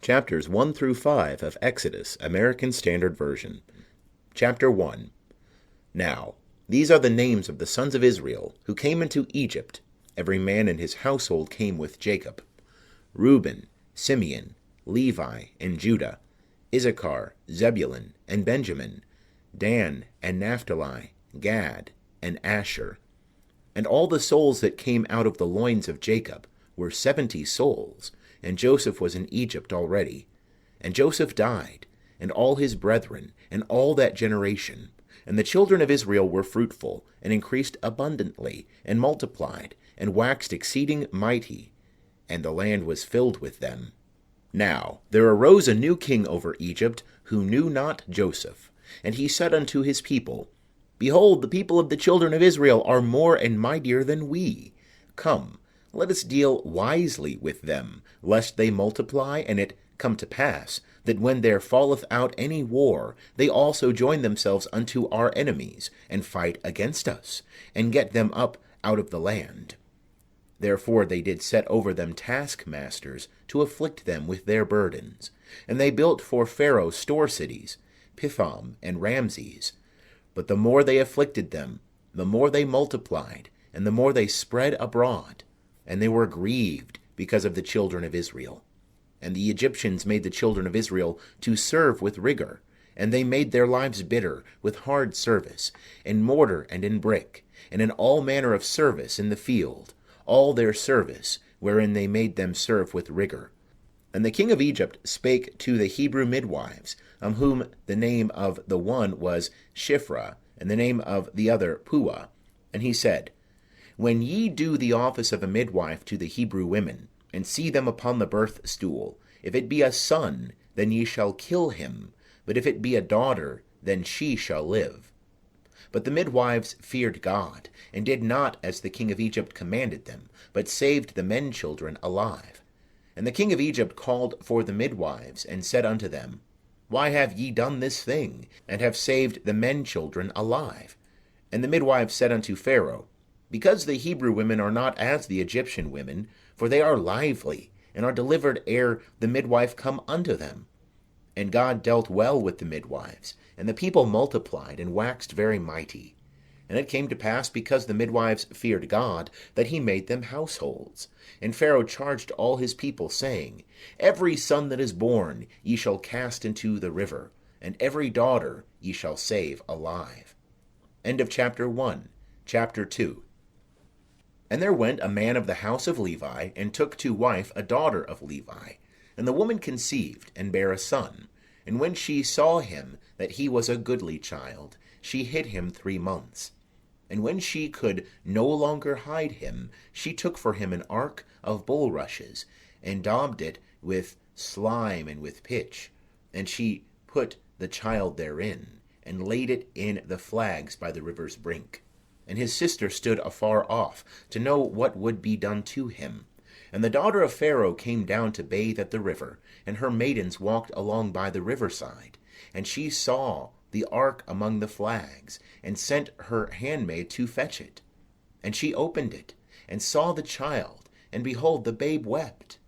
Chapters 1 through 5 of Exodus, American Standard Version. Chapter 1. Now, these are the names of the sons of Israel, who came into Egypt. Every man in his household came with Jacob: Reuben, Simeon, Levi, and Judah, Issachar, Zebulun, and Benjamin, Dan, and Naphtali, Gad, and Asher. And all the souls that came out of the loins of Jacob were 70 souls, and Joseph was in Egypt already. And Joseph died, and all his brethren, and all that generation. And the children of Israel were fruitful, and increased abundantly, and multiplied, and waxed exceeding mighty, and the land was filled with them. Now there arose a new king over Egypt, who knew not Joseph. And he said unto his people, Behold, the people of the children of Israel are more and mightier than we. Come, let us deal wisely with them, lest they multiply, and it come to pass, that when there falleth out any war, they also join themselves unto our enemies, and fight against us, and get them up out of the land. Therefore they did set over them taskmasters, to afflict them with their burdens. And they built for Pharaoh store cities, Pithom and Ramses. But the more they afflicted them, the more they multiplied, and the more they spread abroad. And they were grieved because of the children of Israel. And the Egyptians made the children of Israel to serve with rigor, and they made their lives bitter with hard service, in mortar and in brick, and in all manner of service in the field, all their service, wherein they made them serve with rigor. And the king of Egypt spake to the Hebrew midwives, whom the name of the one was Shiphrah, and the name of the other Puah. And he said, When ye do the office of a midwife to the Hebrew women, and see them upon the birth stool, if it be a son, then ye shall kill him, but if it be a daughter, then she shall live. But the midwives feared God, and did not as the king of Egypt commanded them, but saved the men children alive. And the king of Egypt called for the midwives, and said unto them, Why have ye done this thing, and have saved the men children alive? And the midwives said unto Pharaoh, Because the Hebrew women are not as the Egyptian women, for they are lively, and are delivered ere the midwife come unto them. And God dealt well with the midwives, and the people multiplied, and waxed very mighty. And it came to pass, because the midwives feared God, that he made them households. And Pharaoh charged all his people, saying, Every son that is born ye shall cast into the river, and every daughter ye shall save alive. End of chapter 1. Chapter 2. And there went a man of the house of Levi, and took to wife a daughter of Levi. And the woman conceived, and bare a son. And when she saw him, that he was a goodly child, she hid him 3 months. And when she could no longer hide him, she took for him an ark of bulrushes, and daubed it with slime and with pitch. And she put the child therein, and laid it in the flags by the river's brink. And his sister stood afar off, to know what would be done to him. And the daughter of Pharaoh came down to bathe at the river, and her maidens walked along by the riverside. And she saw the ark among the flags, and sent her handmaid to fetch it. And she opened it, and saw the child, and behold, the babe wept.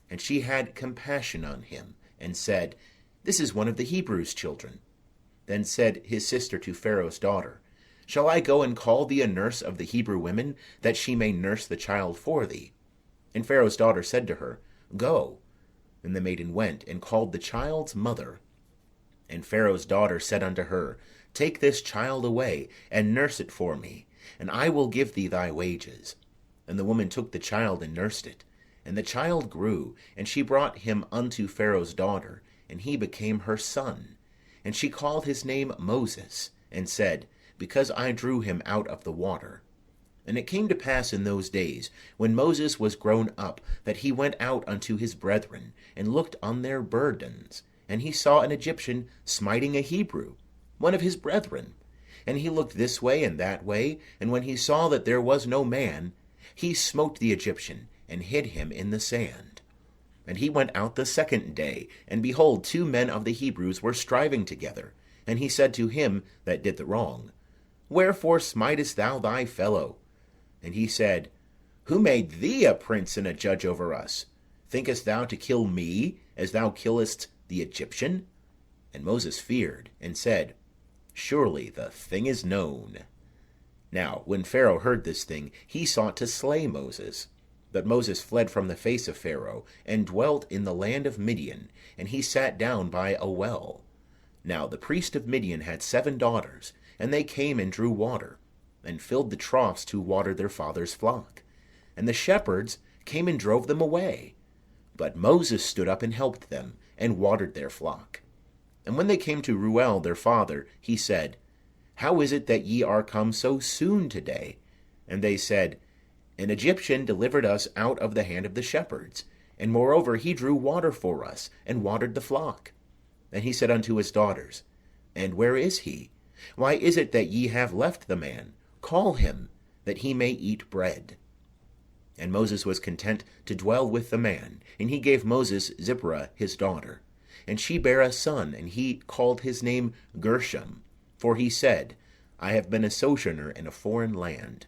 And she had compassion on him, and said, This is one of the Hebrews' children. Then said his sister to Pharaoh's daughter, Shall I go and call thee a nurse of the Hebrew women, that she may nurse the child for thee? And Pharaoh's daughter said to her, Go. And the maiden went, and called the child's mother. And Pharaoh's daughter said unto her, Take this child away, and nurse it for me, and I will give thee thy wages. And the woman took the child, and nursed it. And the child grew, and she brought him unto Pharaoh's daughter, and he became her son. And she called his name Moses, and said, Because I drew him out of the water. And it came to pass in those days, when Moses was grown up, that he went out unto his brethren, and looked on their burdens. And he saw an Egyptian smiting a Hebrew, one of his brethren. And he looked this way and that way, and when he saw that there was no man, he smote the Egyptian, and hid him in the sand. And he went out the second day, and behold, 2 men of the Hebrews were striving together. And he said to him that did the wrong, Wherefore smitest thou thy fellow? And he said, Who made thee a prince and a judge over us? Thinkest thou to kill me, as thou killest the Egyptian? And Moses feared, and said, Surely the thing is known. Now when Pharaoh heard this thing, he sought to slay Moses. But Moses fled from the face of Pharaoh, and dwelt in the land of Midian, and he sat down by a well. Now the priest of Midian had 7 daughters, and they came and drew water, and filled the troughs to water their father's flock. And the shepherds came and drove them away. But Moses stood up and helped them, and watered their flock. And when they came to Reuel their father, he said, How is it that ye are come so soon today? And they said, An Egyptian delivered us out of the hand of the shepherds, and moreover he drew water for us, and watered the flock. And he said unto his daughters, And where is he? Why is it that ye have left the man? Call him, that he may eat bread. And Moses was content to dwell with the man, and he gave Moses Zipporah his daughter. And she bare a son, and he called his name Gershom, for he said, I have been a sojourner in a foreign land.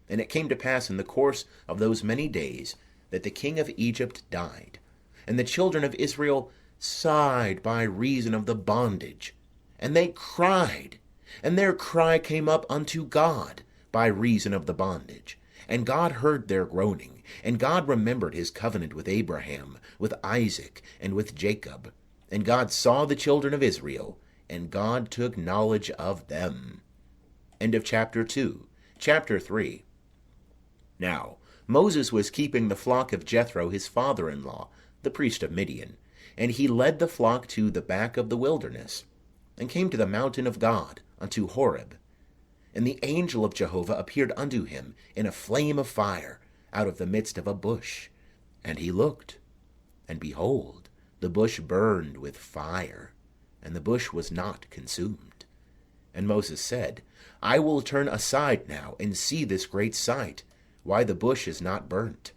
And it came to pass in the course of those many days that the king of Egypt died, and the children of Israel sighed by reason of the bondage, and they cried, and their cry came up unto God by reason of the bondage. And God heard their groaning, and God remembered his covenant with Abraham, with Isaac, and with Jacob. And God saw the children of Israel, and God took knowledge of them. End of chapter 2. Chapter 3. Now Moses was keeping the flock of Jethro his father-in-law, the priest of Midian. And he led the flock to the back of the wilderness, and came to the mountain of God, unto Horeb. And the angel of Jehovah appeared unto him in a flame of fire out of the midst of a bush. And he looked, and behold, the bush burned with fire, and the bush was not consumed. And Moses said, I will turn aside now, and see this great sight, why the bush is not burnt.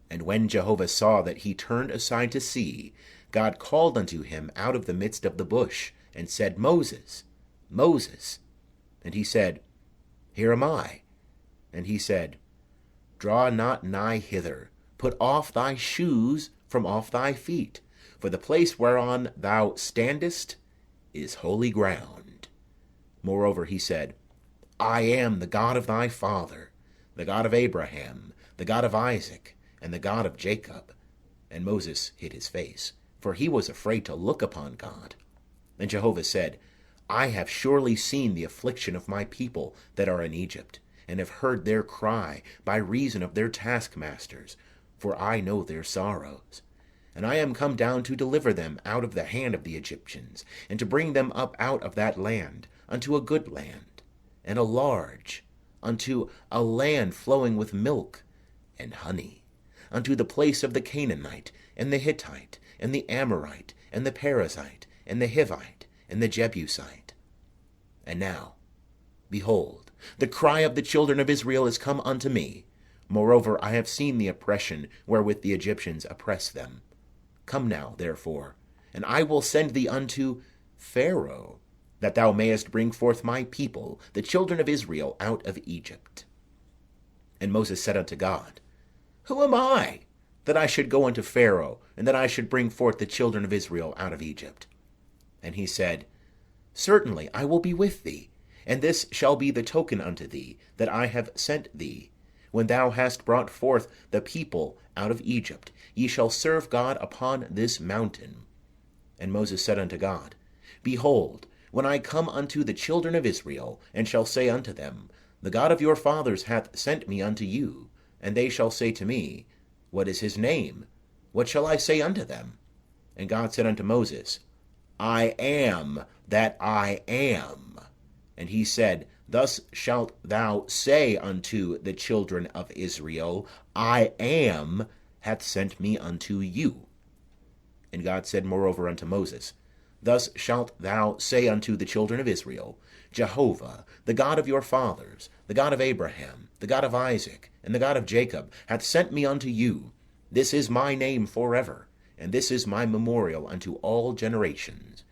And when Jehovah saw that he turned aside to see, God called unto him out of the midst of the bush, and said, Moses, Moses. And he said, Here am I. And he said, Draw not nigh hither, put off thy shoes from off thy feet, for the place whereon thou standest is holy ground. Moreover he said, I am the God of thy father, the God of Abraham, the God of Isaac, and the God of Jacob. And Moses hid his face, for he was afraid to look upon God. And Jehovah said, I have surely seen the affliction of my people that are in Egypt, and have heard their cry by reason of their taskmasters, for I know their sorrows. And I am come down to deliver them out of the hand of the Egyptians, and to bring them up out of that land unto a good land, and a large, unto a land flowing with milk and honey, unto the place of the Canaanite, and the Hittite, and the Amorite, and the Perizzite, and the Hivite, and the Jebusite. And now, behold, the cry of the children of Israel is come unto me. Moreover, I have seen the oppression wherewith the Egyptians oppress them. Come now, therefore, and I will send thee unto Pharaoh, that thou mayest bring forth my people, the children of Israel, out of Egypt. And Moses said unto God, Who am I, that I should go unto Pharaoh, and that I should bring forth the children of Israel out of Egypt? And he said, Certainly I will be with thee, and this shall be the token unto thee, that I have sent thee. When thou hast brought forth the people out of Egypt, ye shall serve God upon this mountain. And Moses said unto God, Behold, when I come unto the children of Israel, and shall say unto them, The God of your fathers hath sent me unto you, and they shall say to me, What is his name? What shall I say unto them? And God said unto Moses, I am that I am. And he said, Thus shalt thou say unto the children of Israel, I am hath sent me unto you. And God said moreover unto Moses, Thus shalt thou say unto the children of Israel, Jehovah, the God of your fathers, the God of Abraham, the God of Isaac, and the God of Jacob, hath sent me unto you. This is my name forever, and this is my memorial unto all generations.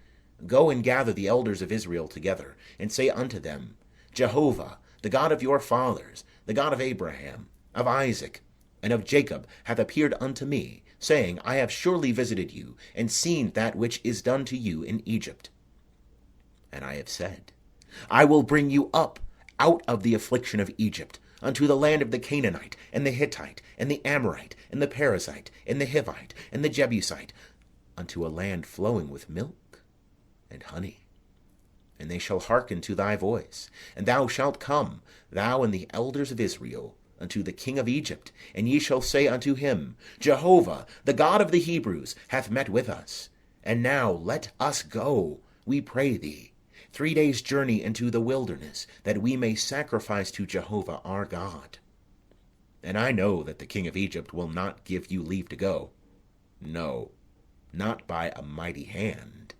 Go and gather the elders of Israel together, and say unto them, Jehovah, the God of your fathers, the God of Abraham, of Isaac, and of Jacob, hath appeared unto me, saying, I have surely visited you, and seen that which is done to you in Egypt. And I have said, I will bring you up out of the affliction of Egypt, unto the land of the Canaanite, and the Hittite, and the Amorite, and the Perizzite, and the Hivite, and the Jebusite, unto a land flowing with milk and honey. And they shall hearken to thy voice, and thou shalt come, thou and the elders of Israel, unto the king of Egypt, and ye shall say unto him, Jehovah, the God of the Hebrews, hath met with us. And now let us go, we pray thee, 3 days' journey into the wilderness, that we may sacrifice to Jehovah our God. And I know that the king of Egypt will not give you leave to go. No, not by a mighty hand.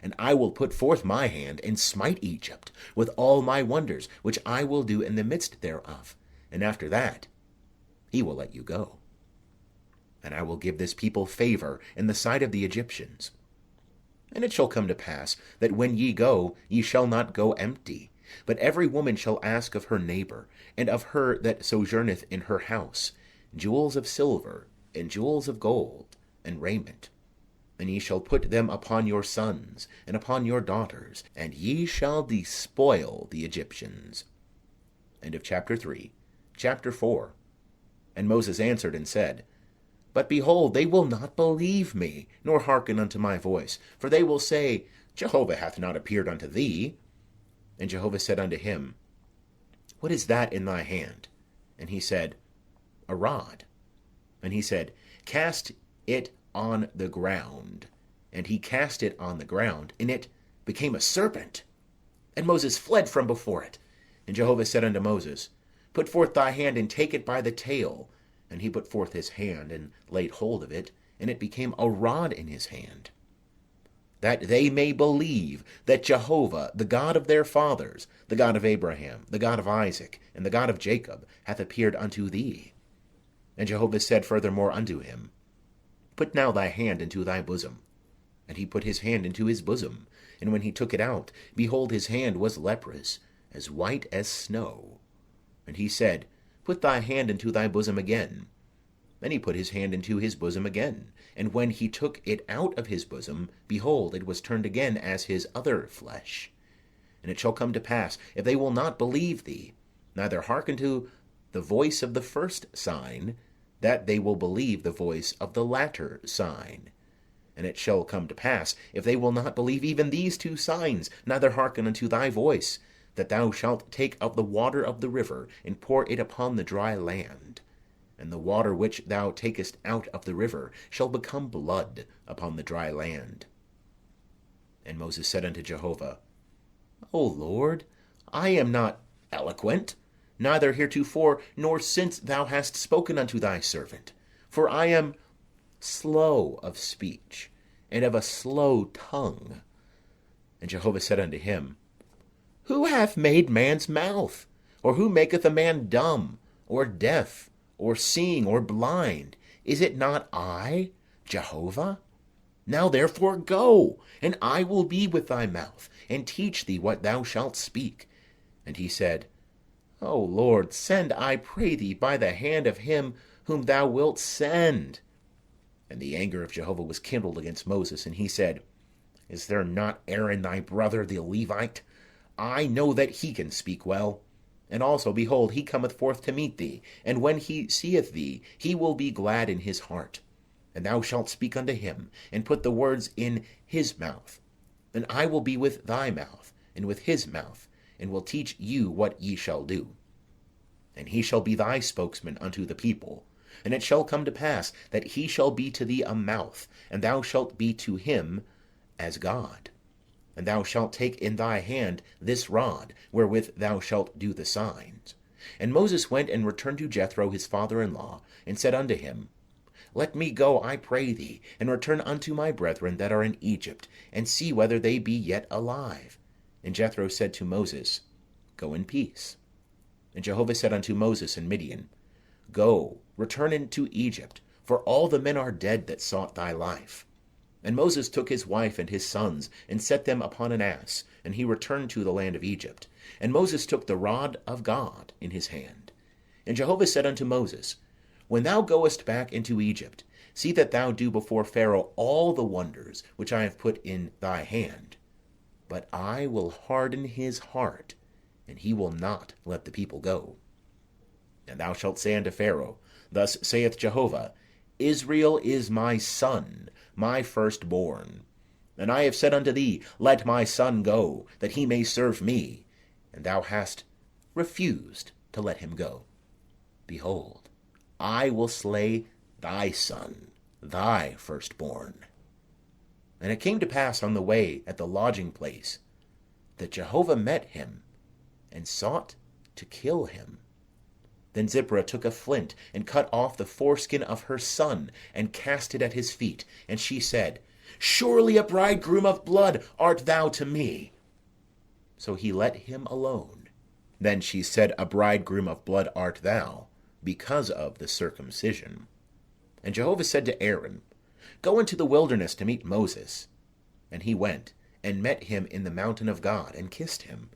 And I will put forth my hand, and smite Egypt with all my wonders, which I will do in the midst thereof. And after that, he will let you go. And I will give this people favour in the sight of the Egyptians. And it shall come to pass, that when ye go, ye shall not go empty, but every woman shall ask of her neighbour, and of her that sojourneth in her house, jewels of silver, and jewels of gold, and raiment. And ye shall put them upon your sons, and upon your daughters, and ye shall despoil the Egyptians. End of chapter 3. Chapter 4. And Moses answered and said, But behold, they will not believe me, nor hearken unto my voice. For they will say, Jehovah hath not appeared unto thee. And Jehovah said unto him, What is that in thy hand? And he said, A rod. And he said, Cast it on the ground. And he cast it on the ground, and it became a serpent. And Moses fled from before it. And Jehovah said unto Moses, Put forth thy hand, and take it by the tail. And he put forth his hand, and laid hold of it, and it became a rod in his hand. That they may believe that Jehovah, the God of their fathers, the God of Abraham, the God of Isaac, and the God of Jacob, hath appeared unto thee. And Jehovah said furthermore unto him, Put now thy hand into thy bosom. And he put his hand into his bosom. And when he took it out, behold, his hand was leprous, as white as snow. And he said, Put thy hand into thy bosom again. Then he put his hand into his bosom again. And when he took it out of his bosom, behold, it was turned again as his other flesh. And it shall come to pass, if they will not believe thee, neither hearken to the voice of the first sign, that they will believe the voice of the latter sign. And it shall come to pass, if they will not believe even these 2 signs, neither hearken unto thy voice, that thou shalt take of the water of the river, and pour it upon the dry land. And the water which thou takest out of the river shall become blood upon the dry land. And Moses said unto Jehovah, O Lord, I am not eloquent, neither heretofore, nor since thou hast spoken unto thy servant. For I am slow of speech, and of a slow tongue. And Jehovah said unto him, Who hath made man's mouth? Or who maketh a man dumb, or deaf, or seeing, or blind? Is it not I, Jehovah? Now therefore go, and I will be with thy mouth, and teach thee what thou shalt speak. And he said, O Lord, send, I pray thee, by the hand of him whom thou wilt send. And the anger of Jehovah was kindled against Moses, and he said, Is there not Aaron thy brother, the Levite? I know that he can speak well. And also, behold, he cometh forth to meet thee, and when he seeth thee, he will be glad in his heart. And thou shalt speak unto him, and put the words in his mouth. And I will be with thy mouth, and with his mouth, and will teach you what ye shall do. And he shall be thy spokesman unto the people. And it shall come to pass, that he shall be to thee a mouth, and thou shalt be to him as God. And thou shalt take in thy hand this rod, wherewith thou shalt do the signs. And Moses went and returned to Jethro his father-in-law, and said unto him, Let me go, I pray thee, and return unto my brethren that are in Egypt, and see whether they be yet alive. And Jethro said to Moses, Go in peace. And Jehovah said unto Moses in Midian, Go, return into Egypt, for all the men are dead that sought thy life. And Moses took his wife and his sons, and set them upon an ass, and he returned to the land of Egypt. And Moses took the rod of God in his hand. And Jehovah said unto Moses, When thou goest back into Egypt, see that thou do before Pharaoh all the wonders which I have put in thy hand. But I will harden his heart, and he will not let the people go. And thou shalt say unto Pharaoh, Thus saith Jehovah, Israel is my son, my firstborn. And I have said unto thee, Let my son go, that he may serve me. And thou hast refused to let him go. Behold, I will slay thy son, thy firstborn. And it came to pass on the way at the lodging place, that Jehovah met him, and sought to kill him. Then Zipporah took a flint, and cut off the foreskin of her son, and cast it at his feet. And she said, Surely a bridegroom of blood art thou to me. So he let him alone. Then she said, A bridegroom of blood art thou, because of the circumcision. And Jehovah said to Aaron, Go into the wilderness to meet Moses. And he went, and met him in the mountain of God, and kissed him.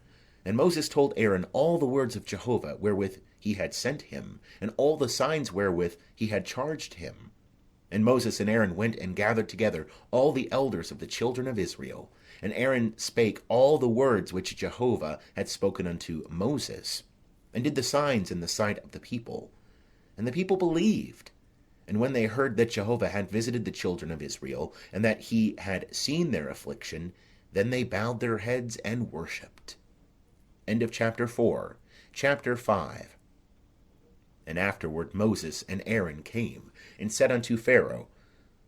And Moses told Aaron all the words of Jehovah wherewith he had sent him, and all the signs wherewith he had charged him. And Moses and Aaron went and gathered together all the elders of the children of Israel. And Aaron spake all the words which Jehovah had spoken unto Moses, and did the signs in the sight of the people. And the people believed. And when they heard that Jehovah had visited the children of Israel, and that he had seen their affliction, then they bowed their heads and worshipped. End of chapter 4. Chapter 5. And afterward Moses and Aaron came, and said unto Pharaoh,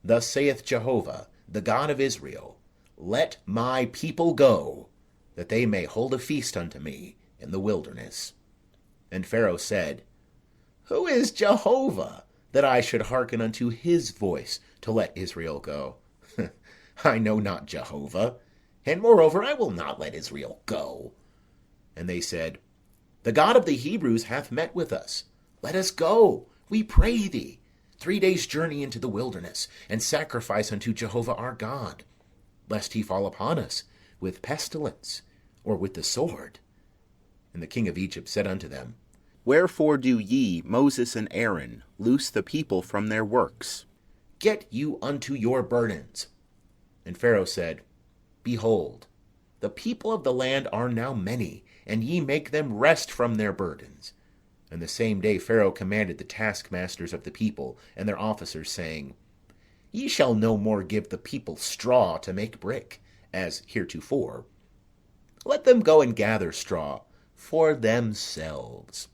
Thus saith Jehovah, the God of Israel, Let my people go, that they may hold a feast unto me in the wilderness. And Pharaoh said, Who is Jehovah, that I should hearken unto his voice to let Israel go? I know not Jehovah, and moreover I will not let Israel go. And they said, The God of the Hebrews hath met with us. Let us go, we pray thee, 3 days' journey into the wilderness, and sacrifice unto Jehovah our God, lest he fall upon us with pestilence, or with the sword. And the king of Egypt said unto them, Wherefore do ye, Moses and Aaron, loose the people from their works? Get you unto your burdens. And Pharaoh said, Behold, the people of the land are now many, and ye make them rest from their burdens. And the same day Pharaoh commanded the taskmasters of the people and their officers, saying, Ye shall no more give the people straw to make brick, as heretofore. Let them go and gather straw for themselves.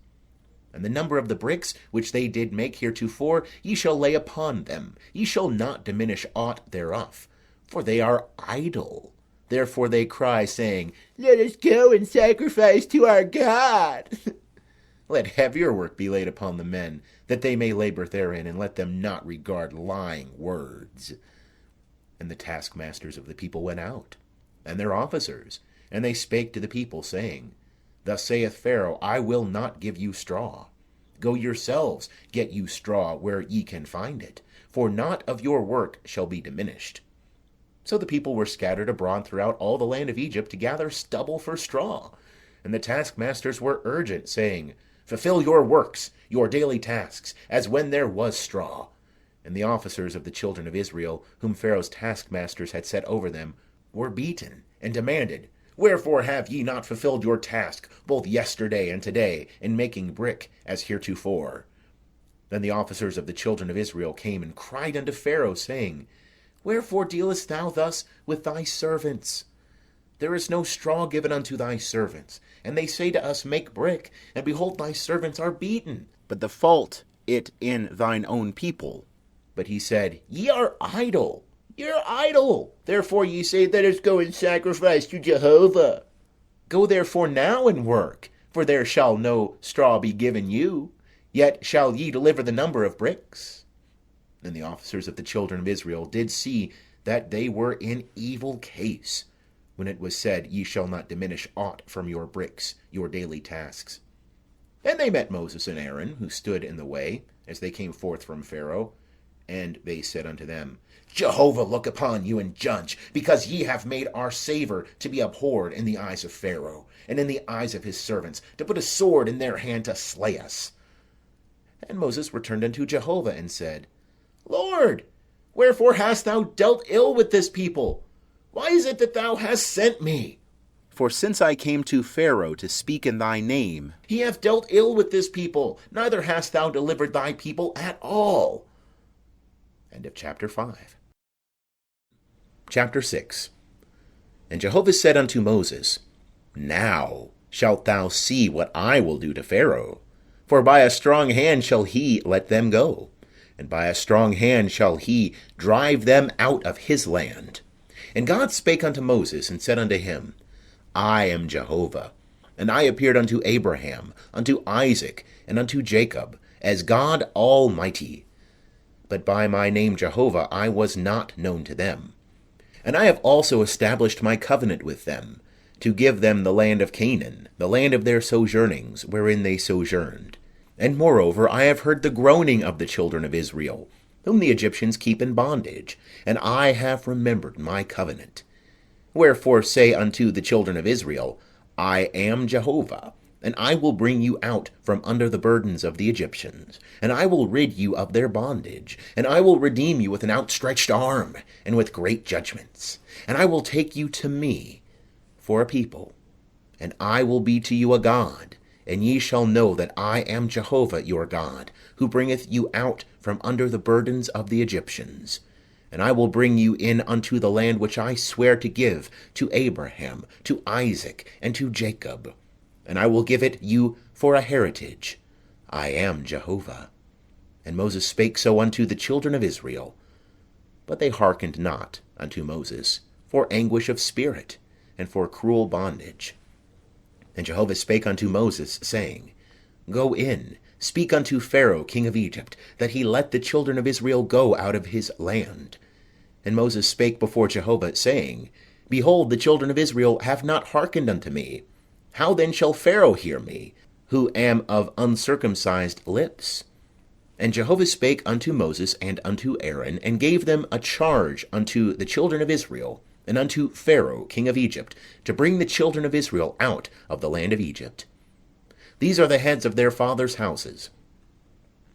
And the number of the bricks which they did make heretofore ye shall lay upon them. Ye shall not diminish aught thereof, for they are idle. Therefore they cry, saying, Let us go and sacrifice to our God. Let heavier work be laid upon the men, that they may labor therein, and let them not regard lying words. And the taskmasters of the people went out, and their officers, and they spake to the people, saying, Thus saith Pharaoh, I will not give you straw. Go yourselves, get you straw where ye can find it, for naught of your work shall be diminished. So the people were scattered abroad throughout all the land of Egypt to gather stubble for straw. And the taskmasters were urgent, saying, Fulfill your works, your daily tasks, as when there was straw. And the officers of the children of Israel, whom Pharaoh's taskmasters had set over them, were beaten, and demanded, Wherefore have ye not fulfilled your task, both yesterday and today, in making brick, as heretofore? Then the officers of the children of Israel came and cried unto Pharaoh, saying, Wherefore dealest thou thus with thy servants? There is no straw given unto thy servants. And they say to us, Make brick, and behold, thy servants are beaten. But the fault it in thine own people. But he said, Ye are idle. Ye are idle. Therefore ye say, Let us go and sacrifice to Jehovah. Go therefore now and work, for there shall no straw be given you. Yet shall ye deliver the number of bricks. And the officers of the children of Israel did see that they were in evil case, when it was said, Ye shall not diminish aught from your bricks, your daily tasks. And they met Moses and Aaron, who stood in the way, as they came forth from Pharaoh. And they said unto them, Jehovah look upon you and judge, because ye have made our savour to be abhorred in the eyes of Pharaoh, and in the eyes of his servants, to put a sword in their hand to slay us. And Moses returned unto Jehovah, and said, Lord, wherefore hast thou dealt ill with this people? Why is it that thou hast sent me? For since I came to Pharaoh to speak in thy name, he hath dealt ill with this people, neither hast thou delivered thy people at all. End of chapter 5. Chapter 6. And Jehovah said unto Moses, Now shalt thou see what I will do to Pharaoh. For by a strong hand shall he let them go, and by a strong hand shall he drive them out of his land. And God spake unto Moses, and said unto him, I am Jehovah, and I appeared unto Abraham, unto Isaac, and unto Jacob, as God Almighty. But by my name Jehovah I was not known to them. And I have also established my covenant with them, to give them the land of Canaan, the land of their sojournings, wherein they sojourned. And moreover, I have heard the groaning of the children of Israel, whom the Egyptians keep in bondage, and I have remembered my covenant. Wherefore say unto the children of Israel, I am Jehovah, and I will bring you out from under the burdens of the Egyptians, and I will rid you of their bondage, and I will redeem you with an outstretched arm, and with great judgments. And I will take you to me for a people, and I will be to you a God, and ye shall know that I am Jehovah your God, who bringeth you out from under the burdens of the Egyptians. And I will bring you in unto the land which I swear to give to Abraham, to Isaac, and to Jacob. And I will give it you for a heritage. I am Jehovah. And Moses spake so unto the children of Israel. But they hearkened not unto Moses, for anguish of spirit, and for cruel bondage. And Jehovah spake unto Moses, saying, Go in, speak unto Pharaoh king of Egypt, that he let the children of Israel go out of his land. And Moses spake before Jehovah, saying, Behold, the children of Israel have not hearkened unto me. How then shall Pharaoh hear me, who am of uncircumcised lips? And Jehovah spake unto Moses and unto Aaron, and gave them a charge unto the children of Israel, and unto Pharaoh king of Egypt, to bring the children of Israel out of the land of Egypt. These are the heads of their fathers' houses.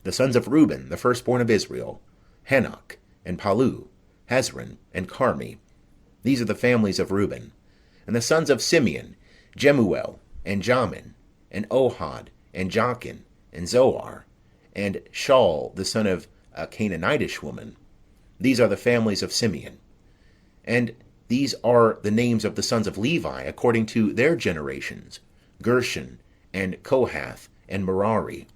The sons of Reuben, the firstborn of Israel, Hanoch, and Palu, Hezron, and Carmi. These are the families of Reuben. And the sons of Simeon, Jemuel, and Jamin, and Ohad, and Jachin, and Zoar, and Shaul, the son of a Canaanitish woman. These are the families of Simeon. And these are the names of the sons of Levi, according to their generations, Gershon, and Kohath, and Merari.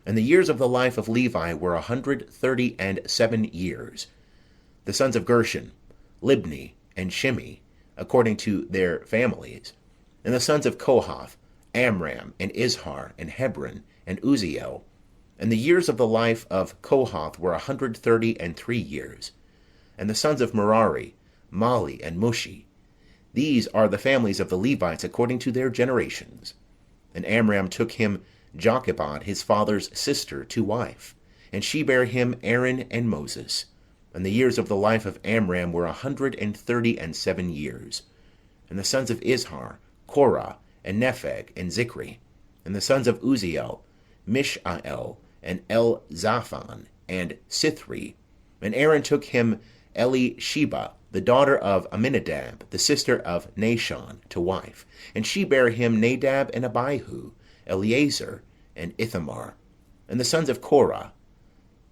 And the years of the life of Levi were 137 years. The sons of Gershon, Libni, and Shimi, according to their families. And the sons of Kohath, Amram, and Izhar, and Hebron, and Uzziel. And the years of the life of Kohath were 133 years. And the sons of Merari, Mali, and Mushi. These are the families of the Levites according to their generations. And Amram took him Jochebed, his father's sister, to wife, and she bare him Aaron and Moses. And the years of the life of Amram were 137 years. And the sons of Izhar, Korah, and Nepheg, and Zichri. And the sons of Uzziel, Mishael, and Elzaphan, and Sithri. And Aaron took him Elisheba, the daughter of Aminadab, the sister of Nashon, to wife. And she bare him Nadab and Abihu, Eleazar, and Ithamar. And the sons of Korah,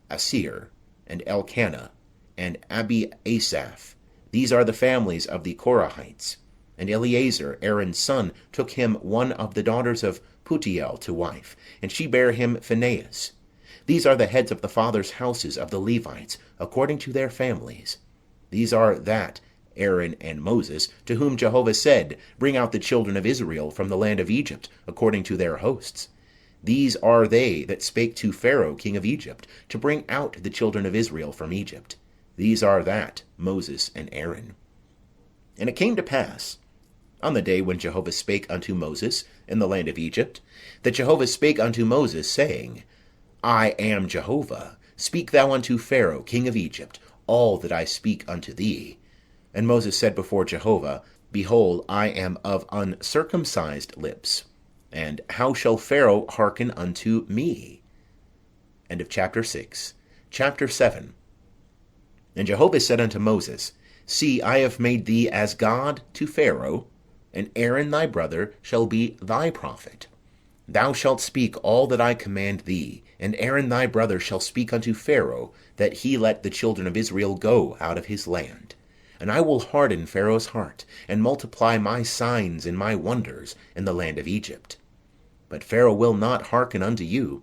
Asir, and Elkanah, and Abiasaph. These are the families of the Korahites. And Eleazar, Aaron's son, took him one of the daughters of Putiel to wife, and she bare him Phinehas. These are the heads of the fathers' houses of the Levites, according to their families. These are that Aaron and Moses, to whom Jehovah said, Bring out the children of Israel from the land of Egypt, according to their hosts. These are they that spake to Pharaoh king of Egypt, to bring out the children of Israel from Egypt. These are that Moses and Aaron. And it came to pass, on the day when Jehovah spake unto Moses in the land of Egypt, that Jehovah spake unto Moses, saying, I am Jehovah. Speak thou unto Pharaoh king of Egypt all that I speak unto thee. And Moses said before Jehovah, Behold, I am of uncircumcised lips, and how shall Pharaoh hearken unto me? End of chapter 6. Chapter 7. And Jehovah said unto Moses, See, I have made thee as God to Pharaoh, and Aaron thy brother shall be thy prophet. Thou shalt speak all that I command thee, and Aaron thy brother shall speak unto Pharaoh, that he let the children of Israel go out of his land. And I will harden Pharaoh's heart, and multiply my signs and my wonders in the land of Egypt. But Pharaoh will not hearken unto you.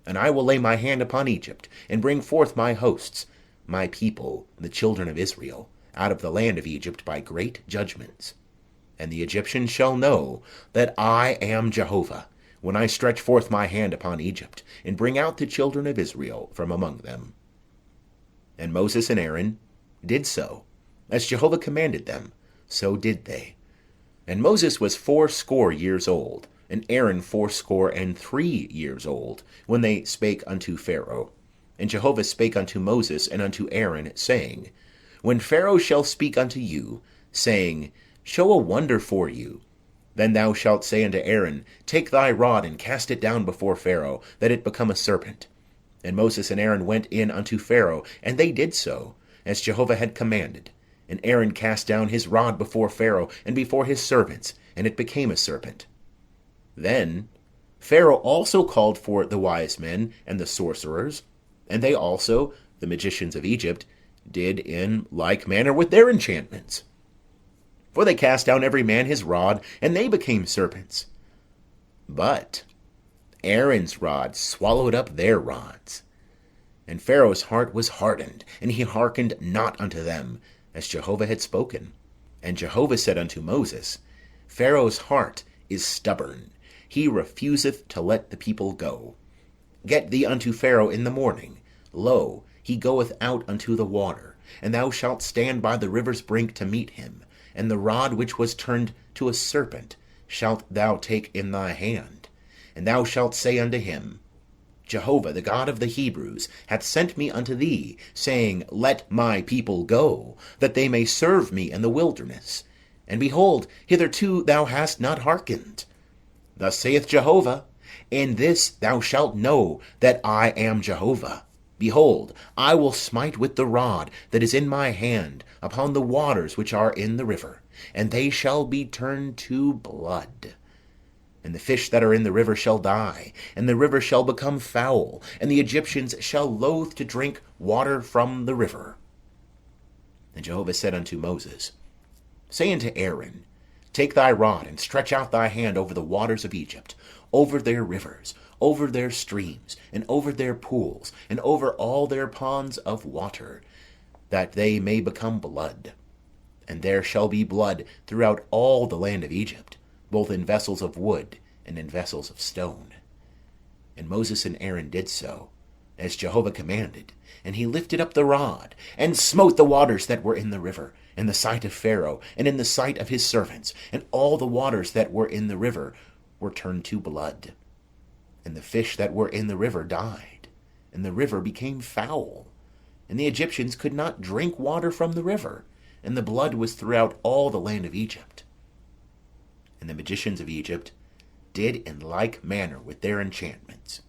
And I will lay my hand upon Egypt, and bring forth my hosts, my people, the children of Israel, out of the land of Egypt by great judgments. And the Egyptians shall know that I am Jehovah, when I stretch forth my hand upon Egypt, and bring out the children of Israel from among them. And Moses and Aaron did so, as Jehovah commanded them, so did they. And Moses was 80 years old, and Aaron 83 years old, when they spake unto Pharaoh. And Jehovah spake unto Moses and unto Aaron, saying, When Pharaoh shall speak unto you, saying, Show a wonder for you, then thou shalt say unto Aaron, Take thy rod, and cast it down before Pharaoh, that it become a serpent. And Moses and Aaron went in unto Pharaoh, and they did so, as Jehovah had commanded. And Aaron cast down his rod before Pharaoh, and before his servants, and it became a serpent. Then Pharaoh also called for the wise men and the sorcerers, and they also, the magicians of Egypt, did in like manner with their enchantments. For they cast down every man his rod, and they became serpents. But Aaron's rod swallowed up their rods. And Pharaoh's heart was hardened, and he hearkened not unto them, as Jehovah had spoken. And Jehovah said unto Moses, Pharaoh's heart is stubborn, he refuseth to let the people go. Get thee unto Pharaoh in the morning. Lo, he goeth out unto the water, and thou shalt stand by the river's brink to meet him. And the rod which was turned to a serpent shalt thou take in thy hand. And thou shalt say unto him, Jehovah, the God of the Hebrews, hath sent me unto thee, saying, Let my people go, that they may serve me in the wilderness. And behold, hitherto thou hast not hearkened. Thus saith Jehovah, In this thou shalt know that I am Jehovah. Behold, I will smite with the rod that is in my hand upon the waters which are in the river, and they shall be turned to blood. And the fish that are in the river shall die, and the river shall become foul, and the Egyptians shall loathe to drink water from the river. And Jehovah said unto Moses, Say unto Aaron, Take thy rod, and stretch out thy hand over the waters of Egypt, over their rivers, over their streams, and over their pools, and over all their ponds of water, that they may become blood. And there shall be blood throughout all the land of Egypt, both in vessels of wood and in vessels of stone. And Moses and Aaron did so, as Jehovah commanded, and he lifted up the rod, and smote the waters that were in the river, in the sight of Pharaoh, and in the sight of his servants, and all the waters that were in the river were turned to blood. And the fish that were in the river died, and the river became foul, and the Egyptians could not drink water from the river, and the blood was throughout all the land of Egypt. And the magicians of Egypt did in like manner with their enchantments.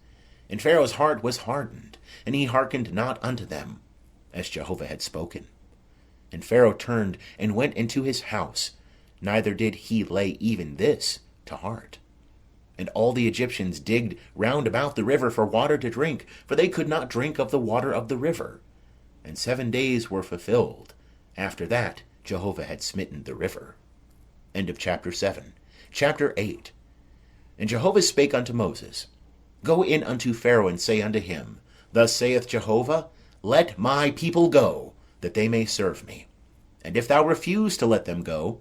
And Pharaoh's heart was hardened, and he hearkened not unto them, as Jehovah had spoken. And Pharaoh turned and went into his house, neither did he lay even this to heart. And all the Egyptians digged round about the river for water to drink, for they could not drink of the water of the river. And 7 days were fulfilled. After that Jehovah had smitten the river. End of chapter 7. Chapter 8. And Jehovah spake unto Moses, Go in unto Pharaoh, and say unto him, Thus saith Jehovah, Let my people go, that they may serve me. And if thou refuse to let them go,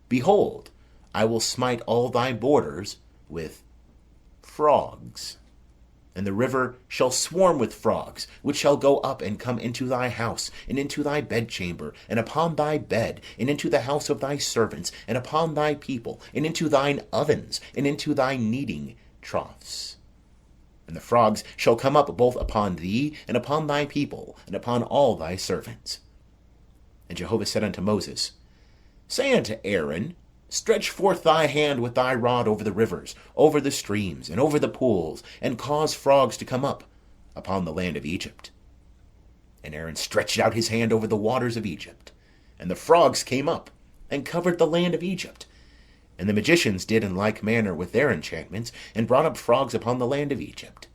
behold, I will smite all thy borders with frogs. And the river shall swarm with frogs, which shall go up and come into thy house, and into thy bedchamber, and upon thy bed, and into the house of thy servants, and upon thy people, and into thine ovens, and into thy kneading troughs. And the frogs shall come up both upon thee, and upon thy people, and upon all thy servants. And Jehovah said unto Moses, Say unto Aaron, Stretch forth thy hand with thy rod over the rivers, over the streams, and over the pools, and cause frogs to come up upon the land of Egypt. And Aaron stretched out his hand over the waters of Egypt, and the frogs came up, and covered the land of Egypt. And the magicians did in like manner with their enchantments, and brought up frogs upon the land of Egypt.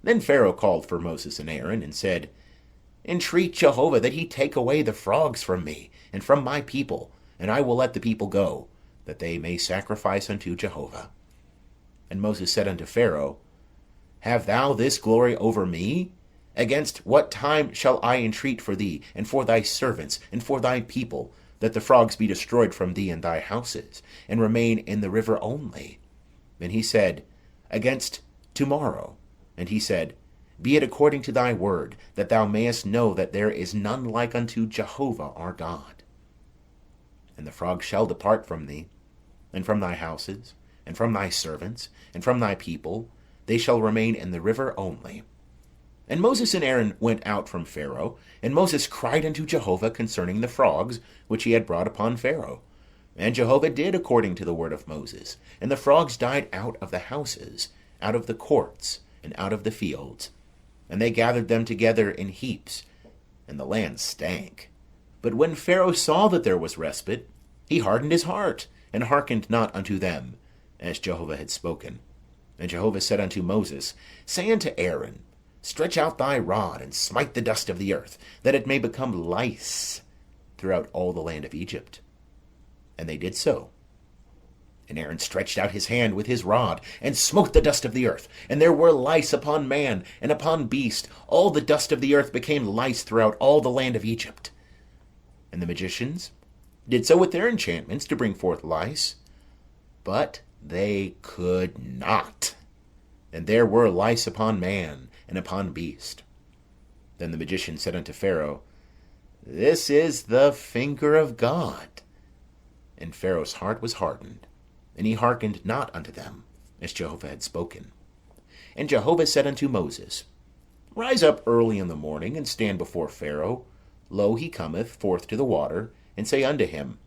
Then Pharaoh called for Moses and Aaron, and said, Entreat Jehovah that he take away the frogs from me, and from my people, and I will let the people go, that they may sacrifice unto Jehovah. And Moses said unto Pharaoh, Have thou this glory over me? Against what time shall I entreat for thee, and for thy servants, and for thy people, that the frogs be destroyed from thee and thy houses, and remain in the river only? And he said, Against tomorrow. And he said, Be it according to thy word, that thou mayest know that there is none like unto Jehovah our God. And the frogs shall depart from thee, and from thy houses, and from thy servants, and from thy people, they shall remain in the river only. And Moses and Aaron went out from Pharaoh, and Moses cried unto Jehovah concerning the frogs which he had brought upon Pharaoh. And Jehovah did according to the word of Moses, and the frogs died out of the houses, out of the courts, and out of the fields. And they gathered them together in heaps, and the land stank. But when Pharaoh saw that there was respite, he hardened his heart, and hearkened not unto them, as Jehovah had spoken. And Jehovah said unto Moses, Say unto Aaron, Stretch out thy rod, and smite the dust of the earth, that it may become lice throughout all the land of Egypt. And they did so. And Aaron stretched out his hand with his rod, and smote the dust of the earth, and there were lice upon man, and upon beast. All the dust of the earth became lice throughout all the land of Egypt. And the magicians did so with their enchantments to bring forth lice, but they could not. And there were lice upon man, and upon beast. Then the magician said unto Pharaoh, This is the finger of God. And Pharaoh's heart was hardened, and he hearkened not unto them, as Jehovah had spoken. And Jehovah said unto Moses, Rise up early in the morning, and stand before Pharaoh. Lo, he cometh forth to the water, and say unto him,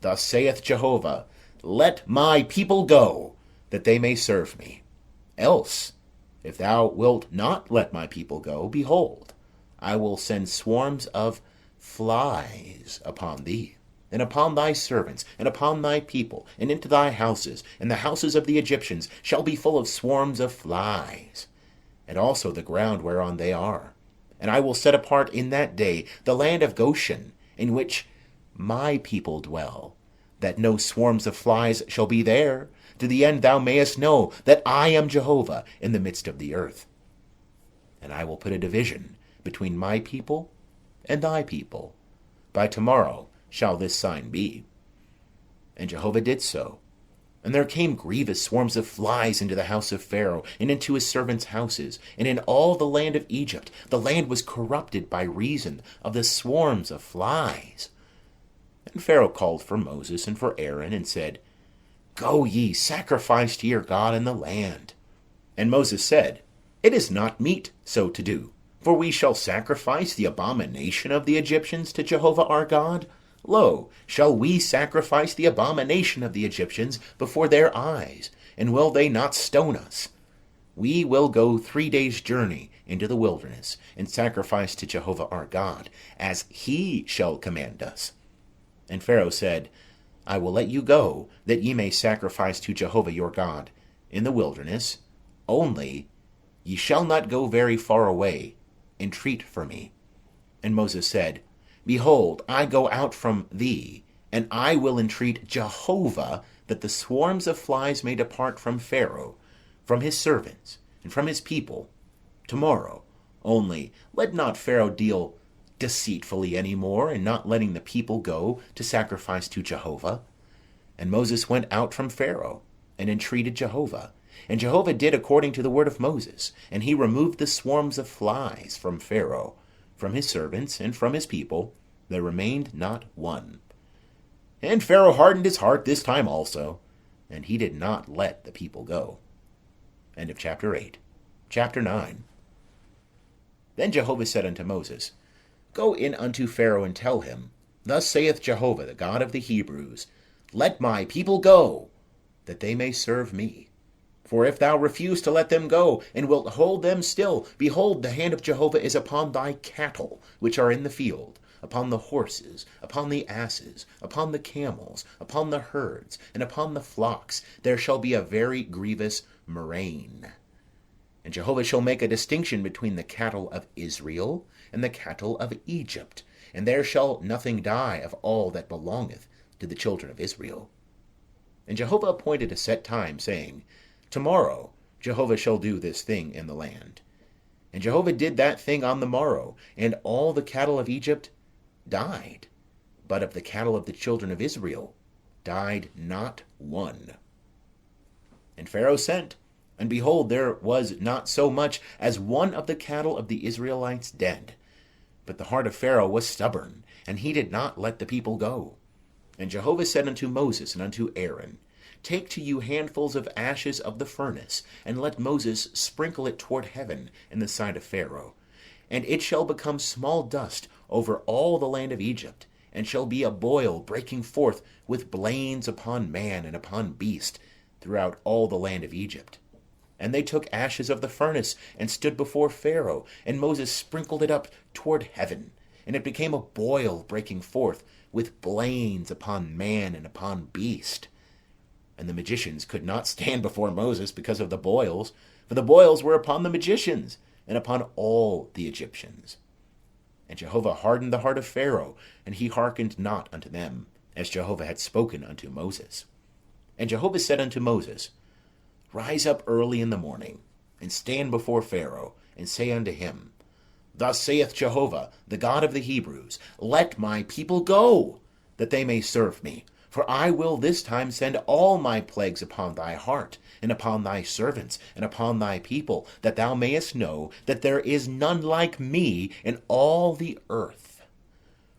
Thus saith Jehovah, Let my people go, that they may serve me. Else, if thou wilt not let my people go, behold, I will send swarms of flies upon thee, and upon thy servants, and upon thy people, and into thy houses, and the houses of the Egyptians shall be full of swarms of flies, and also the ground whereon they are. And I will set apart in that day the land of Goshen, in which my people dwell, that no swarms of flies shall be there, to the end thou mayest know that I am Jehovah in the midst of the earth. And I will put a division between my people and thy people. By tomorrow shall this sign be. And Jehovah did so. And there came grievous swarms of flies into the house of Pharaoh, and into his servants' houses, and in all the land of Egypt. The land was corrupted by reason of the swarms of flies. And Pharaoh called for Moses and for Aaron, and said, Go ye, sacrifice to your God in the land. And Moses said, It is not meet so to do, for we shall sacrifice the abomination of the Egyptians to Jehovah our God. Lo, shall we sacrifice the abomination of the Egyptians before their eyes, and will they not stone us? We will go 3 days' journey into the wilderness, and sacrifice to Jehovah our God, as he shall command us. And Pharaoh said, I will let you go, that ye may sacrifice to Jehovah your God in the wilderness. Only ye shall not go very far away. Entreat for me. And Moses said, Behold, I go out from thee, and I will entreat Jehovah that the swarms of flies may depart from Pharaoh, from his servants, and from his people, tomorrow. Only let not Pharaoh deal deceitfully any more, in not letting the people go to sacrifice to Jehovah. And Moses went out from Pharaoh, and entreated Jehovah. And Jehovah did according to the word of Moses, and he removed the swarms of flies from Pharaoh, from his servants, and from his people. There remained not one. And Pharaoh hardened his heart this time also, and he did not let the people go. End of chapter 8. Chapter 9. Then Jehovah said unto Moses, Go in unto Pharaoh, and tell him, Thus saith Jehovah, the God of the Hebrews, Let my people go, that they may serve me. For if thou refuse to let them go, and wilt hold them still, behold, the hand of Jehovah is upon thy cattle, which are in the field, upon the horses, upon the asses, upon the camels, upon the herds, and upon the flocks. There shall be a very grievous murrain. And Jehovah shall make a distinction between the cattle of Israel and the cattle of Egypt, and there shall nothing die of all that belongeth to the children of Israel. And Jehovah appointed a set time, saying, Tomorrow Jehovah shall do this thing in the land. And Jehovah did that thing on the morrow, and all the cattle of Egypt died, but of the cattle of the children of Israel died not one. And Pharaoh sent, and behold, there was not so much as one of the cattle of the Israelites dead. But the heart of Pharaoh was stubborn, and he did not let the people go. And Jehovah said unto Moses and unto Aaron, Take to you handfuls of ashes of the furnace, and let Moses sprinkle it toward heaven in the sight of Pharaoh. And it shall become small dust over all the land of Egypt, and shall be a boil breaking forth with blains upon man and upon beast throughout all the land of Egypt. And they took ashes of the furnace, and stood before Pharaoh, and Moses sprinkled it up toward heaven, and it became a boil breaking forth with blains upon man and upon beast. And the magicians could not stand before Moses because of the boils, for the boils were upon the magicians, and upon all the Egyptians. And Jehovah hardened the heart of Pharaoh, and he hearkened not unto them, as Jehovah had spoken unto Moses. And Jehovah said unto Moses, Rise up early in the morning, and stand before Pharaoh, and say unto him, Thus saith Jehovah, the God of the Hebrews, Let my people go, that they may serve me. For I will this time send all my plagues upon thy heart, and upon thy servants, and upon thy people, that thou mayest know that there is none like me in all the earth.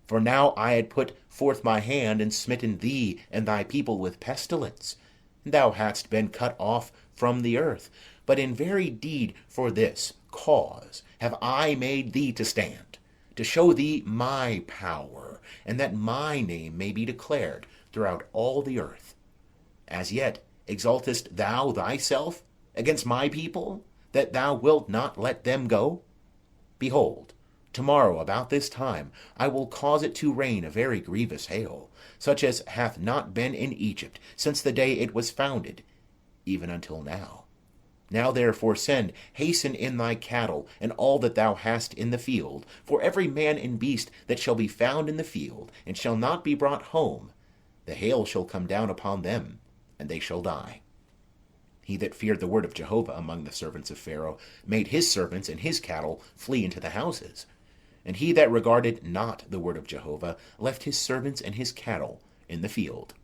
For now I had put forth my hand, and smitten thee and thy people with pestilence, and thou hadst been cut off from the earth. But in very deed for this cause have I made thee to stand, to show thee my power, and that my name may be declared throughout all the earth. As yet exaltest thou thyself against my people, that thou wilt not let them go? Behold, tomorrow about this time I will cause it to rain a very grievous hail, such as hath not been in Egypt since the day it was founded, even until now. Now therefore send, hasten in thy cattle, and all that thou hast in the field, for every man and beast that shall be found in the field, and shall not be brought home, the hail shall come down upon them, and they shall die. He that feared the word of Jehovah among the servants of Pharaoh made his servants and his cattle flee into the houses. And he that regarded not the word of Jehovah left his servants and his cattle in the field.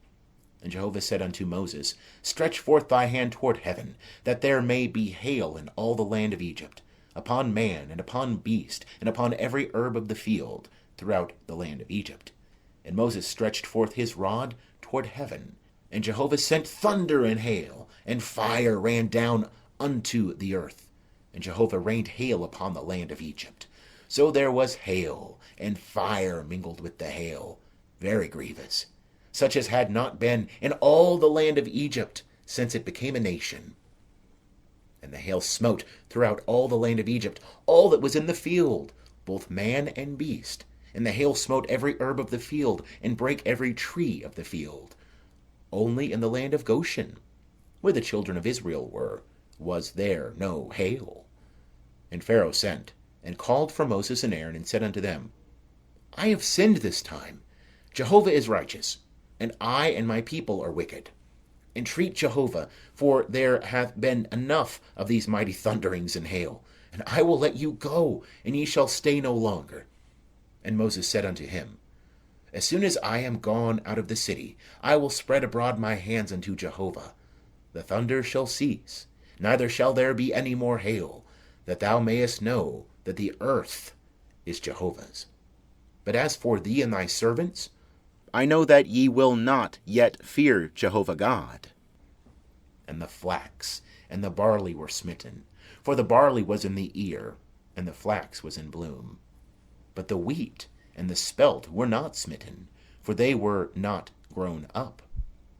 And Jehovah said unto Moses, Stretch forth thy hand toward heaven, that there may be hail in all the land of Egypt, upon man, and upon beast, and upon every herb of the field, throughout the land of Egypt. And Moses stretched forth his rod toward heaven, and Jehovah sent thunder and hail, and fire ran down unto the earth. And Jehovah rained hail upon the land of Egypt. So there was hail, and fire mingled with the hail, very grievous, such as had not been in all the land of Egypt since it became a nation. And the hail smote throughout all the land of Egypt all that was in the field, both man and beast. And the hail smote every herb of the field, and brake every tree of the field. Only in the land of Goshen, where the children of Israel were, was there no hail. And Pharaoh sent, and called for Moses and Aaron, and said unto them, I have sinned this time. Jehovah is righteous, and I and my people are wicked. Entreat Jehovah, for there hath been enough of these mighty thunderings and hail, and I will let you go, and ye shall stay no longer. And Moses said unto him, As soon as I am gone out of the city, I will spread abroad my hands unto Jehovah. The thunder shall cease, neither shall there be any more hail, that thou mayest know that the earth is Jehovah's. But as for thee and thy servants, I know that ye will not yet fear Jehovah God. And the flax and the barley were smitten, for the barley was in the ear, and the flax was in bloom. But the wheat and the spelt were not smitten, for they were not grown up.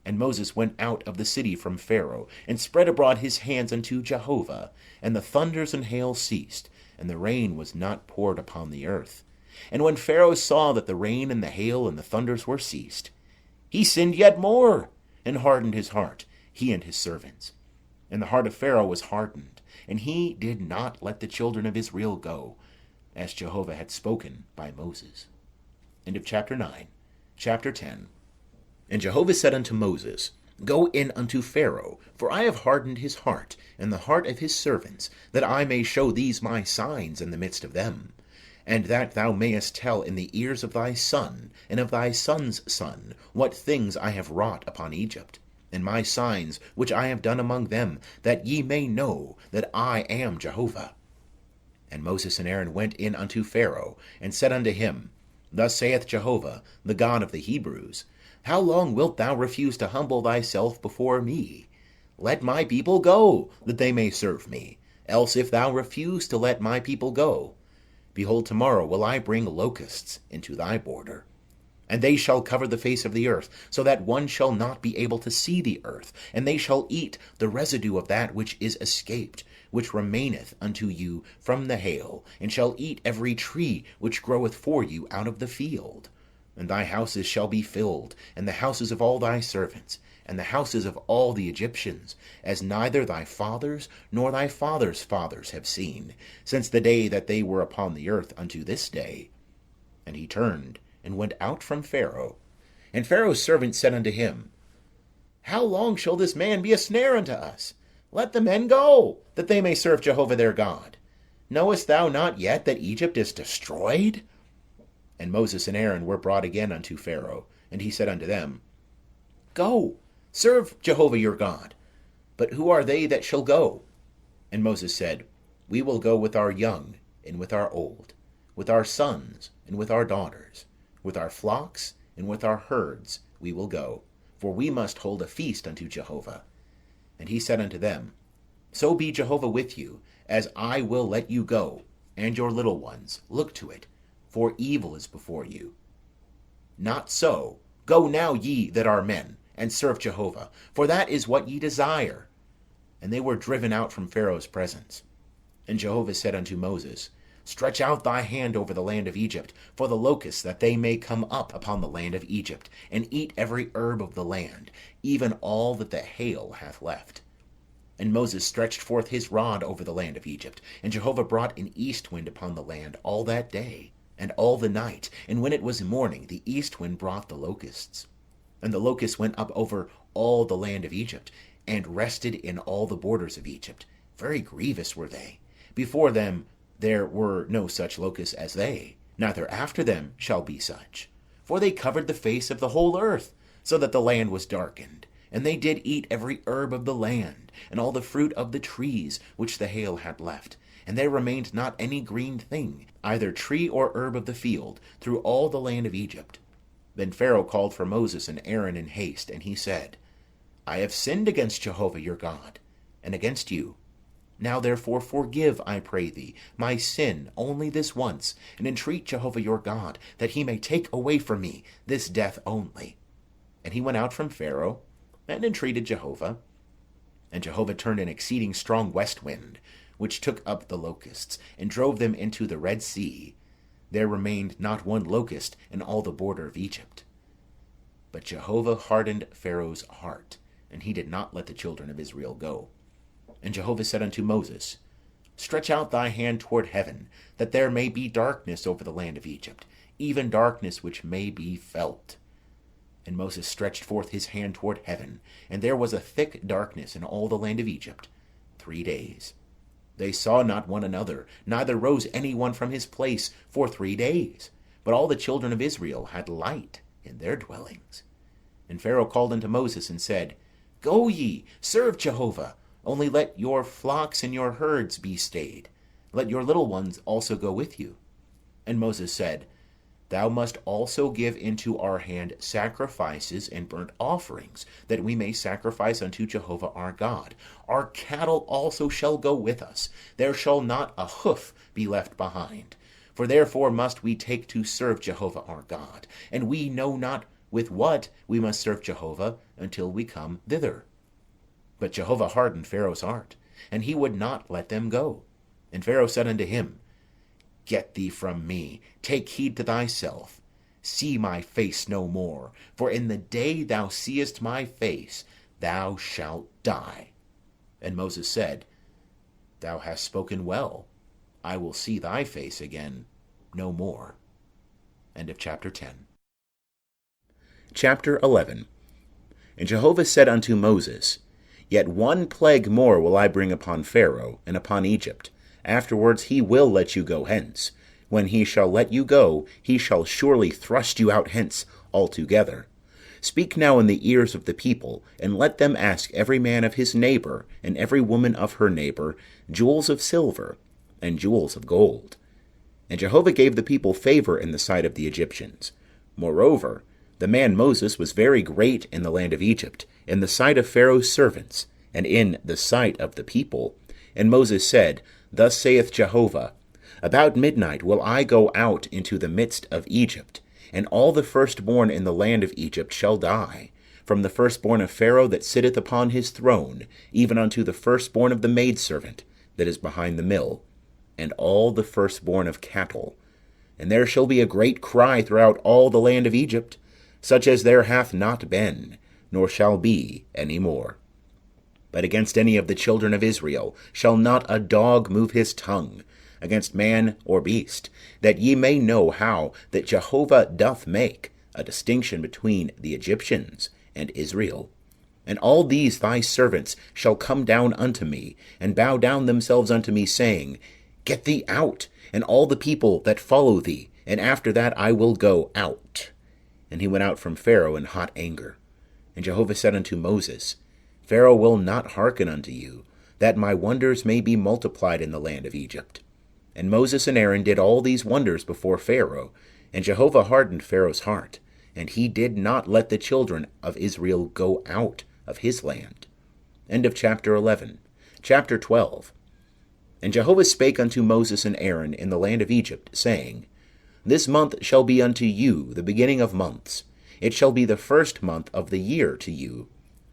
And Moses went out of the city from Pharaoh, and spread abroad his hands unto Jehovah, and the thunders and hail ceased, and the rain was not poured upon the earth. And when Pharaoh saw that the rain and the hail and the thunders were ceased, he sinned yet more, and hardened his heart, he and his servants. And the heart of Pharaoh was hardened, and he did not let the children of Israel go, as Jehovah had spoken by Moses. End of chapter 9. Chapter 10. And Jehovah said unto Moses, Go in unto Pharaoh, for I have hardened his heart, and the heart of his servants, that I may show these my signs in the midst of them, and that thou mayest tell in the ears of thy son, and of thy son's son, what things I have wrought upon Egypt, and my signs which I have done among them, that ye may know that I am Jehovah. And Moses and Aaron went in unto Pharaoh, and said unto him, Thus saith Jehovah, the God of the Hebrews, How long wilt thou refuse to humble thyself before me? Let my people go, that they may serve me. Else if thou refuse to let my people go, behold, tomorrow will I bring locusts into thy border. And they shall cover the face of the earth, so that one shall not be able to see the earth. And they shall eat the residue of that which is escaped, which remaineth unto you from the hail, and shall eat every tree which groweth for you out of the field. And thy houses shall be filled, and the houses of all thy servants, and the houses of all the Egyptians, as neither thy fathers nor thy fathers' fathers have seen, since the day that they were upon the earth unto this day. And he turned and went out from Pharaoh. And Pharaoh's servants said unto him, How long shall this man be a snare unto us? Let the men go, that they may serve Jehovah their God. Knowest thou not yet that Egypt is destroyed? And Moses and Aaron were brought again unto Pharaoh, and he said unto them, Go, serve Jehovah your God. But who are they that shall go? And Moses said, We will go with our young and with our old, with our sons and with our daughters, with our flocks and with our herds we will go, for we must hold a feast unto Jehovah. And he said unto them, So be Jehovah with you, as I will let you go, and your little ones, look to it, for evil is before you. Not so, go now ye that are men, and serve Jehovah, for that is what ye desire. And they were driven out from Pharaoh's presence. And Jehovah said unto Moses, Stretch out thy hand over the land of Egypt, for the locusts, that they may come up upon the land of Egypt, and eat every herb of the land, even all that the hail hath left. And Moses stretched forth his rod over the land of Egypt, and Jehovah brought an east wind upon the land all that day, and all the night, and when it was morning, the east wind brought the locusts. And the locusts went up over all the land of Egypt, and rested in all the borders of Egypt. Very grievous were they. Before them there were no such locusts as they, neither after them shall be such. For they covered the face of the whole earth, so that the land was darkened. And they did eat every herb of the land, and all the fruit of the trees which the hail had left. And there remained not any green thing, either tree or herb of the field, through all the land of Egypt. Then Pharaoh called for Moses and Aaron in haste, and he said, I have sinned against Jehovah your God, and against you. Now therefore forgive, I pray thee, my sin only this once, and entreat Jehovah your God, that he may take away from me this death only. And he went out from Pharaoh, and entreated Jehovah. And Jehovah turned an exceeding strong west wind, which took up the locusts, and drove them into the Red Sea. There remained not one locust in all the border of Egypt. But Jehovah hardened Pharaoh's heart, and he did not let the children of Israel go. And Jehovah said unto Moses, Stretch out thy hand toward heaven, that there may be darkness over the land of Egypt, even darkness which may be felt. And Moses stretched forth his hand toward heaven, and there was a thick darkness in all the land of Egypt 3 days. They saw not one another, neither rose any one from his place for 3 days. But all the children of Israel had light in their dwellings. And Pharaoh called unto Moses, and said, Go ye, serve Jehovah. Only let your flocks and your herds be stayed. Let your little ones also go with you. And Moses said, Thou must also give into our hand sacrifices and burnt offerings, that we may sacrifice unto Jehovah our God. Our cattle also shall go with us. There shall not a hoof be left behind. For therefore must we take to serve Jehovah our God. And we know not with what we must serve Jehovah until we come thither. But Jehovah hardened Pharaoh's heart, and he would not let them go. And Pharaoh said unto him, Get thee from me, take heed to thyself, see my face no more, for in the day thou seest my face, thou shalt die. And Moses said, Thou hast spoken well, I will see thy face again no more. End of chapter 10. Chapter 11. And Jehovah said unto Moses, Yet one plague more will I bring upon Pharaoh and upon Egypt. Afterwards he will let you go hence. When he shall let you go, he shall surely thrust you out hence altogether. Speak now in the ears of the people, and let them ask every man of his neighbor, and every woman of her neighbor, jewels of silver, and jewels of gold. And Jehovah gave the people favor in the sight of the Egyptians. Moreover, the man Moses was very great in the land of Egypt, in the sight of Pharaoh's servants, and in the sight of the people. And Moses said, Thus saith Jehovah, About midnight will I go out into the midst of Egypt, and all the firstborn in the land of Egypt shall die, from the firstborn of Pharaoh that sitteth upon his throne, even unto the firstborn of the maidservant that is behind the mill, and all the firstborn of cattle. And there shall be a great cry throughout all the land of Egypt, such as there hath not been, nor shall be any more. But against any of the children of Israel shall not a dog move his tongue, against man or beast, that ye may know how that Jehovah doth make a distinction between the Egyptians and Israel. And all these thy servants shall come down unto me, and bow down themselves unto me, saying, Get thee out, and all the people that follow thee, and after that I will go out. And he went out from Pharaoh in hot anger. And Jehovah said unto Moses, Pharaoh will not hearken unto you, that my wonders may be multiplied in the land of Egypt. And Moses and Aaron did all these wonders before Pharaoh, and Jehovah hardened Pharaoh's heart, and he did not let the children of Israel go out of his land. End of chapter 11. Chapter 12. And Jehovah spake unto Moses and Aaron in the land of Egypt, saying, This month shall be unto you the beginning of months. It shall be the first month of the year to you.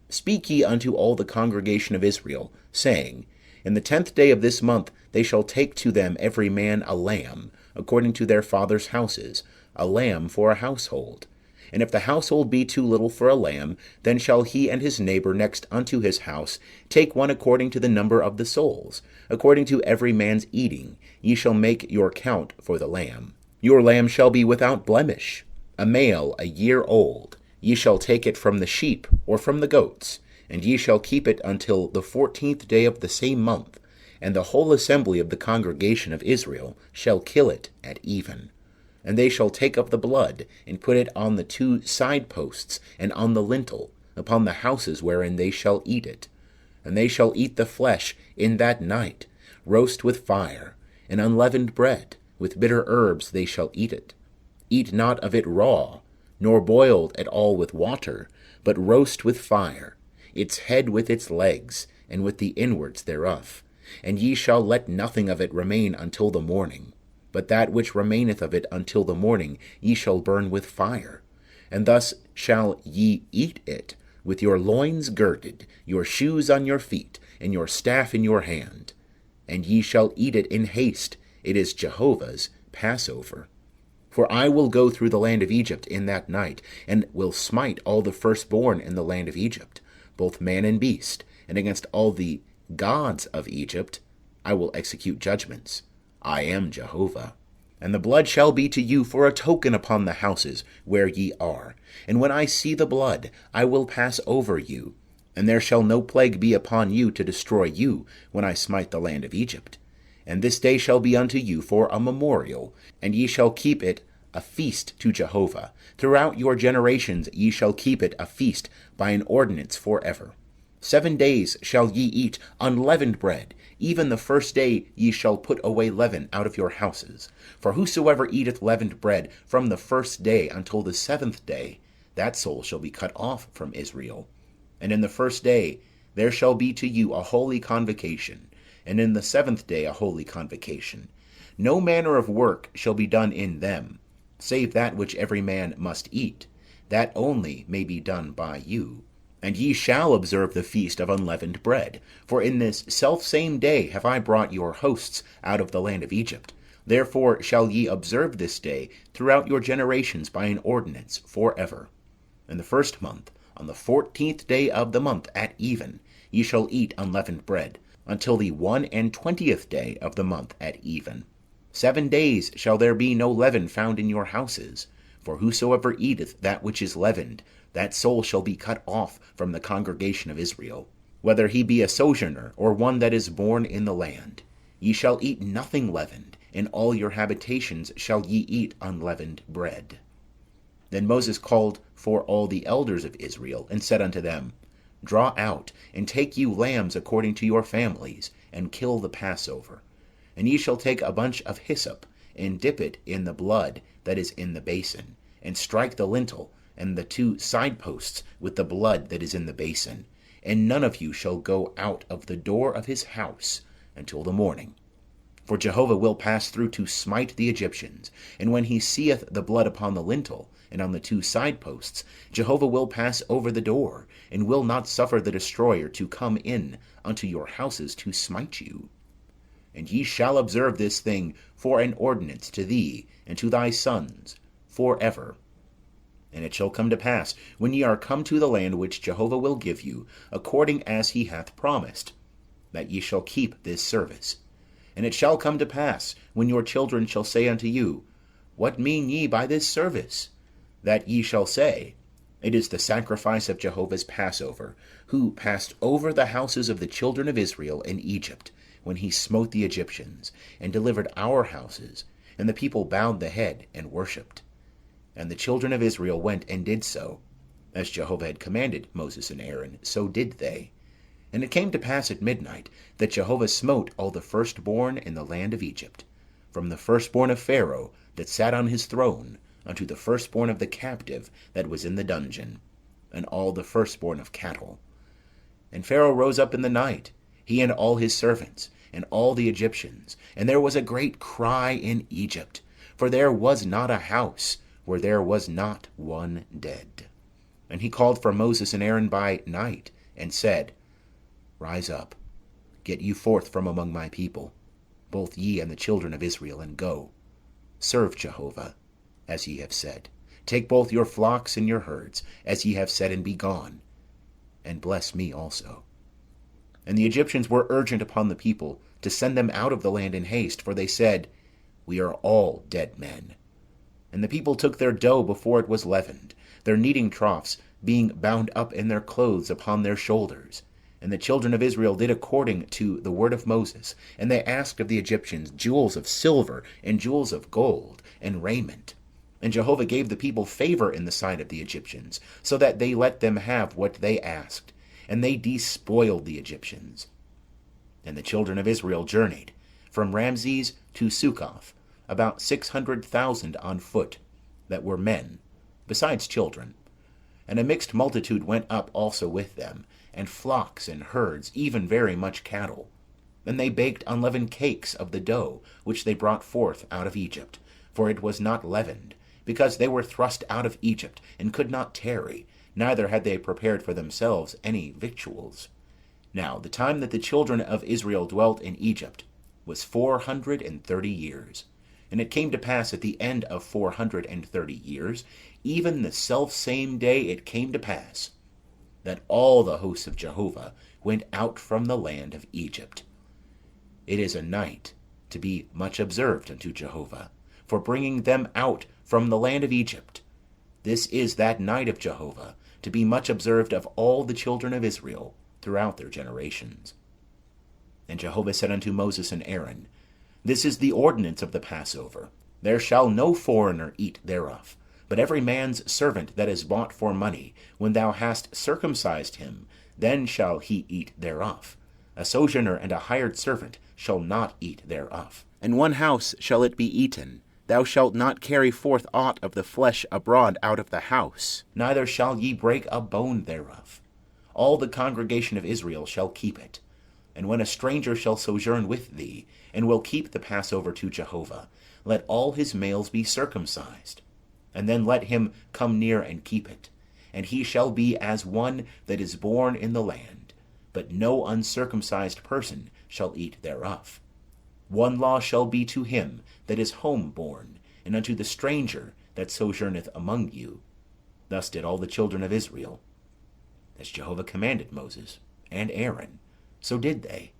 Speak ye unto all the congregation of Israel, saying, In the 10th day of this month they shall take to them every man a lamb, according to their fathers' houses, a lamb for a household. And if the household be too little for a lamb, then shall he and his neighbor next unto his house take one according to the number of the souls. According to every man's eating, ye shall make your count for the lamb. Your lamb shall be without blemish, a male a year old. Ye shall take it from the sheep or from the goats, and ye shall keep it until the 14th day of the same month, and the whole assembly of the congregation of Israel shall kill it at even. And they shall take up the blood, and put it on the 2 side posts, and on the lintel, upon the houses wherein they shall eat it. And they shall eat the flesh in that night, roast with fire, and unleavened bread, with bitter herbs they shall eat it. Eat not of it raw, nor boiled at all with water, but roast with fire, its head with its legs, and with the inwards thereof. And ye shall let nothing of it remain until the morning. But that which remaineth of it until the morning ye shall burn with fire. And thus shall ye eat it, with your loins girded, your shoes on your feet, and your staff in your hand. And ye shall eat it in haste. It is Jehovah's Passover. For I will go through the land of Egypt in that night, and will smite all the firstborn in the land of Egypt, both man and beast, and against all the gods of Egypt I will execute judgments. I am Jehovah. And the blood shall be to you for a token upon the houses where ye are. And when I see the blood, I will pass over you. And there shall no plague be upon you to destroy you when I smite the land of Egypt. And this day shall be unto you for a memorial, and ye shall keep it a feast to Jehovah. Throughout your generations ye shall keep it a feast by an ordinance for ever. 7 days shall ye eat unleavened bread. Even the first day ye shall put away leaven out of your houses. For whosoever eateth leavened bread from the first day until the 7th day, that soul shall be cut off from Israel. And in the first day there shall be to you a holy convocation, and in the 7th day a holy convocation. No manner of work shall be done in them, save that which every man must eat. that only may be done by you. And ye shall observe the feast of unleavened bread. For in this selfsame day have I brought your hosts out of the land of Egypt. Therefore shall ye observe this day throughout your generations by an ordinance for ever. In the first month, on the 14th day of the month at even, ye shall eat unleavened bread, until the 21st day of the month at even. 7 days shall there be no leaven found in your houses. For whosoever eateth that which is leavened, that soul shall be cut off from the congregation of Israel, whether he be a sojourner, or one that is born in the land. Ye shall eat nothing leavened, in all your habitations shall ye eat unleavened bread. Then Moses called for all the elders of Israel, and said unto them, Draw out, and take you lambs according to your families, and kill the Passover. And ye shall take a bunch of hyssop, and dip it in the blood that is in the basin, and strike the lintel and the 2 side posts with the blood that is in the basin. And none of you shall go out of the door of his house until the morning. For Jehovah will pass through to smite the Egyptians. And when he seeth the blood upon the lintel and on the 2 side posts, Jehovah will pass over the door, and will not suffer the destroyer to come in unto your houses to smite you. And ye shall observe this thing for an ordinance to thee and to thy sons for ever. And it shall come to pass, when ye are come to the land which Jehovah will give you, according as he hath promised, that ye shall keep this service. And it shall come to pass, when your children shall say unto you, What mean ye by this service? That ye shall say, It is the sacrifice of Jehovah's Passover, who passed over the houses of the children of Israel in Egypt, when he smote the Egyptians, and delivered our houses. And the people bowed the head and worshipped. And the children of Israel went and did so. As Jehovah had commanded Moses and Aaron, so did they. And it came to pass at midnight, that Jehovah smote all the firstborn in the land of Egypt, from the firstborn of Pharaoh that sat on his throne, unto the firstborn of the captive that was in the dungeon, and all the firstborn of cattle. And Pharaoh rose up in the night, he and all his servants, and all the Egyptians, and there was a great cry in Egypt, for there was not a house where there was not one dead. And he called for Moses and Aaron by night, and said, Rise up, get you forth from among my people, both ye and the children of Israel, and go. Serve Jehovah, as ye have said. Take both your flocks and your herds, as ye have said, and be gone. And bless me also. And the Egyptians were urgent upon the people to send them out of the land in haste, for they said, We are all dead men. And the people took their dough before it was leavened, their kneading troughs being bound up in their clothes upon their shoulders. And the children of Israel did according to the word of Moses. And they asked of the Egyptians jewels of silver, and jewels of gold, and raiment. And Jehovah gave the people favour in the sight of the Egyptians, so that they let them have what they asked. And they despoiled the Egyptians. And the children of Israel journeyed from Ramses to Succoth, about 600,000 on foot, that were men, besides children. And a mixed multitude went up also with them, and flocks and herds, even very much cattle. And they baked unleavened cakes of the dough which they brought forth out of Egypt, for it was not leavened, because they were thrust out of Egypt, and could not tarry, neither had they prepared for themselves any victuals. Now the time that the children of Israel dwelt in Egypt was 430 years. And it came to pass at the end of 430 years, even the selfsame day it came to pass, that all the hosts of Jehovah went out from the land of Egypt. It is a night to be much observed unto Jehovah, for bringing them out from the land of Egypt. This is that night of Jehovah, to be much observed of all the children of Israel throughout their generations. And Jehovah said unto Moses and Aaron, This is the ordinance of the Passover. There shall no foreigner eat thereof, but every man's servant that is bought for money, when thou hast circumcised him, then shall he eat thereof. A sojourner and a hired servant shall not eat thereof. In one house shall it be eaten. Thou shalt not carry forth aught of the flesh abroad out of the house, neither shall ye break a bone thereof. All the congregation of Israel shall keep it. And when a stranger shall sojourn with thee, and will keep the Passover to Jehovah, let all his males be circumcised. and then let him come near and keep it. And he shall be as one that is born in the land, but no uncircumcised person shall eat thereof. One law shall be to him that is home born, and unto the stranger that sojourneth among you. Thus did all the children of Israel. As Jehovah commanded Moses and Aaron, so did they.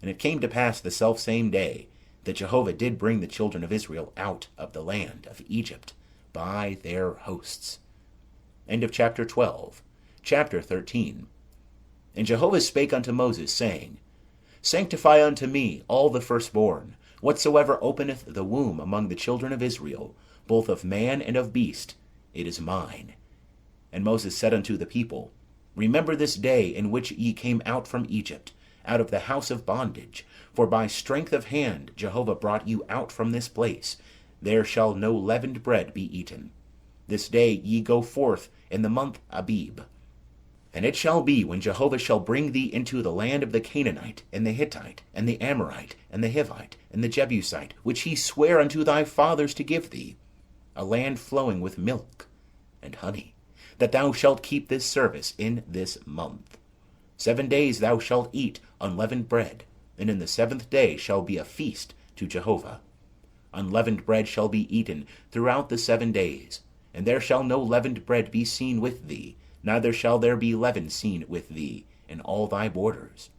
And it came to pass the selfsame day that Jehovah did bring the children of Israel out of the land of Egypt by their hosts. End of chapter 12. Chapter 13. And Jehovah spake unto Moses, saying, Sanctify unto me all the firstborn, whatsoever openeth the womb among the children of Israel, both of man and of beast, it is mine. And Moses said unto the people, Remember this day in which ye came out from Egypt, out of the house of bondage, for by strength of hand Jehovah brought you out from this place. There shall no leavened bread be eaten. This day ye go forth in the month Abib. And it shall be, when Jehovah shall bring thee into the land of the Canaanite, and the Hittite, and the Amorite, and the Hivite, and the Jebusite, which he sware unto thy fathers to give thee, a land flowing with milk and honey, that thou shalt keep this service in this month. 7 days thou shalt eat unleavened bread, and in the 7th day shall be a feast to Jehovah. Unleavened bread shall be eaten throughout the 7 days, and there shall no leavened bread be seen with thee, neither shall there be leaven seen with thee in all thy borders.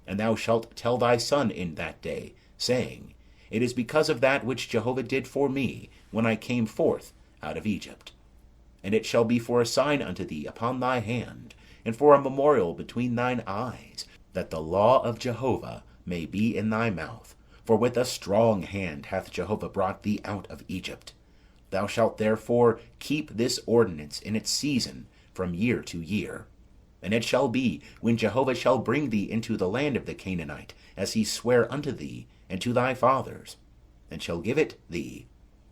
And thou shalt tell thy son in that day, saying, It is because of that which Jehovah did for me when I came forth out of Egypt. And it shall be for a sign unto thee upon thy hand, and for a memorial between thine eyes, that the law of Jehovah may be in thy mouth. For with a strong hand hath Jehovah brought thee out of Egypt. Thou shalt therefore keep this ordinance in its season from year to year. And it shall be, when Jehovah shall bring thee into the land of the Canaanite, as he sware unto thee and to thy fathers, and shall give it thee,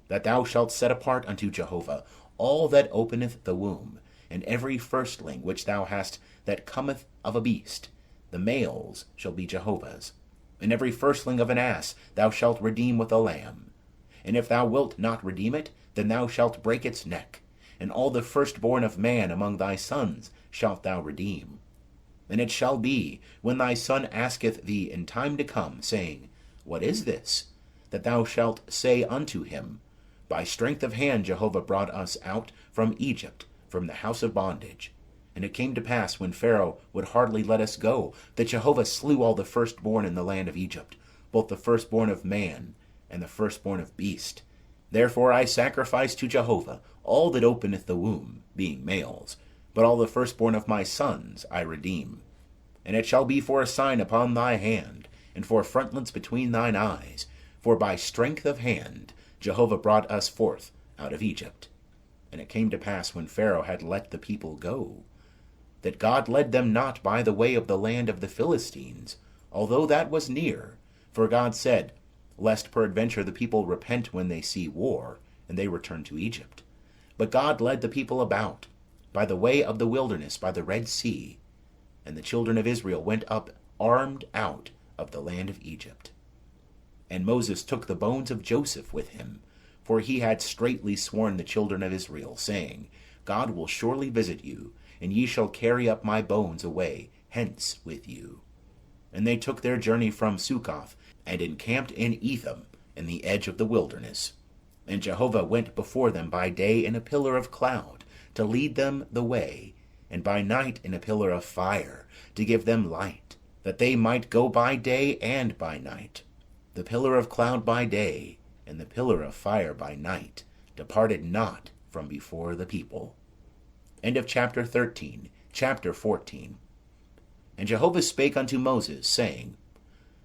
that thou shalt set apart unto Jehovah all that openeth the womb, and every firstling which thou hast that cometh of a beast, the males shall be Jehovah's. And every firstling of an ass thou shalt redeem with a lamb. And if thou wilt not redeem it, then thou shalt break its neck. And all the firstborn of man among thy sons shalt thou redeem. And it shall be, when thy son asketh thee in time to come, saying, What is this? That thou shalt say unto him, By strength of hand Jehovah brought us out from Egypt, from the house of bondage. And it came to pass, when Pharaoh would hardly let us go, that Jehovah slew all the firstborn in the land of Egypt, both the firstborn of man and the firstborn of beast. Therefore I sacrifice to Jehovah all that openeth the womb, being males, but all the firstborn of my sons I redeem. And it shall be for a sign upon thy hand, and for frontlets between thine eyes, for by strength of hand Jehovah brought us forth out of Egypt. And it came to pass, when Pharaoh had let the people go, that God led them not by the way of the land of the Philistines, although that was near. For God said, Lest peradventure the people repent when they see war, and they return to Egypt. But God led the people about, by the way of the wilderness, by the Red Sea. And the children of Israel went up armed out of the land of Egypt. And Moses took the bones of Joseph with him, for he had straitly sworn the children of Israel, saying, God will surely visit you, and ye shall carry up my bones away hence with you. And they took their journey from Succoth, and encamped in Etham, in the edge of the wilderness. And Jehovah went before them by day in a pillar of cloud, to lead them the way, and by night in a pillar of fire, to give them light, that they might go by day and by night. The pillar of cloud by day, and the pillar of fire by night, departed not from before the people. End of chapter 13. Chapter 14. And Jehovah spake unto Moses, saying,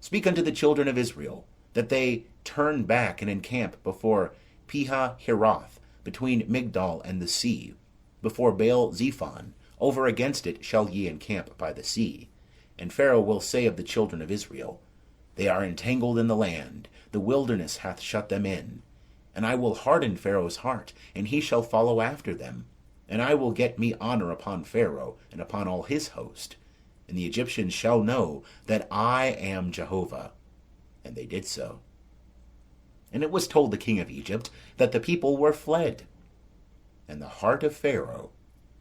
Speak unto the children of Israel, that they turn back and encamp before Pihahiroth, between Migdol and the sea, before Baal-zephon. Over against it shall ye encamp by the sea. And Pharaoh will say of the children of Israel, They are entangled in the land, the wilderness hath shut them in. And I will harden Pharaoh's heart, and he shall follow after them. And I will get me honor upon Pharaoh, and upon all his host. And the Egyptians shall know that I am Jehovah. And they did so. And it was told the king of Egypt that the people were fled. And the heart of Pharaoh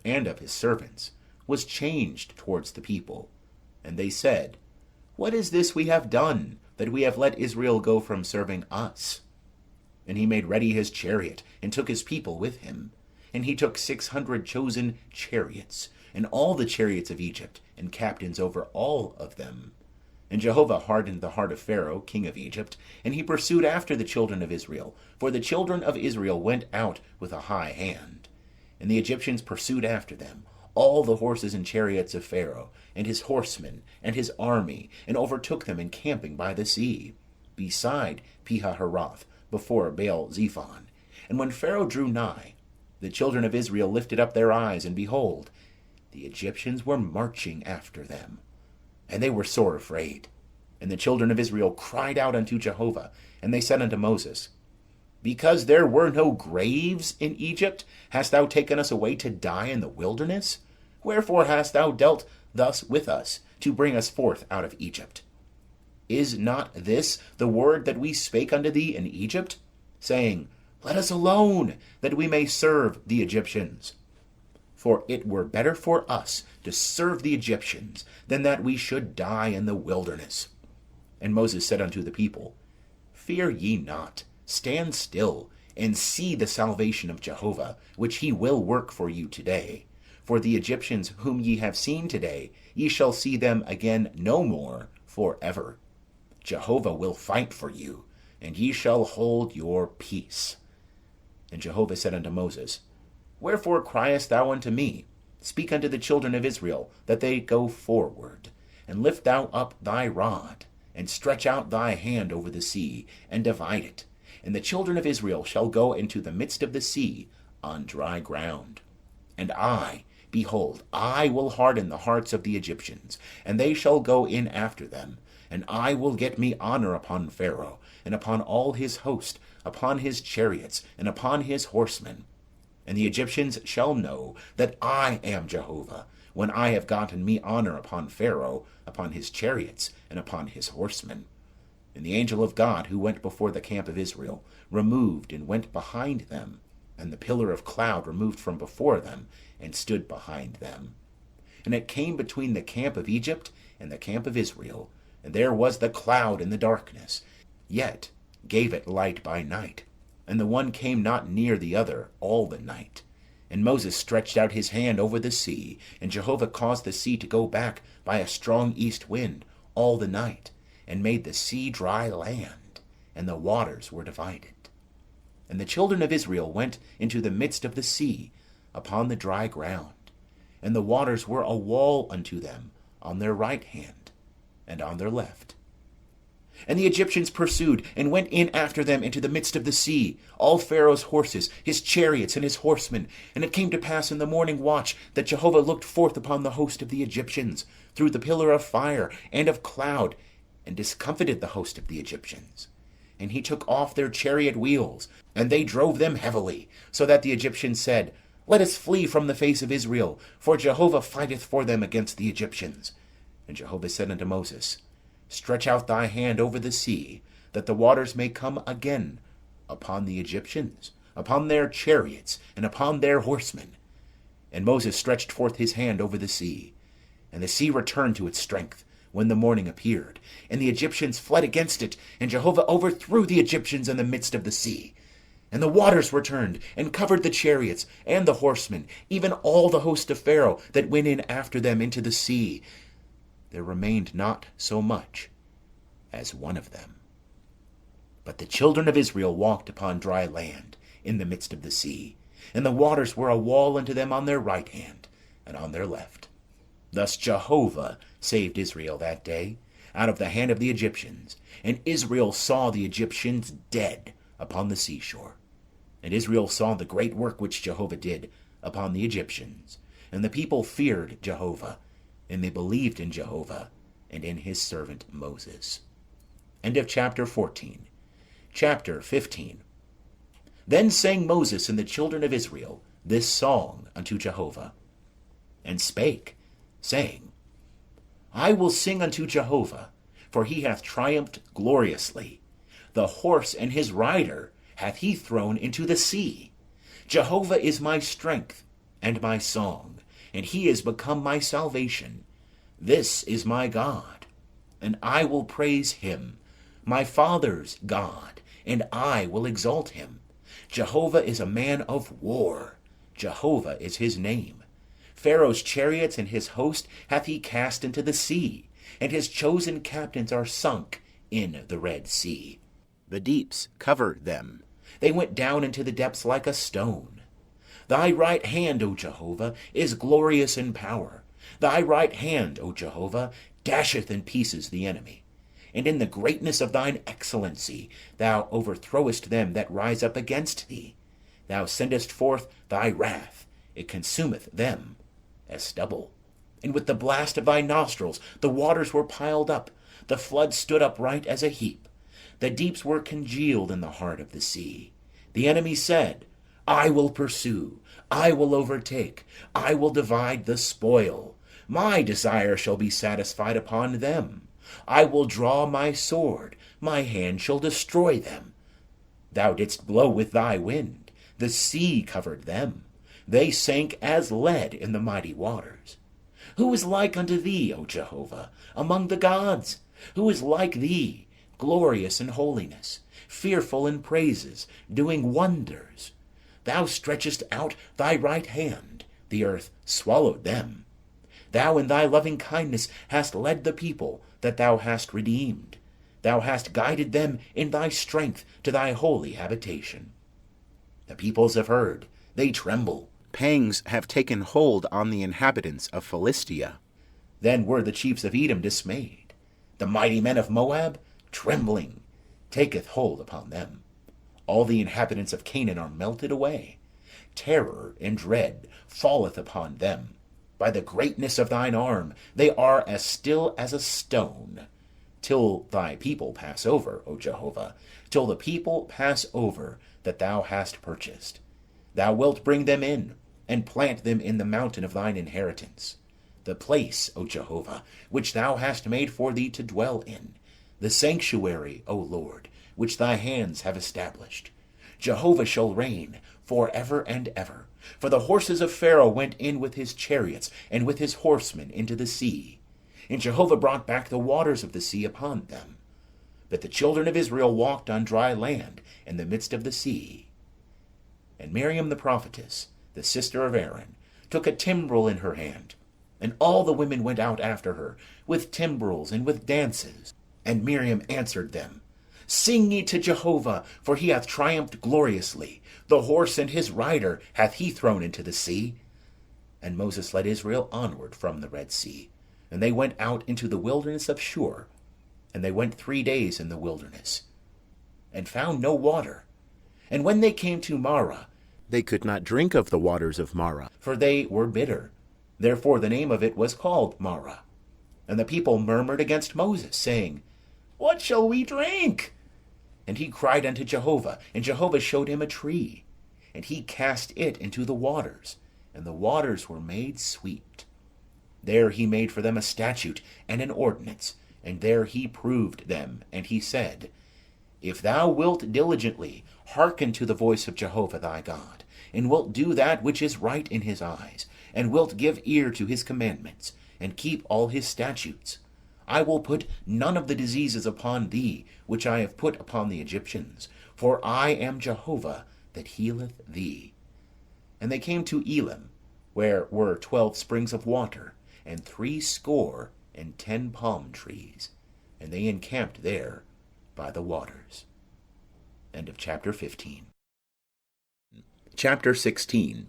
and of his servants was changed towards the people. And they said, What is this we have done, that we have let Israel go from serving us? And he made ready his chariot, and took his people with him. And he took 600 chosen chariots, and all the chariots of Egypt, and captains over all of them. And Jehovah hardened the heart of Pharaoh, king of Egypt, and he pursued after the children of Israel. For the children of Israel went out with a high hand. And the Egyptians pursued after them, all the horses and chariots of Pharaoh, and his horsemen, and his army, and overtook them encamping by the sea, beside Pihahiroth, before Baal-zephon. And when Pharaoh drew nigh, the children of Israel lifted up their eyes, and behold, the Egyptians were marching after them. And they were sore afraid. And the children of Israel cried out unto Jehovah, and they said unto Moses, Because there were no graves in Egypt, hast thou taken us away to die in the wilderness? Wherefore hast thou dealt thus with us, to bring us forth out of Egypt? Is not this the word that we spake unto thee in Egypt, saying, Let us alone, that we may serve the Egyptians? For it were better for us to serve the Egyptians, than that we should die in the wilderness. And Moses said unto the people, Fear ye not, stand still, and see the salvation of Jehovah, which he will work for you today. For the Egyptians whom ye have seen today, ye shall see them again no more for ever. Jehovah will fight for you, and ye shall hold your peace. And Jehovah said unto Moses, Wherefore criest thou unto me? Speak unto the children of Israel, that they go forward. And lift thou up thy rod, and stretch out thy hand over the sea, and divide it. And the children of Israel shall go into the midst of the sea on dry ground. And I, behold, I will harden the hearts of the Egyptians, and they shall go in after them. And I will get me honor upon Pharaoh, and upon all his host, upon his chariots, and upon his horsemen. And the Egyptians shall know that I am Jehovah, when I have gotten me honor upon Pharaoh, upon his chariots, and upon his horsemen. And the angel of God, who went before the camp of Israel, removed and went behind them, and the pillar of cloud removed from before them, and stood behind them. And it came between the camp of Egypt and the camp of Israel, and there was the cloud in the darkness, yet gave it light by night. And the one came not near the other all the night. And Moses stretched out his hand over the sea, and Jehovah caused the sea to go back by a strong east wind all the night, and made the sea dry land, and the waters were divided. And the children of Israel went into the midst of the sea upon the dry ground, and the waters were a wall unto them on their right hand and on their left. And the Egyptians pursued, and went in after them into the midst of the sea, all Pharaoh's horses, his chariots, and his horsemen. And it came to pass in the morning watch that Jehovah looked forth upon the host of the Egyptians through the pillar of fire and of cloud, and discomfited the host of the Egyptians. And he took off their chariot wheels, and they drove them heavily, so that the Egyptians said, Let us flee from the face of Israel, for Jehovah fighteth for them against the Egyptians. And Jehovah said unto Moses, Stretch out thy hand over the sea, that the waters may come again upon the Egyptians, upon their chariots, and upon their horsemen. And Moses stretched forth his hand over the sea, and the sea returned to its strength when the morning appeared. And the Egyptians fled against it, and Jehovah overthrew the Egyptians in the midst of the sea. And the waters returned, and covered the chariots, and the horsemen, even all the host of Pharaoh that went in after them into the sea. There remained not so much as one of them. But the children of Israel walked upon dry land in the midst of the sea, and the waters were a wall unto them on their right hand and on their left. Thus Jehovah saved Israel that day out of the hand of the Egyptians, and Israel saw the Egyptians dead upon the seashore. And Israel saw the great work which Jehovah did upon the Egyptians, and the people feared Jehovah, and they believed in Jehovah and in his servant Moses. End of chapter 14. Chapter 15. Then sang Moses and the children of Israel this song unto Jehovah, and spake, saying, I will sing unto Jehovah, for he hath triumphed gloriously. The horse and his rider hath he thrown into the sea. Jehovah is my strength and my song, and he is become my salvation. This is my God, and I will praise him, my father's God, and I will exalt him. Jehovah is a man of war. Jehovah is his name. Pharaoh's chariots and his host hath he cast into the sea, and his chosen captains are sunk in the Red Sea. The deeps cover them. They went down into the depths like a stone. Thy right hand, O Jehovah, is glorious in power. Thy right hand, O Jehovah, dasheth in pieces the enemy. And in the greatness of thine excellency thou overthrowest them that rise up against thee. Thou sendest forth thy wrath, it consumeth them as stubble. And with the blast of thy nostrils the waters were piled up, the flood stood upright as a heap. The deeps were congealed in the heart of the sea. The enemy said, I will pursue, I will overtake, I will divide the spoil. My desire shall be satisfied upon them. I will draw my sword, my hand shall destroy them. Thou didst blow with thy wind, the sea covered them. They sank as lead in the mighty waters. Who is like unto thee, O Jehovah, among the gods? Who is like thee, glorious in holiness, fearful in praises, doing wonders? Thou stretchest out thy right hand, the earth swallowed them. Thou in thy loving kindness hast led the people that thou hast redeemed. Thou hast guided them in thy strength to thy holy habitation. The peoples have heard, they tremble. Pangs have taken hold on the inhabitants of Philistia. Then were the chiefs of Edom dismayed. The mighty men of Moab, trembling, taketh hold upon them. All the inhabitants of Canaan are melted away. Terror and dread falleth upon them. By the greatness of thine arm they are as still as a stone. Till thy people pass over, O Jehovah, till the people pass over that thou hast purchased. Thou wilt bring them in, and plant them in the mountain of thine inheritance. The place, O Jehovah, which thou hast made for thee to dwell in. The sanctuary, O Lord, which thy hands have established. Jehovah shall reign for ever and ever. For the horses of Pharaoh went in with his chariots and with his horsemen into the sea. And Jehovah brought back the waters of the sea upon them. But the children of Israel walked on dry land in the midst of the sea. And Miriam the prophetess, the sister of Aaron, took a timbrel in her hand, and all the women went out after her, with timbrels and with dances. And Miriam answered them, Sing ye to Jehovah, for he hath triumphed gloriously. The horse and his rider hath he thrown into the sea. And Moses led Israel onward from the Red Sea, and they went out into the wilderness of Shur. And they went 3 days in the wilderness, and found no water. And when they came to Marah, They could not drink of the waters of Marah. for they were bitter. Therefore the name of it was called Marah. And the people murmured against Moses, saying, What shall we drink? And he cried unto Jehovah, and Jehovah showed him a tree. And he cast it into the waters, and the waters were made sweet. There he made for them a statute and an ordinance, and there he proved them. And he said, If thou wilt diligently hearken to the voice of Jehovah thy God, and wilt do that which is right in his eyes, and wilt give ear to his commandments, and keep all his statutes, I will put none of the diseases upon thee which I have put upon the Egyptians, for I am Jehovah that healeth thee. And they came to Elim, where were 12 springs of water, and 60 palm trees, and they encamped there by the waters. End of chapter 15. Chapter 16.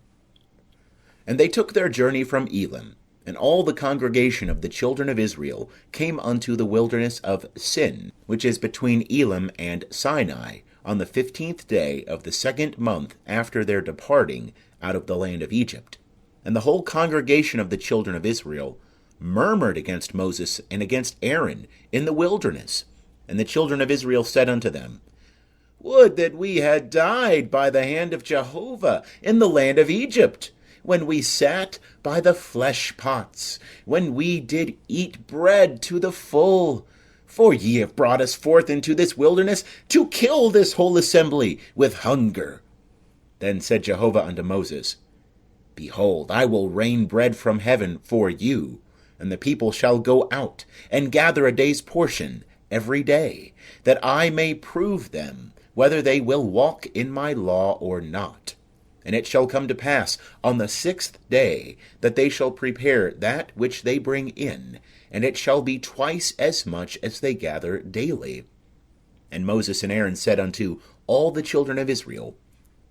And they took their journey from Elim, and all the congregation of the children of Israel came unto the wilderness of Sin, which is between Elim and Sinai, on the 15th day of the 2nd month after their departing out of the land of Egypt. And the whole congregation of the children of Israel murmured against Moses and against Aaron in the wilderness. And the children of Israel said unto them, Would that we had died by the hand of Jehovah in the land of Egypt, when we sat by the flesh pots, when we did eat bread to the full. For ye have brought us forth into this wilderness to kill this whole assembly with hunger. Then said Jehovah unto Moses, Behold, I will rain bread from heaven for you, and the people shall go out and gather a day's portion every day, that I may prove them whether they will walk in my law or not. And it shall come to pass on the 6th day that they shall prepare that which they bring in, and it shall be twice as much as they gather daily. And Moses and Aaron said unto all the children of Israel,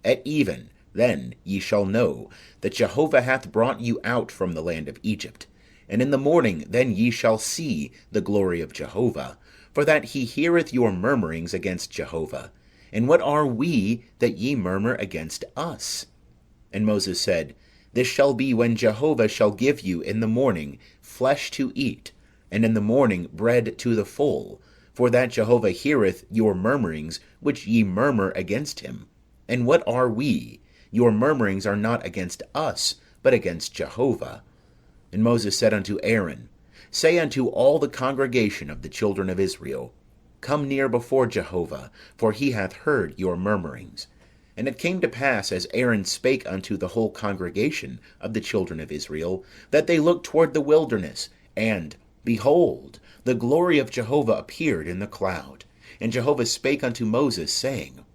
At even then ye shall know that Jehovah hath brought you out from the land of Egypt. And in the morning then ye shall see the glory of Jehovah, for that he heareth your murmurings against Jehovah. And what are we that ye murmur against us? And Moses said, This shall be when Jehovah shall give you in the morning flesh to eat, and in the morning bread to the full, for that Jehovah heareth your murmurings which ye murmur against him. And what are we? Your murmurings are not against us, but against Jehovah. And Moses said unto Aaron, Say unto all the congregation of the children of Israel, Come near before Jehovah, for he hath heard your murmurings. And it came to pass, as Aaron spake unto the whole congregation of the children of Israel, that they looked toward the wilderness, and, behold, the glory of Jehovah appeared in the cloud. And Jehovah spake unto Moses, saying,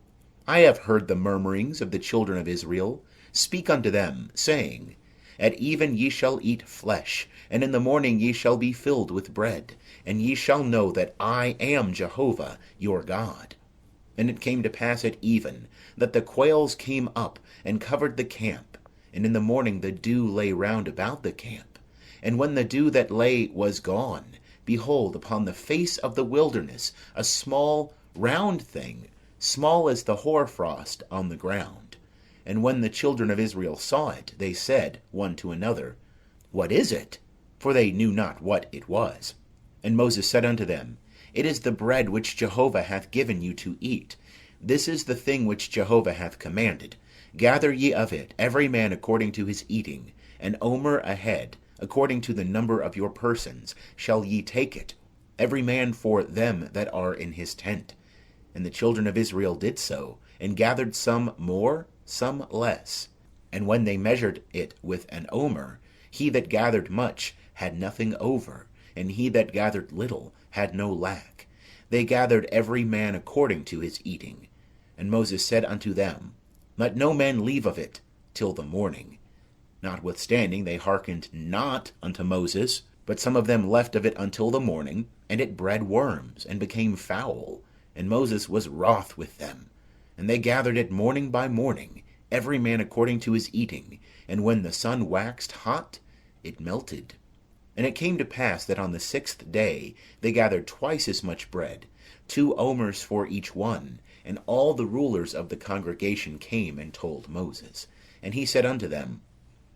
I have heard the murmurings of the children of Israel. Speak unto them, saying, At even ye shall eat flesh, and in the morning ye shall be filled with bread, and ye shall know that I am Jehovah your God. And it came to pass at even, that the quails came up and covered the camp, and in the morning the dew lay round about the camp. And when the dew that lay was gone, behold, upon the face of the wilderness a small round thing, small as the hoarfrost on the ground. And when the children of Israel saw it, they said one to another, What is it? For they knew not what it was. And Moses said unto them, It is the bread which Jehovah hath given you to eat. This is the thing which Jehovah hath commanded. Gather ye of it, every man according to his eating, an omer a head, according to the number of your persons, shall ye take it, every man for them that are in his tent. And the children of Israel did so, and gathered some more, some less. And when they measured it with an omer, he that gathered much had nothing over, and he that gathered little had no lack. They gathered every man according to his eating. And Moses said unto them, Let no man leave of it till the morning. Notwithstanding they hearkened not unto Moses, but some of them left of it until the morning, and it bred worms, and became foul. And Moses was wroth with them. And they gathered it morning by morning, every man according to his eating. And when the sun waxed hot, it melted. And it came to pass that on the 6th day they gathered twice as much bread, 2 omers for each one. And all the rulers of the congregation came and told Moses. And he said unto them,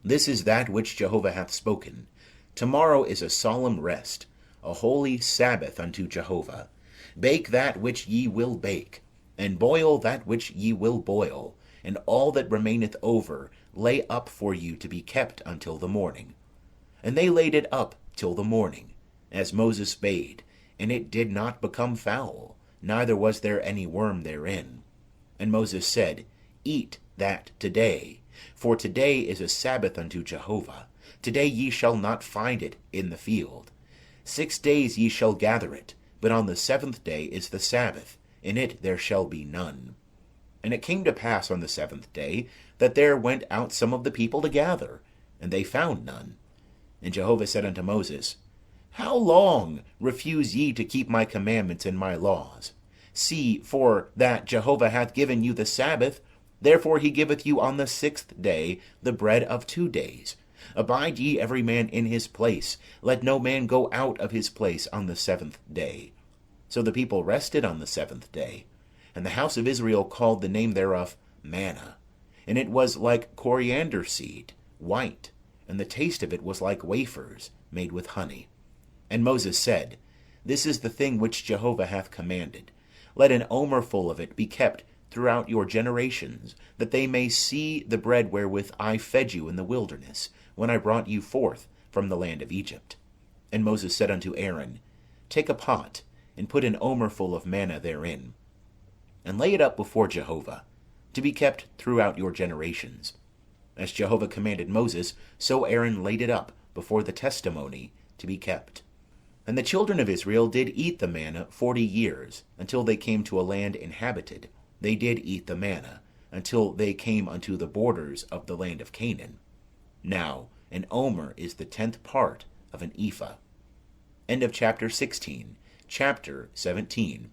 This is that which Jehovah hath spoken. Tomorrow is a solemn rest, a holy Sabbath unto Jehovah. Bake that which ye will bake, and boil that which ye will boil, and all that remaineth over lay up for you to be kept until the morning. And they laid it up till the morning, as Moses bade, and it did not become foul, neither was there any worm therein. And Moses said, Eat that today, for today is a Sabbath unto Jehovah. Today ye shall not find it in the field. 6 days ye shall gather it, but on the 7th day is the Sabbath, in it there shall be none. And it came to pass on the 7th day, that there went out some of the people to gather, and they found none. And Jehovah said unto Moses, How long refuse ye to keep my commandments and my laws? See, for that Jehovah hath given you the Sabbath, therefore he giveth you on the 6th day the bread of 2 days. Abide ye every man in his place. Let no man go out of his place on the 7th day. So the people rested on the 7th day. And the house of Israel called the name thereof manna. And it was like coriander seed, white, and the taste of it was like wafers made with honey. And Moses said, This is the thing which Jehovah hath commanded. Let an omerful of it be kept throughout your generations, that they may see the bread wherewith I fed you in the wilderness, when I brought you forth from the land of Egypt. And Moses said unto Aaron, Take a pot, and put an omerful of manna therein, and lay it up before Jehovah, to be kept throughout your generations. As Jehovah commanded Moses, so Aaron laid it up before the testimony to be kept. And the children of Israel did eat the manna 40 years, until they came to a land inhabited. They did eat the manna, until they came unto the borders of the land of Canaan. Now an omer is the 10th part of an ephah. End of chapter 16. Chapter 17.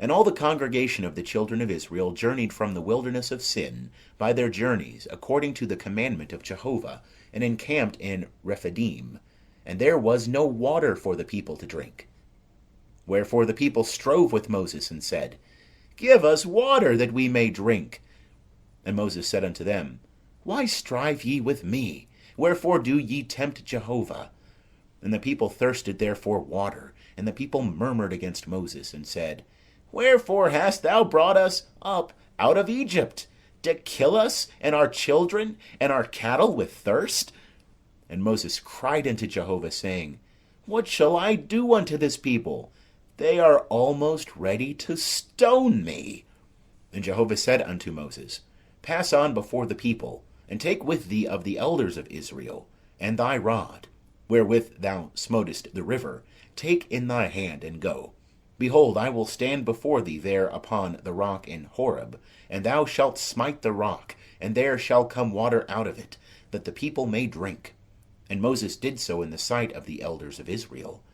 And all the congregation of the children of Israel journeyed from the wilderness of Sin by their journeys, according to the commandment of Jehovah, and encamped in Rephidim. And there was no water for the people to drink. Wherefore the people strove with Moses, and said, Give us water, that we may drink. And Moses said unto them, Why strive ye with me? Wherefore do ye tempt Jehovah? And the people thirsted there for water. And the people murmured against Moses, and said, Wherefore hast thou brought us up out of Egypt, to kill us, and our children, and our cattle with thirst? And Moses cried unto Jehovah, saying, What shall I do unto this people? They are almost ready to stone me. And Jehovah said unto Moses, Pass on before the people, and take with thee of the elders of Israel, and thy rod, wherewith thou smotest the river, take in thy hand, and go. Behold, I will stand before thee there upon the rock in Horeb, and thou shalt smite the rock, and there shall come water out of it, that the people may drink. And Moses did so in the sight of the elders of Israel.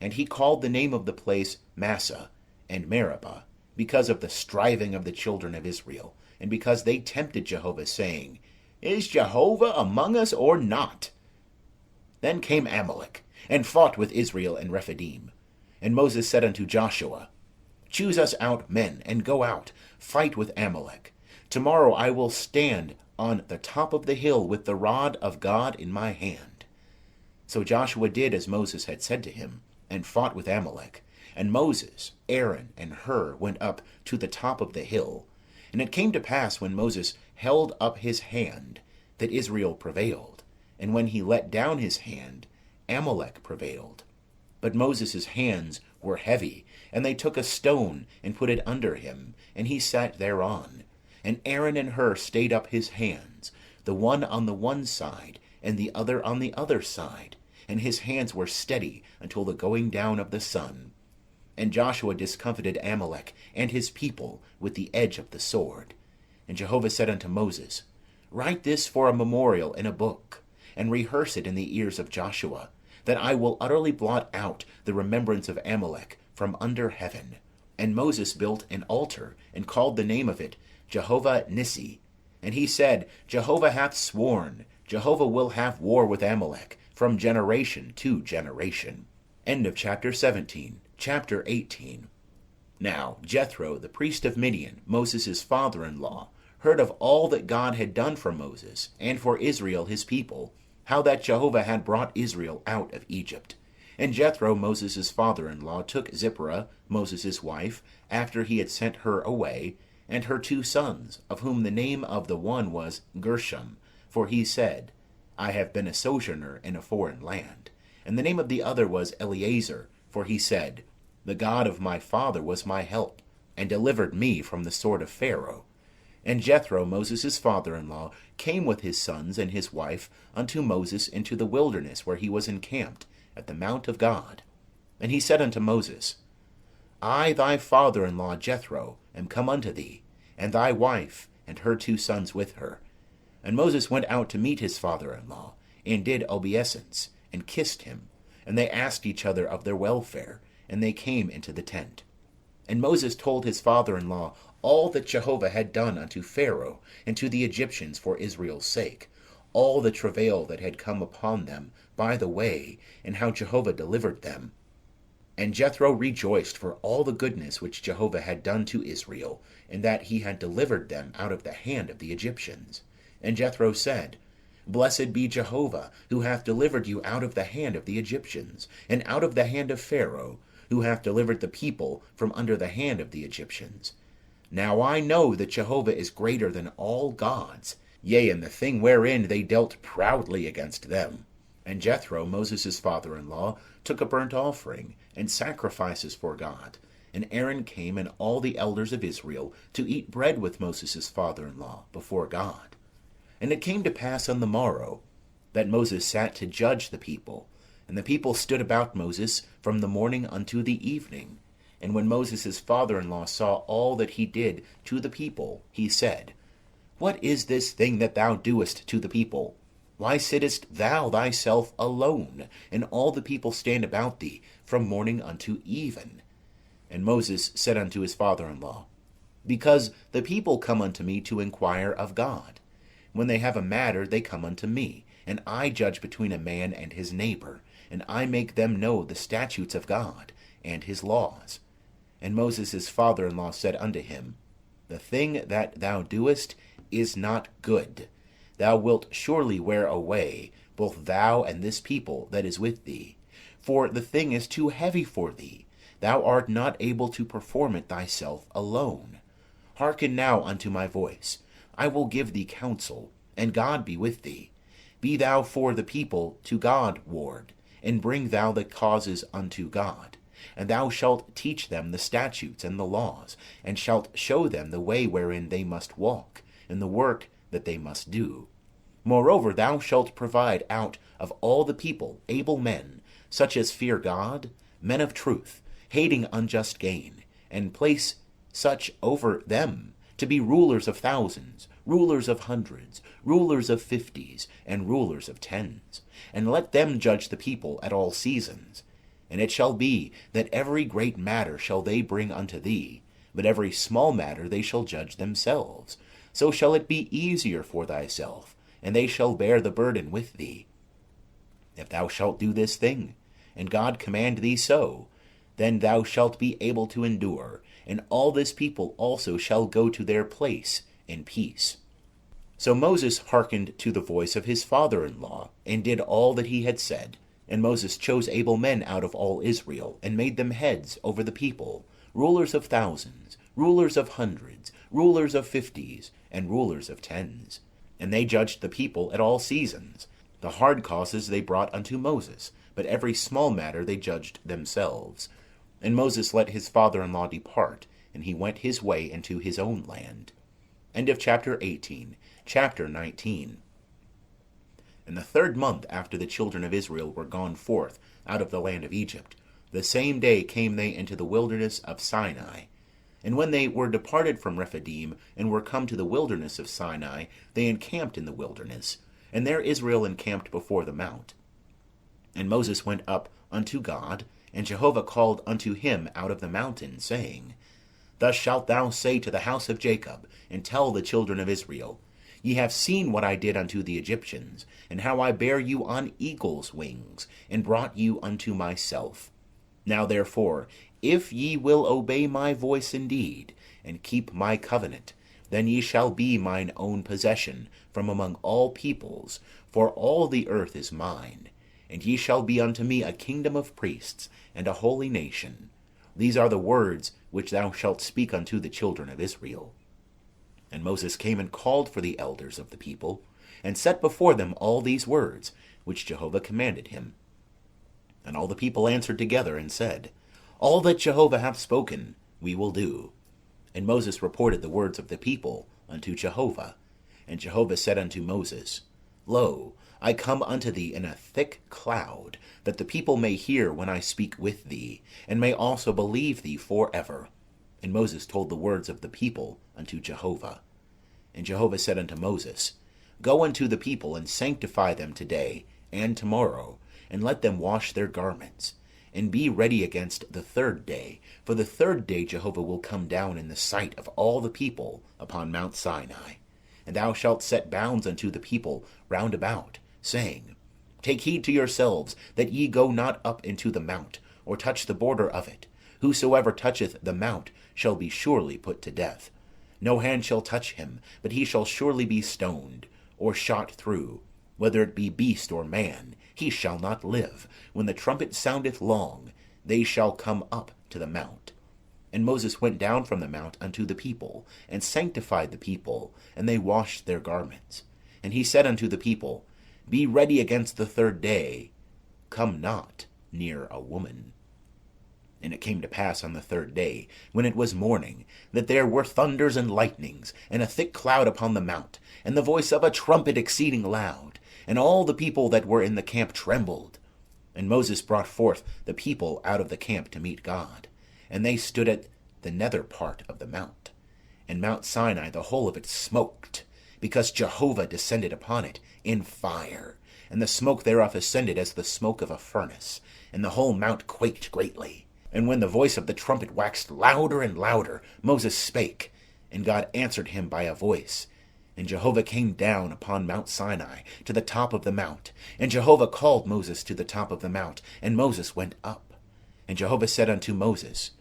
And he called the name of the place Massah and Meribah, because of the striving of the children of Israel, and because they tempted Jehovah, saying, Is Jehovah among us or not? Then came Amalek, and fought with Israel in Rephidim. And Moses said unto Joshua, Choose us out men, and go out, fight with Amalek. Tomorrow I will stand on the top of the hill with the rod of God in my hand. So Joshua did as Moses had said to him, and fought with Amalek. And Moses, Aaron, and Hur went up to the top of the hill. And it came to pass, when Moses held up his hand, that Israel prevailed. And when he let down his hand, Amalek prevailed. But Moses' hands were heavy, and they took a stone, and put it under him, and he sat thereon. And Aaron and Hur stayed up his hands, the one on the one side, and the other on the other side, and his hands were steady until the going down of the sun. And Joshua discomfited Amalek and his people with the edge of the sword. And Jehovah said unto Moses, Write this for a memorial in a book, and rehearse it in the ears of Joshua, that I will utterly blot out the remembrance of Amalek from under heaven. And Moses built an altar, and called the name of it Jehovah Nissi. And he said, Jehovah hath sworn, Jehovah will have war with Amalek from generation to generation. End of chapter 17. Chapter 18. Now Jethro, the priest of Midian, Moses' father-in-law, heard of all that God had done for Moses, and for Israel his people, how that Jehovah had brought Israel out of Egypt. And Jethro, Moses' father-in-law, took Zipporah, Moses' wife, after he had sent her away, and her 2 sons, of whom the name of the one was Gershom, for he said, I have been a sojourner in a foreign land. And the name of the other was Eleazar, for he said, The God of my father was my help, and delivered me from the sword of Pharaoh. And Jethro, Moses' father-in-law, came with his sons and his wife unto Moses into the wilderness, where he was encamped, at the mount of God. And he said unto Moses, I, thy father-in-law Jethro, am come unto thee, and thy wife, and her 2 sons with her. And Moses went out to meet his father-in-law, and did obeisance, and kissed him. And they asked each other of their welfare, and they came into the tent. And Moses told his father-in-law all that Jehovah had done unto Pharaoh and to the Egyptians for Israel's sake, all the travail that had come upon them by the way, and how Jehovah delivered them. And Jethro rejoiced for all the goodness which Jehovah had done to Israel, and that he had delivered them out of the hand of the Egyptians. And Jethro said, Blessed be Jehovah, who hath delivered you out of the hand of the Egyptians, and out of the hand of Pharaoh, who hath delivered the people from under the hand of the Egyptians. Now I know that Jehovah is greater than all gods, yea, and the thing wherein they dealt proudly against them. And Jethro, Moses' father-in-law, took a burnt offering, and sacrifices for God, And Aaron came and all the elders of Israel to eat bread with Moses' father-in-law before God. And it came to pass on the morrow that Moses sat to judge the people. And the people stood about Moses from the morning unto the evening. And when Moses' father-in-law saw all that he did to the people, he said, What is this thing that thou doest to the people? Why sittest thou thyself alone, and all the people stand about thee from morning unto even? And Moses said unto his father-in-law, Because the people come unto me to inquire of God. When they have a matter, they come unto me, and I judge between a man and his neighbour, and I make them know the statutes of God, and his laws. And Moses' father-in-law said unto him, The thing that thou doest is not good. Thou wilt surely wear away, both thou and this people that is with thee. For the thing is too heavy for thee. Thou art not able to perform it thyself alone. Hearken now unto my voice. I will give thee counsel, and God be with thee. Be thou for the people to God ward, and bring thou the causes unto God. And thou shalt teach them the statutes and the laws, and shalt show them the way wherein they must walk, and the work that they must do. Moreover, thou shalt provide out of all the people able men, such as fear God, men of truth, hating unjust gain, and place such over them to be rulers of thousands, rulers of hundreds, rulers of fifties, and rulers of tens. And let them judge the people at all seasons. And it shall be that every great matter shall they bring unto thee, but every small matter they shall judge themselves. So shall it be easier for thyself, and they shall bear the burden with thee. If thou shalt do this thing, and God command thee so, then thou shalt be able to endure, and all this people also shall go to their place in peace. So Moses hearkened to the voice of his father-in-law, and did all that he had said. And Moses chose able men out of all Israel, and made them heads over the people, rulers of thousands, rulers of hundreds, rulers of fifties, and rulers of tens. And they judged the people at all seasons. The hard causes they brought unto Moses, but every small matter they judged themselves. And Moses let his father-in-law depart, and he went his way into his own land. End of chapter 18. Chapter 19. In the 3rd month after the children of Israel were gone forth out of the land of Egypt, the same day came they into the wilderness of Sinai. And when they were departed from Rephidim, and were come to the wilderness of Sinai, they encamped in the wilderness, and there Israel encamped before the mount. And Moses went up unto God, and Jehovah called unto him out of the mountain, saying, Thus shalt thou say to the house of Jacob, and tell the children of Israel, Ye have seen what I did unto the Egyptians, and how I bare you on eagle's wings, and brought you unto myself. Now therefore, if ye will obey my voice indeed, and keep my covenant, then ye shall be mine own possession from among all peoples, for all the earth is mine. And ye shall be unto me a kingdom of priests, and a holy nation. These are the words which thou shalt speak unto the children of Israel. And Moses came and called for the elders of the people, and set before them all these words, which Jehovah commanded him. And all the people answered together, and said, All that Jehovah hath spoken, we will do. And Moses reported the words of the people unto Jehovah. And Jehovah said unto Moses, Lo, I come unto thee in a thick cloud, that the people may hear when I speak with thee, and may also believe thee for ever. And Moses told the words of the people unto Jehovah. And Jehovah said unto Moses, Go unto the people, and sanctify them today and tomorrow, and let them wash their garments, and be ready against the 3rd day. For the 3rd day Jehovah will come down in the sight of all the people upon Mount Sinai. And thou shalt set bounds unto the people round about, saying, Take heed to yourselves, that ye go not up into the mount, or touch the border of it. Whosoever toucheth the mount shall be surely put to death. No hand shall touch him, but he shall surely be stoned, or shot through. Whether it be beast or man, he shall not live. When the trumpet soundeth long, they shall come up to the mount. And Moses went down from the mount unto the people, and sanctified the people, and they washed their garments. And he said unto the people, Be ready against the 3rd day. Come not near a woman. And it came to pass on the third day, when it was morning, that there were thunders and lightnings, and a thick cloud upon the mount, and the voice of a trumpet exceeding loud, and all the people that were in the camp trembled. And Moses brought forth the people out of the camp to meet God, and they stood at the nether part of the mount. And Mount Sinai the whole of it smoked, because Jehovah descended upon it in fire, and the smoke thereof ascended as the smoke of a furnace, and the whole mount quaked greatly. And when the voice of the trumpet waxed louder and louder, Moses spake, and God answered him by a voice. And Jehovah came down upon Mount Sinai to the top of the mount. And Jehovah called Moses to the top of the mount, and Moses went up. And Jehovah said unto Moses,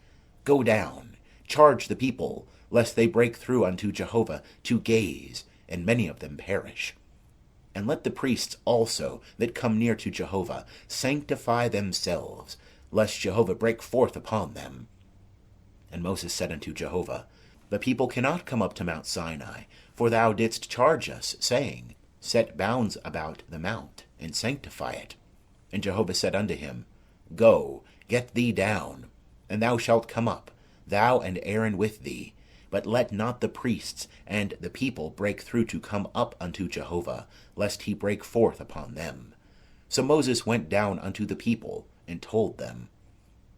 Go down, charge the people, lest they break through unto Jehovah to gaze, and many of them perish. And let the priests also that come near to Jehovah sanctify themselves, lest Jehovah break forth upon them. And Moses said unto Jehovah, The people cannot come up to Mount Sinai, for thou didst charge us, saying, Set bounds about the mount, and sanctify it. And Jehovah said unto him, Go, get thee down, and thou shalt come up, thou and Aaron with thee. But let not the priests and the people break through to come up unto Jehovah, lest he break forth upon them. So Moses went down unto the people, and told them.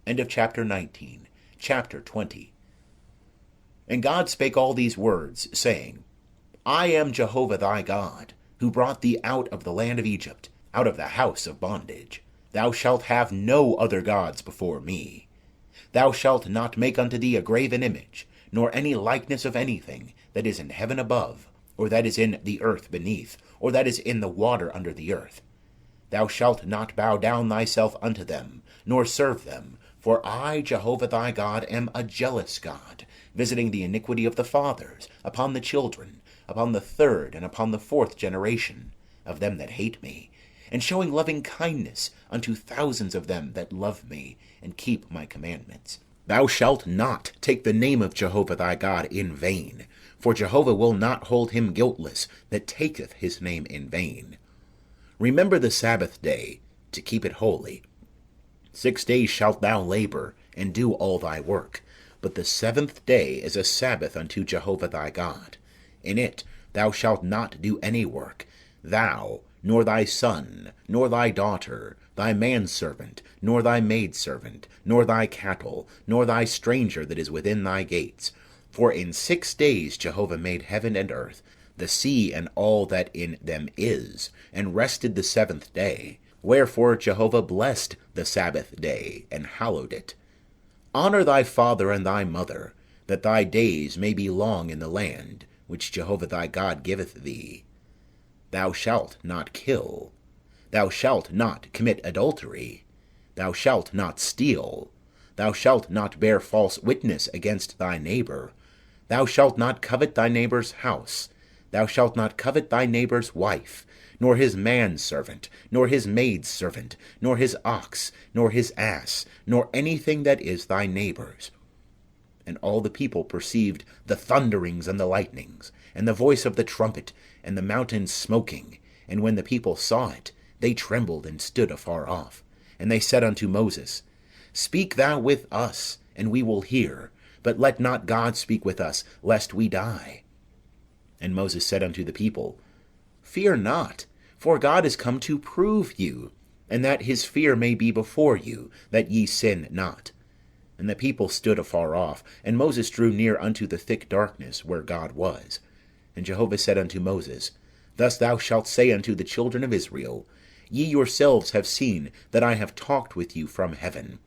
End of chapter 19. Chapter 20. And God spake all these words, saying, I am Jehovah thy God, who brought thee out of the land of Egypt, out of the house of bondage. Thou shalt have no other gods before me. Thou shalt not make unto thee a graven image, nor any likeness of anything that is in heaven above, or that is in the earth beneath, or that is in the water under the earth. Thou shalt not bow down thyself unto them, nor serve them. For I, Jehovah thy God, am a jealous God, visiting the iniquity of the fathers upon the children, upon the third and upon the fourth generation of them that hate me, and showing loving kindness unto thousands of them that love me, and keep my commandments. Thou shalt not take the name of Jehovah thy God in vain, for Jehovah will not hold him guiltless that taketh his name in vain. Remember the Sabbath day, to keep it holy. 6 days shalt thou labor, and do all thy work. But the seventh day is a Sabbath unto Jehovah thy God. In it thou shalt not do any work, thou, nor thy son, nor thy daughter, thy manservant, nor thy maidservant, nor thy cattle, nor thy stranger that is within thy gates. For in 6 days Jehovah made heaven and earth, the sea and all that in them is, and rested the seventh day. Wherefore Jehovah blessed the Sabbath day, and hallowed it. Honour thy father and thy mother, that thy days may be long in the land, which Jehovah thy God giveth thee. Thou shalt not kill. Thou shalt not commit adultery. Thou shalt not steal. Thou shalt not bear false witness against thy neighbour. Thou shalt not covet thy neighbour's house. Thou shalt not covet thy neighbour's wife, nor his manservant, nor his maidservant, nor his ox, nor his ass, nor anything that is thy neighbour's. And all the people perceived the thunderings and the lightnings, and the voice of the trumpet, and the mountain smoking. And when the people saw it, they trembled and stood afar off. And they said unto Moses, Speak thou with us, and we will hear, but let not God speak with us, lest we die. And Moses said unto the people, Fear not, for God is come to prove you, and that his fear may be before you, that ye sin not. And the people stood afar off, and Moses drew near unto the thick darkness where God was. And Jehovah said unto Moses, Thus thou shalt say unto the children of Israel, Ye yourselves have seen that I have talked with you from heaven.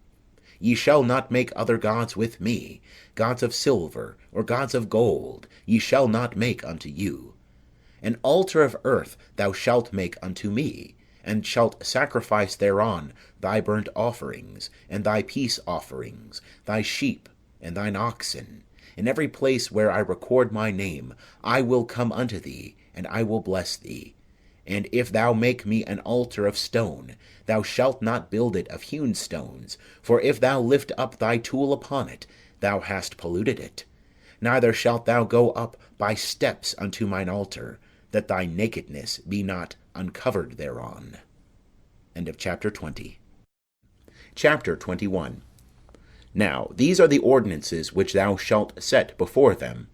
Ye shall not make other gods with me, gods of silver, or gods of gold, ye shall not make unto you. An altar of earth thou shalt make unto me, and shalt sacrifice thereon thy burnt offerings, and thy peace offerings, thy sheep, and thine oxen. In every place where I record my name, I will come unto thee, and I will bless thee. And if thou make me an altar of stone, thou shalt not build it of hewn stones, for if thou lift up thy tool upon it, thou hast polluted it. Neither shalt thou go up by steps unto mine altar, that thy nakedness be not uncovered thereon. End of chapter 20. Chapter 21. Now these are the ordinances which thou shalt set before them.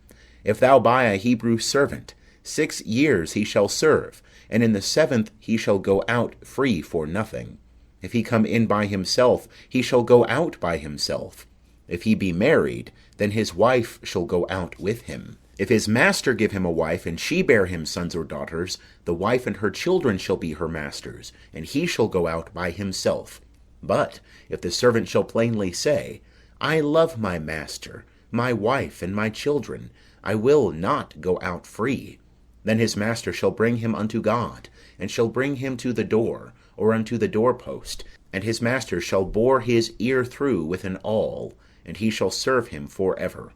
If thou buy a Hebrew servant, 6 years he shall serve, and in the 7th he shall go out free for nothing. If he come in by himself, he shall go out by himself. If he be married, then his wife shall go out with him. If his master give him a wife, and she bear him sons or daughters, the wife and her children shall be her master's, and he shall go out by himself. But if the servant shall plainly say, I love my master, my wife, and my children, I will not go out free, then his master shall bring him unto God, and shall bring him to the door, or unto the doorpost, and his master shall bore his ear through with an awl, and he shall serve him for ever.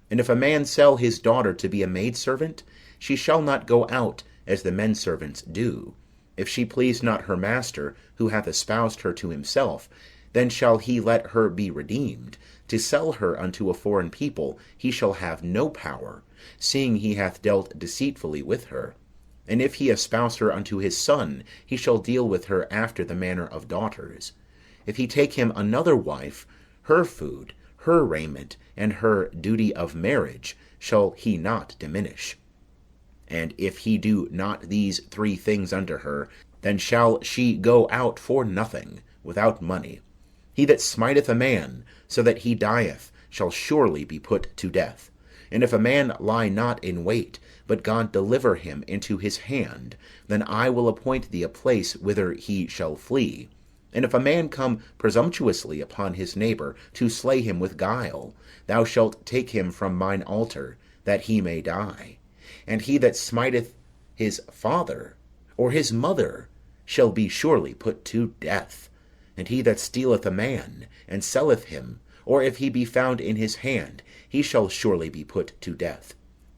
And if a man sell his daughter to be a maidservant, she shall not go out as the menservants do. If she please not her master, who hath espoused her to himself, then shall he let her be redeemed. To sell her unto a foreign people he shall have no power, seeing he hath dealt deceitfully with her. And if he espouse her unto his son, he shall deal with her after the manner of daughters. If he take him another wife, her food, her raiment, and her duty of marriage shall he not diminish. And if he do not these 3 things unto her, then shall she go out for nothing, without money. He that smiteth a man, so that he dieth, shall surely be put to death. And if a man lie not in wait, but God deliver him into his hand, then I will appoint thee a place whither he shall flee. And if a man come presumptuously upon his neighbour, to slay him with guile, thou shalt take him from mine altar, that he may die. And he that smiteth his father or his mother shall be surely put to death. And he that stealeth a man, and selleth him, or if he be found in his hand, he shall surely be put to death.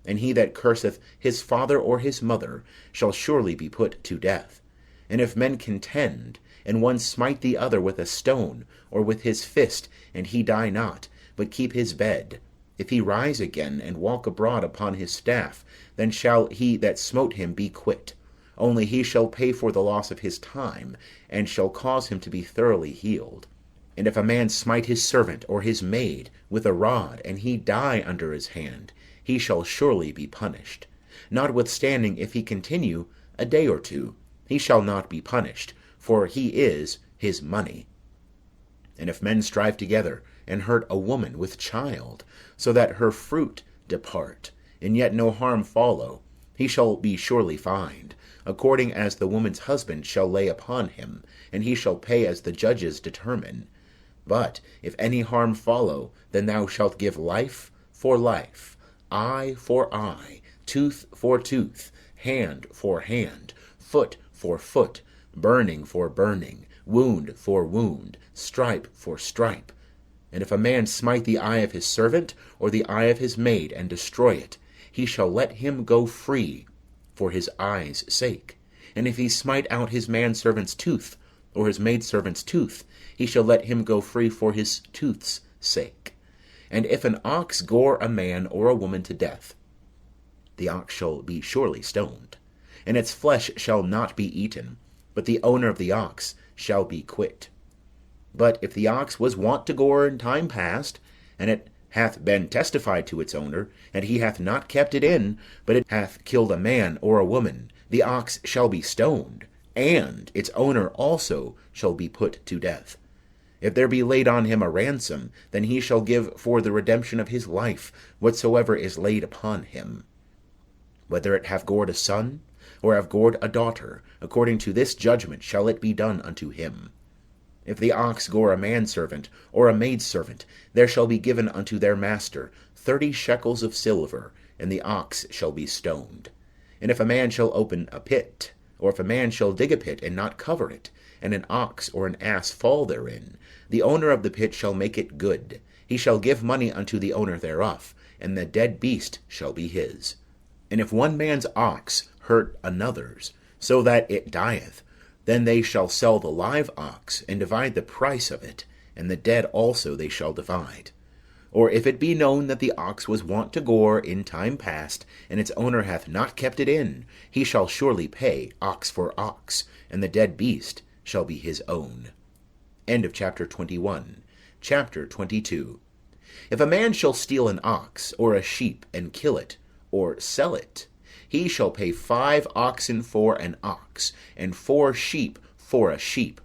And he that curseth his father or his mother shall surely be put to death. And if men contend, and one smite the other with a stone, or with his fist, and he die not, but keep his bed, if he rise again, and walk abroad upon his staff, then shall he that smote him be quit. Only he shall pay for the loss of his time, and shall cause him to be thoroughly healed. And if a man smite his servant or his maid with a rod, and he die under his hand, he shall surely be punished. Notwithstanding, if he continue a day or 2, he shall not be punished, for he is his money. And if men strive together, and hurt a woman with child, so that her fruit depart, and yet no harm follow, he shall be surely fined, according as the woman's husband shall lay upon him, and he shall pay as the judges determine. But if any harm follow, then thou shalt give life for life, eye for eye, tooth for tooth, hand for hand, foot for foot, burning for burning, wound for wound, stripe for stripe. And if a man smite the eye of his servant, or the eye of his maid, and destroy it, he shall let him go free for his eye's sake. And if he smite out his manservant's tooth, or his maidservant's tooth, he shall let him go free for his tooth's sake. And if an ox gore a man or a woman to death, the ox shall be surely stoned, and its flesh shall not be eaten, but the owner of the ox shall be quit. But if the ox was wont to gore in time past, and it hath been testified to its owner, and he hath not kept it in, but it hath killed a man or a woman, the ox shall be stoned, and its owner also shall be put to death. If there be laid on him a ransom, then he shall give for the redemption of his life whatsoever is laid upon him. Whether it have gored a son, or have gored a daughter, according to this judgment shall it be done unto him. If the ox gore a manservant or a maidservant, there shall be given unto their master 30 shekels of silver, and the ox shall be stoned. And if a man shall open a pit, or if a man shall dig a pit and not cover it, and an ox or an ass fall therein, the owner of the pit shall make it good. He shall give money unto the owner thereof, and the dead beast shall be his. And if one man's ox hurt another's, so that it dieth, then they shall sell the live ox, and divide the price of it, and the dead also they shall divide. Or if it be known that the ox was wont to gore in time past, and its owner hath not kept it in, he shall surely pay ox for ox, and the dead beast shall be his own. End of chapter 21. Chapter 22. If a man shall steal an ox, or a sheep, and kill it, or sell it, he shall pay 5 oxen for an ox, and 4 sheep for a sheep.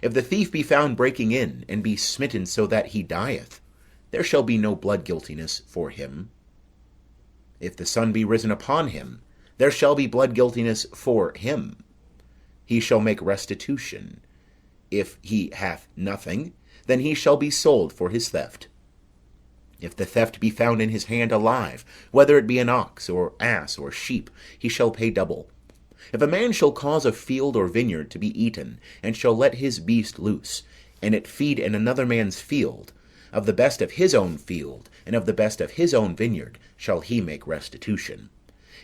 If the thief be found breaking in, and be smitten so that he dieth, there shall be no blood guiltiness for him. If the sun be risen upon him, there shall be blood guiltiness for him. He shall make restitution. If he hath nothing, then he shall be sold for his theft. If the theft be found in his hand alive, whether it be an ox, or ass, or sheep, he shall pay double. If a man shall cause a field or vineyard to be eaten, and shall let his beast loose, and it feed in another man's field, of the best of his own field, and of the best of his own vineyard, shall he make restitution.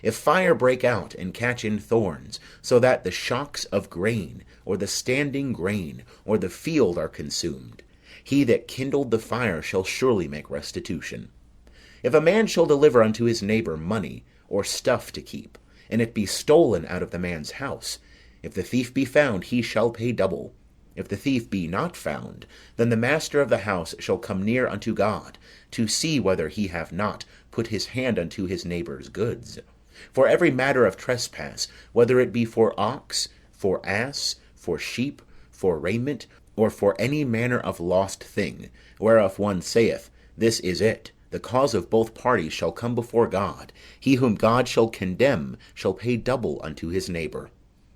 If fire break out and catch in thorns, so that the shocks of grain, or the standing grain, or the field are consumed, he that kindled the fire shall surely make restitution. If a man shall deliver unto his neighbour money, or stuff to keep, and it be stolen out of the man's house, if the thief be found, he shall pay double. If the thief be not found, then the master of the house shall come near unto God, to see whether he have not put his hand unto his neighbour's goods. For every matter of trespass, whether it be for ox, for ass, for sheep, for raiment, or for any manner of lost thing, whereof one saith, This is it, the cause of both parties shall come before God. He whom God shall condemn shall pay double unto his neighbour.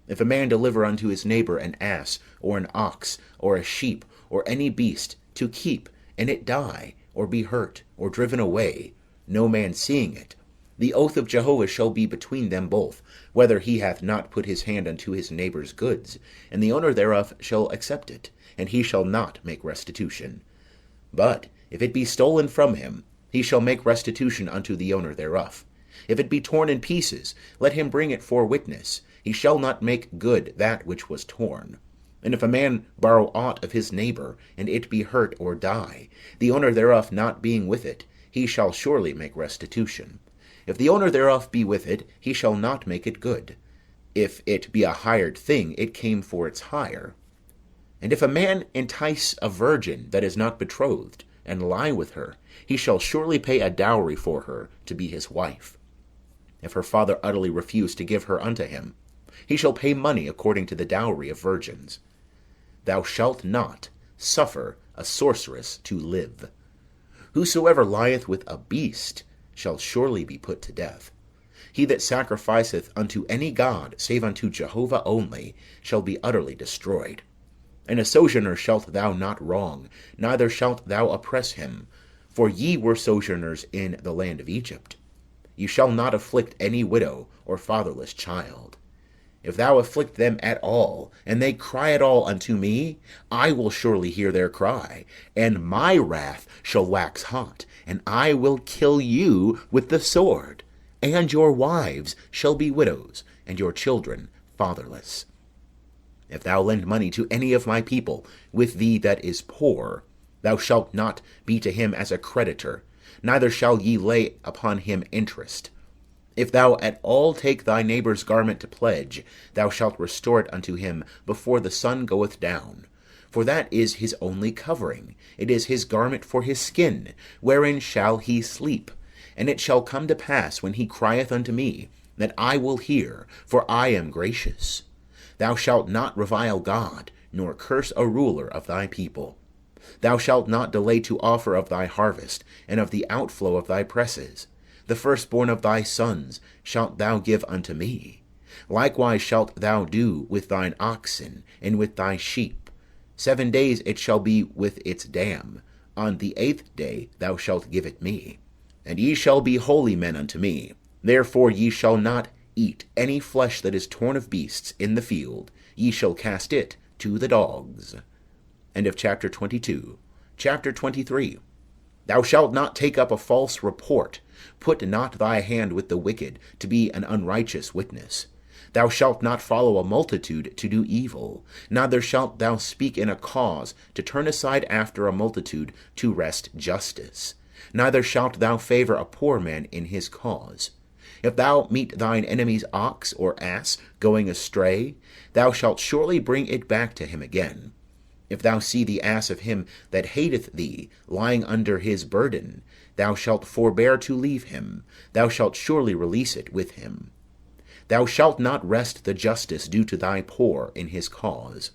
If a man deliver unto his neighbour an ass, or an ox, or a sheep, or any beast, to keep, and it die, or be hurt, or driven away, no man seeing it, the oath of Jehovah shall be between them both, whether he hath not put his hand unto his neighbour's goods, and the owner thereof shall accept it, and he shall not make restitution. But if it be stolen from him, he shall make restitution unto the owner thereof. If it be torn in pieces, let him bring it for witness. He shall not make good that which was torn. And if a man borrow aught of his neighbour, and it be hurt or die, the owner thereof not being with it, he shall surely make restitution. If the owner thereof be with it, he shall not make it good. If it be a hired thing, it came for its hire. And if a man entice a virgin that is not betrothed, and lie with her, he shall surely pay a dowry for her to be his wife. If her father utterly refuse to give her unto him, he shall pay money according to the dowry of virgins. Thou shalt not suffer a sorceress to live. Whosoever lieth with a beast shall surely be put to death. He that sacrificeth unto any god, save unto Jehovah only, shall be utterly destroyed. And a sojourner shalt thou not wrong, neither shalt thou oppress him, for ye were sojourners in the land of Egypt. You shall not afflict any widow or fatherless child. If thou afflict them at all, and they cry at all unto me, I will surely hear their cry, and my wrath shall wax hot, and I will kill you with the sword, and your wives shall be widows, and your children fatherless. If thou lend money to any of my people with thee that is poor, thou shalt not be to him as a creditor, neither shall ye lay upon him interest. If thou at all take thy neighbour's garment to pledge, thou shalt restore it unto him before the sun goeth down. For that is his only covering, it is his garment for his skin, wherein shall he sleep. And it shall come to pass, when he crieth unto me, that I will hear, for I am gracious. Thou shalt not revile God, nor curse a ruler of thy people. Thou shalt not delay to offer of thy harvest, and of the outflow of thy presses. The firstborn of thy sons shalt thou give unto me. Likewise shalt thou do with thine oxen, and with thy sheep. 7 days it shall be with its dam. On the 8th day thou shalt give it me. And ye shall be holy men unto me. Therefore ye shall not eat any flesh that is torn of beasts in the field. Ye shall cast it to the dogs. End of chapter 22. Chapter 23. Thou shalt not take up a false report. Put not thy hand with the wicked, to be an unrighteous witness. Thou shalt not follow a multitude to do evil, neither shalt thou speak in a cause, to turn aside after a multitude, to wrest justice. Neither shalt thou favour a poor man in his cause. If thou meet thine enemy's ox or ass going astray, thou shalt surely bring it back to him again. If thou see the ass of him that hateth thee lying under his burden, thou shalt forbear to leave him, thou shalt surely release it with him. Thou shalt not wrest the justice due to thy poor in his cause.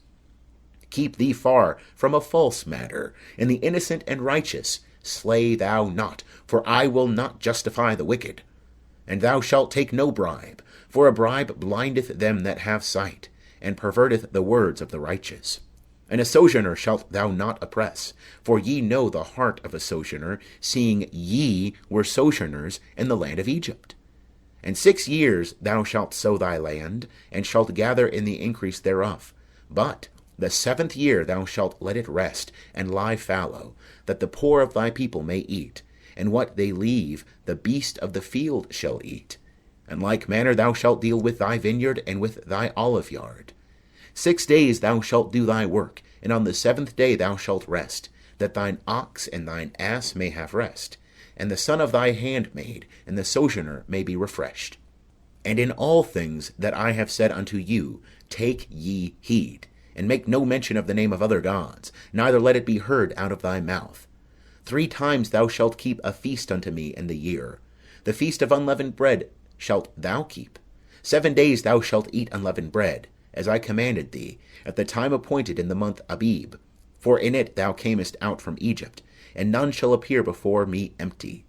Keep thee far from a false matter, and the innocent and righteous slay thou not, for I will not justify the wicked. And thou shalt take no bribe, for a bribe blindeth them that have sight, and perverteth the words of the righteous. And a sojourner shalt thou not oppress, for ye know the heart of a sojourner, seeing ye were sojourners in the land of Egypt. And 6 years thou shalt sow thy land, and shalt gather in the increase thereof. But the 7th year thou shalt let it rest, and lie fallow, that the poor of thy people may eat, and what they leave the beast of the field shall eat. In like manner thou shalt deal with thy vineyard and with thy olive yard. 6 days thou shalt do thy work, and on the 7th day thou shalt rest, that thine ox and thine ass may have rest, and the son of thy handmaid and the sojourner may be refreshed. And in all things that I have said unto you, take ye heed, and make no mention of the name of other gods, neither let it be heard out of thy mouth. 3 times thou shalt keep a feast unto me in the year. The feast of unleavened bread shalt thou keep. 7 days thou shalt eat unleavened bread, as I commanded thee, at the time appointed in the month Abib. For in it thou camest out from Egypt, and none shall appear before me empty.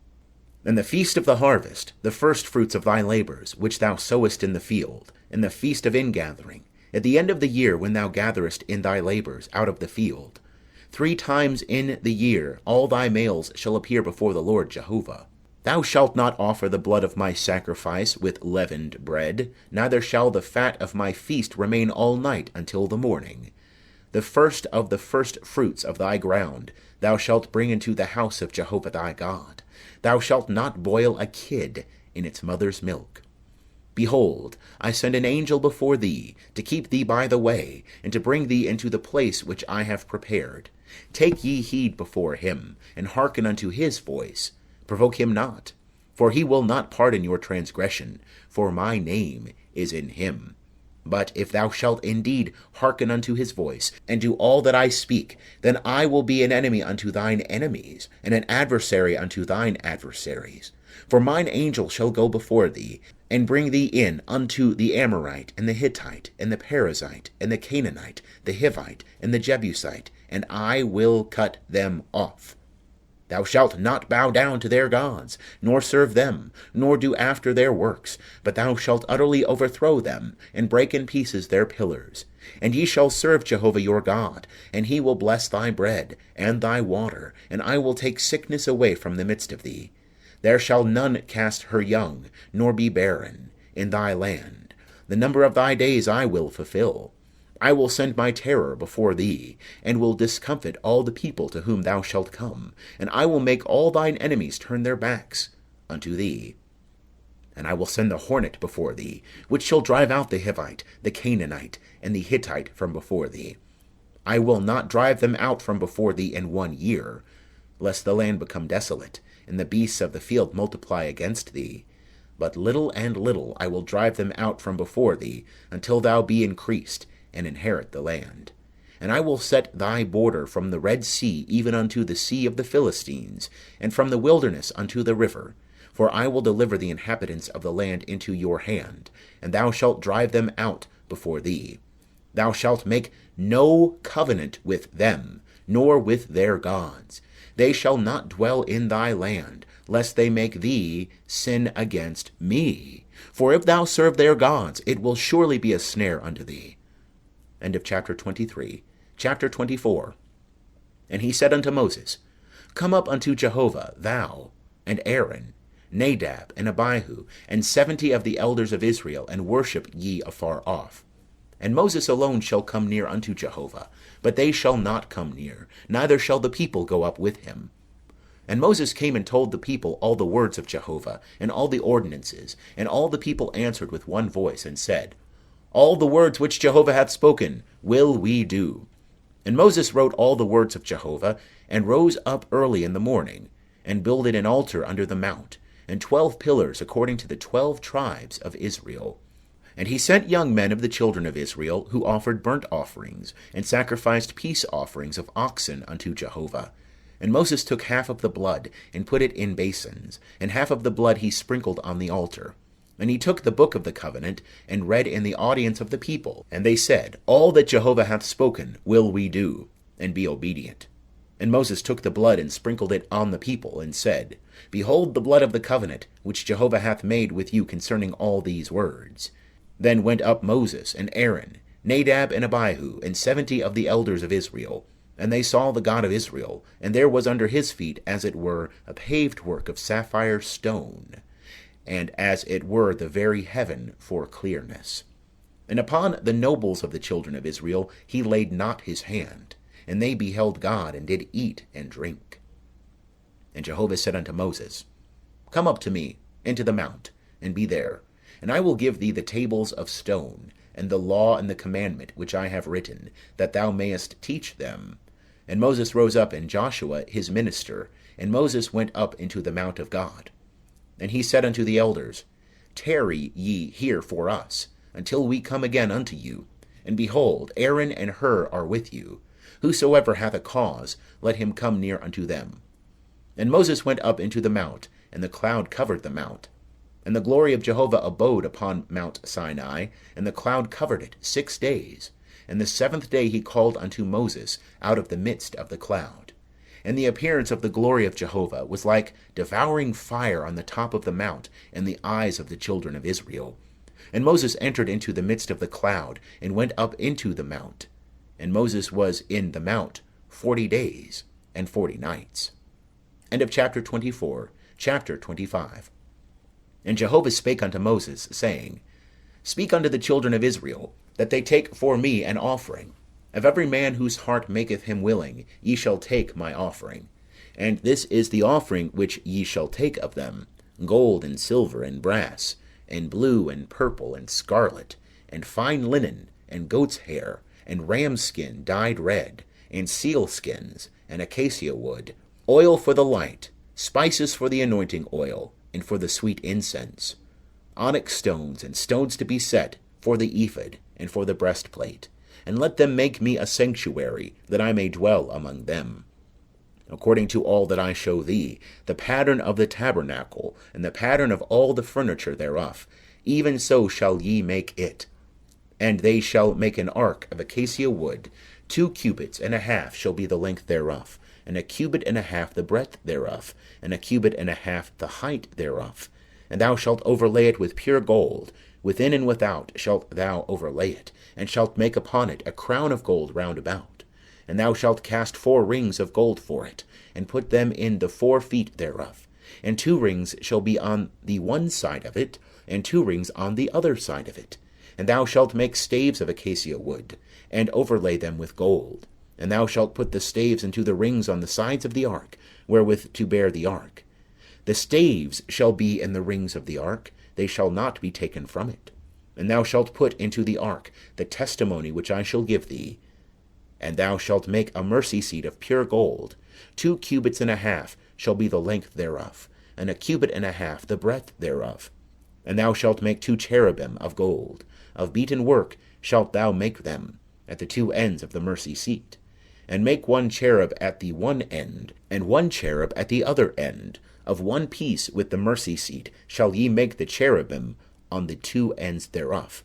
And the feast of the harvest, the firstfruits of thy labours, which thou sowest in the field, and the feast of ingathering, at the end of the year when thou gatherest in thy labours out of the field. 3 times in the year all thy males shall appear before the Lord Jehovah. Thou shalt not offer the blood of my sacrifice with leavened bread, neither shall the fat of my feast remain all night until the morning. The first of the first fruits of thy ground thou shalt bring into the house of Jehovah thy God. Thou shalt not boil a kid in its mother's milk. Behold, I send an angel before thee, to keep thee by the way, and to bring thee into the place which I have prepared. Take ye heed before him, and hearken unto his voice. Provoke him not, for he will not pardon your transgression, for my name is in him. But if thou shalt indeed hearken unto his voice, and do all that I speak, then I will be an enemy unto thine enemies, and an adversary unto thine adversaries. For mine angel shall go before thee, and bring thee in unto the Amorite, and the Hittite, and the Perizzite, and the Canaanite, the Hivite, and the Jebusite, and I will cut them off. Thou shalt not bow down to their gods, nor serve them, nor do after their works, but thou shalt utterly overthrow them, and break in pieces their pillars. And ye shall serve Jehovah your God, and he will bless thy bread, and thy water, and I will take sickness away from the midst of thee. There shall none cast her young, nor be barren, in thy land. The number of thy days I will fulfill. I will send my terror before thee, and will discomfit all the people to whom thou shalt come, and I will make all thine enemies turn their backs unto thee. And I will send the hornet before thee, which shall drive out the Hivite, the Canaanite, and the Hittite from before thee. I will not drive them out from before thee in 1 year, lest the land become desolate, and the beasts of the field multiply against thee. But little and little I will drive them out from before thee, until thou be increased, and inherit the land. And I will set thy border from the Red Sea even unto the sea of the Philistines, and from the wilderness unto the river. For I will deliver the inhabitants of the land into your hand, and thou shalt drive them out before thee. Thou shalt make no covenant with them, nor with their gods. They shall not dwell in thy land, lest they make thee sin against me. For if thou serve their gods, it will surely be a snare unto thee. End of chapter 23. Chapter 24. And he said unto Moses, Come up unto Jehovah, thou, and Aaron, Nadab, and Abihu, and 70 of the elders of Israel, and worship ye afar off. And Moses alone shall come near unto Jehovah, but they shall not come near, neither shall the people go up with him. And Moses came and told the people all the words of Jehovah, and all the ordinances. And all the people answered with one voice, and said, All the words which Jehovah hath spoken will we do. And Moses wrote all the words of Jehovah, and rose up early in the morning, and builded an altar under the mount, and 12 pillars according to the 12 tribes of Israel. And he sent young men of the children of Israel, who offered burnt offerings, and sacrificed peace offerings of oxen unto Jehovah. And Moses took half of the blood, and put it in basins, and half of the blood he sprinkled on the altar. And he took the book of the covenant, and read in the audience of the people. And they said, All that Jehovah hath spoken will we do, and be obedient. And Moses took the blood, and sprinkled it on the people, and said, Behold the blood of the covenant, which Jehovah hath made with you concerning all these words. Then went up Moses and Aaron, Nadab and Abihu, and 70 of the elders of Israel. And they saw the God of Israel, and there was under his feet, as it were, a paved work of sapphire stone, and as it were the very heaven for clearness. And upon the nobles of the children of Israel he laid not his hand, and they beheld God, and did eat and drink. And Jehovah said unto Moses, Come up to me into the mount, and be there, and I will give thee the tables of stone, and the law and the commandment which I have written, that thou mayest teach them. And Moses rose up, and Joshua his minister, and Moses went up into the mount of God. And he said unto the elders, Tarry ye here for us, until we come again unto you. And behold, Aaron and Hur are with you. Whosoever hath a cause, let him come near unto them. And Moses went up into the mount, and the cloud covered the mount. And the glory of Jehovah abode upon Mount Sinai, and the cloud covered it 6 days. And the 7th day he called unto Moses out of the midst of the cloud. And the appearance of the glory of Jehovah was like devouring fire on the top of the mount in the eyes of the children of Israel. And Moses entered into the midst of the cloud, and went up into the mount. And Moses was in the mount 40 days and 40 nights. End of chapter 24. Chapter 25. And Jehovah spake unto Moses, saying, Speak unto the children of Israel, that they take for me an offering. Of every man whose heart maketh him willing, ye shall take my offering. And this is the offering which ye shall take of them: gold and silver and brass, and blue and purple and scarlet, and fine linen, and goat's hair, and ram's skin dyed red, and seal skins, and acacia wood, oil for the light, spices for the anointing oil, and for the sweet incense, onyx stones, and stones to be set for the ephod, and for the breastplate. And let them make me a sanctuary, that I may dwell among them. According to all that I show thee, the pattern of the tabernacle, and the pattern of all the furniture thereof, even so shall ye make it. And they shall make an ark of acacia wood. 2 cubits and a half shall be the length thereof, and a cubit and a half the breadth thereof, and a cubit and a half the height thereof. And thou shalt overlay it with pure gold. Within and without shalt thou overlay it, and shalt make upon it a crown of gold round about. And thou shalt cast 4 rings of gold for it, and put them in the 4 feet thereof. And 2 rings shall be on the one side of it, and 2 rings on the other side of it. And thou shalt make staves of acacia wood, and overlay them with gold. And thou shalt put the staves into the rings on the sides of the ark, wherewith to bear the ark. The staves shall be in the rings of the ark, they shall not be taken from it. And thou shalt put into the ark the testimony which I shall give thee. And thou shalt make a mercy seat of pure gold. 2 cubits and a half shall be the length thereof, and a cubit and a half the breadth thereof. And thou shalt make 2 cherubim of gold. Of beaten work shalt thou make them, at the 2 ends of the mercy seat. And make 1 cherub at the one end, and 1 cherub at the other end. Of one piece with the mercy seat shall ye make the cherubim on the 2 ends thereof.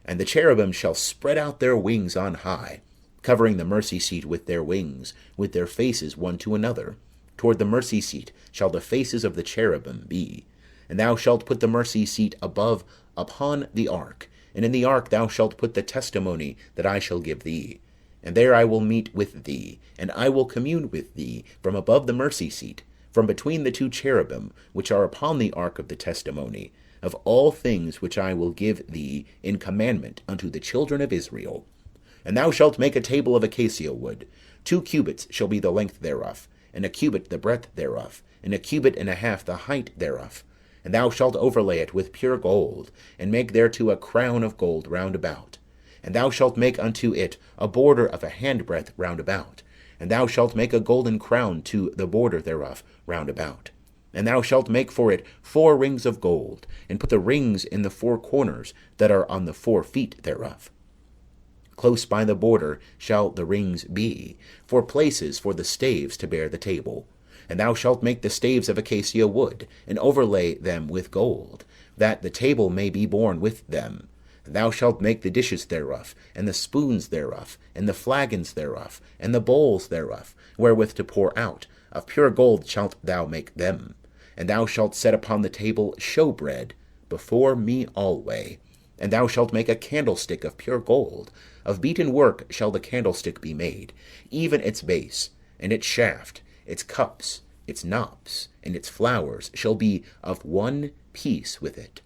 And the cherubim shall spread out their wings on high, covering the mercy seat with their wings, with their faces one to another. Toward the mercy seat shall the faces of the cherubim be. And thou shalt put the mercy seat above upon the ark, and in the ark thou shalt put the testimony that I shall give thee. And there I will meet with thee, and I will commune with thee from above the mercy seat, from between the 2 cherubim which are upon the ark of the testimony, of all things which I will give thee in commandment unto the children of Israel. And thou shalt make a table of acacia wood. 2 cubits shall be the length thereof, and a cubit the breadth thereof, and a cubit and a half the height thereof. And thou shalt overlay it with pure gold, and make thereto a crown of gold round about. And thou shalt make unto it a border of a handbreadth round about. And thou shalt make a golden crown to the border thereof round about. And thou shalt make for it 4 rings of gold, and put the rings in the 4 corners that are on the 4 feet thereof. Close by the border shall the rings be, for places for the staves to bear the table. And thou shalt make the staves of acacia wood, and overlay them with gold, that the table may be borne with them. And thou shalt make the dishes thereof, and the spoons thereof, and the flagons thereof, and the bowls thereof, wherewith to pour out. Of pure gold shalt thou make them. And thou shalt set upon the table shewbread before me alway. And thou shalt make a candlestick of pure gold. Of beaten work shall the candlestick be made, even its base, and its shaft, its cups, its knops, and its flowers shall be of one piece with it.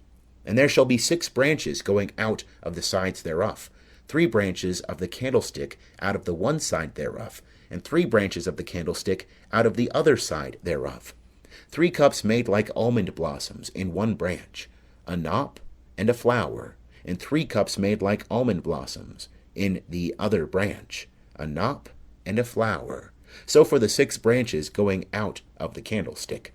And there shall be 6 branches going out of the sides thereof, 3 branches of the candlestick out of the one side thereof, and 3 branches of the candlestick out of the other side thereof. 3 cups made like almond blossoms in one branch, a knop and a flower, and 3 cups made like almond blossoms in the other branch, a knop and a flower. So for the 6 branches going out of the candlestick.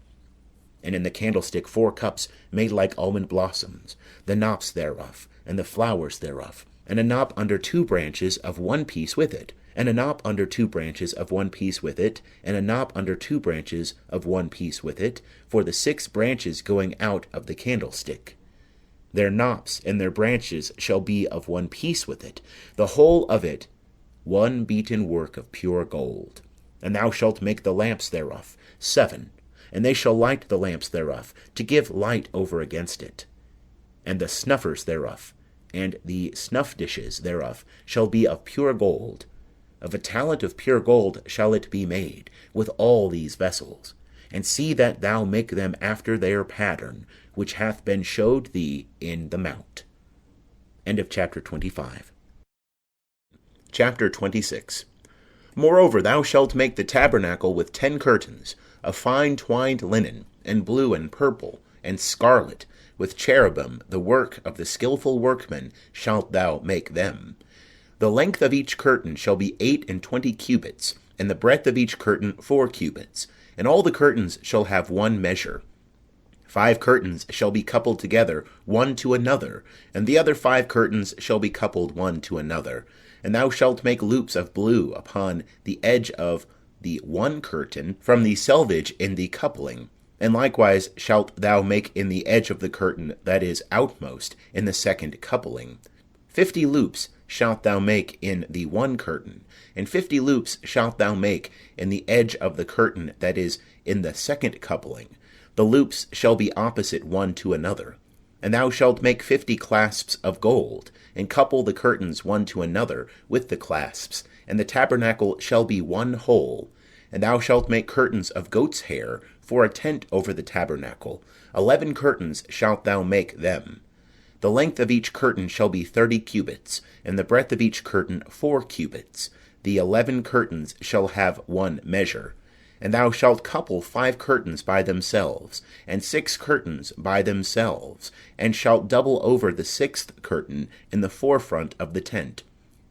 And in the candlestick 4 cups made like almond blossoms, the knops thereof, and the flowers thereof, and a knop under 2 branches of one piece with it, and a knop under 2 branches of one piece with it, and a knop under 2 branches of one piece with it, for the 6 branches going out of the candlestick. Their knops and their branches shall be of one piece with it, the whole of it one beaten work of pure gold. And thou shalt make the lamps thereof 7, and they shall light the lamps thereof, to give light over against it. And the snuffers thereof, and the snuff dishes thereof, shall be of pure gold. Of a talent of pure gold shall it be made, with all these vessels. And see that thou make them after their pattern, which hath been shewed thee in the mount. End of chapter 25. Chapter 26. Moreover, thou shalt make the tabernacle with 10 curtains, of fine twined linen, and blue, and purple, and scarlet, with cherubim, the work of the skilful workman shalt thou make them. The length of each curtain shall be 28 cubits, and the breadth of each curtain 4 cubits, and all the curtains shall have one measure. 5 curtains shall be coupled together one to another, and the other 5 curtains shall be coupled one to another. And thou shalt make loops of blue upon the edge of the one curtain from the selvage in the coupling. And likewise shalt thou make in the edge of the curtain that is outmost in the second coupling. 50 loops shalt thou make in the one curtain, and 50 loops shalt thou make in the edge of the curtain that is in the second coupling. The loops shall be opposite one to another. And thou shalt make 50 clasps of gold, and couple the curtains one to another with the clasps, and the tabernacle shall be one whole. And thou shalt make curtains of goat's hair for a tent over the tabernacle. 11 curtains shalt thou make them. The length of each curtain shall be 30 cubits, and the breadth of each curtain 4 cubits. The 11 curtains shall have one measure. And thou shalt couple 5 curtains by themselves, and 6 curtains by themselves, and shalt double over the 6th curtain in the forefront of the tent.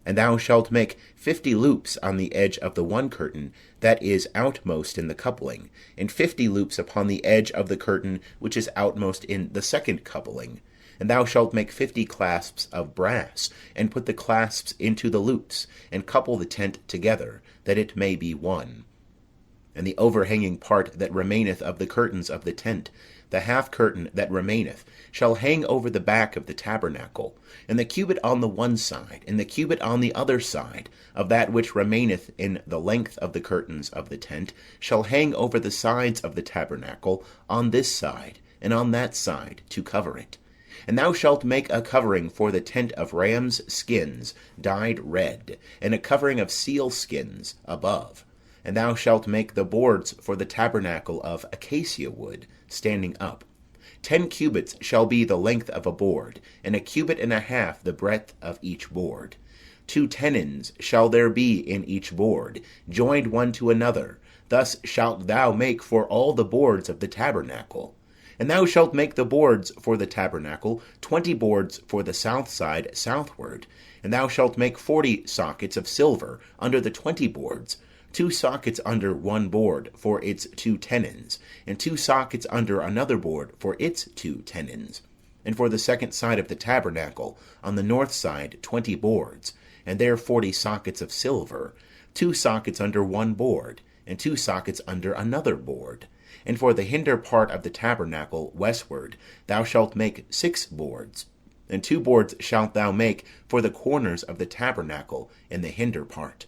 And thou shalt make 50 loops on the edge of the one curtain that is outmost in the coupling, and 50 loops upon the edge of the curtain which is outmost in the second coupling. And thou shalt make 50 clasps of brass, and put the clasps into the loops, and couple the tent together, that it may be one. And the overhanging part that remaineth of the curtains of the tent, the half curtain that remaineth, shall hang over the back of the tabernacle, and the cubit on the one side, and the cubit on the other side, of that which remaineth in the length of the curtains of the tent, shall hang over the sides of the tabernacle, on this side, and on that side, to cover it. And thou shalt make a covering for the tent of rams' skins, dyed red, and a covering of seal skins above. And thou shalt make the boards for the tabernacle of acacia wood, standing up. 10 cubits shall be the length of a board, and a cubit and a half the breadth of each board. 2 tenons shall there be in each board, joined one to another. Thus shalt thou make for all the boards of the tabernacle. And thou shalt make the boards for the tabernacle, 20 boards for the south side southward. And thou shalt make 40 sockets of silver under the 20 boards, 2 sockets under one board for its 2 tenons, and 2 sockets under another board for its 2 tenons. And for the second side of the tabernacle, on the north side 20 boards, and there 40 sockets of silver, 2 sockets under one board, and 2 sockets under another board. And for the hinder part of the tabernacle westward, thou shalt make 6 boards. And 2 boards shalt thou make for the corners of the tabernacle in the hinder part.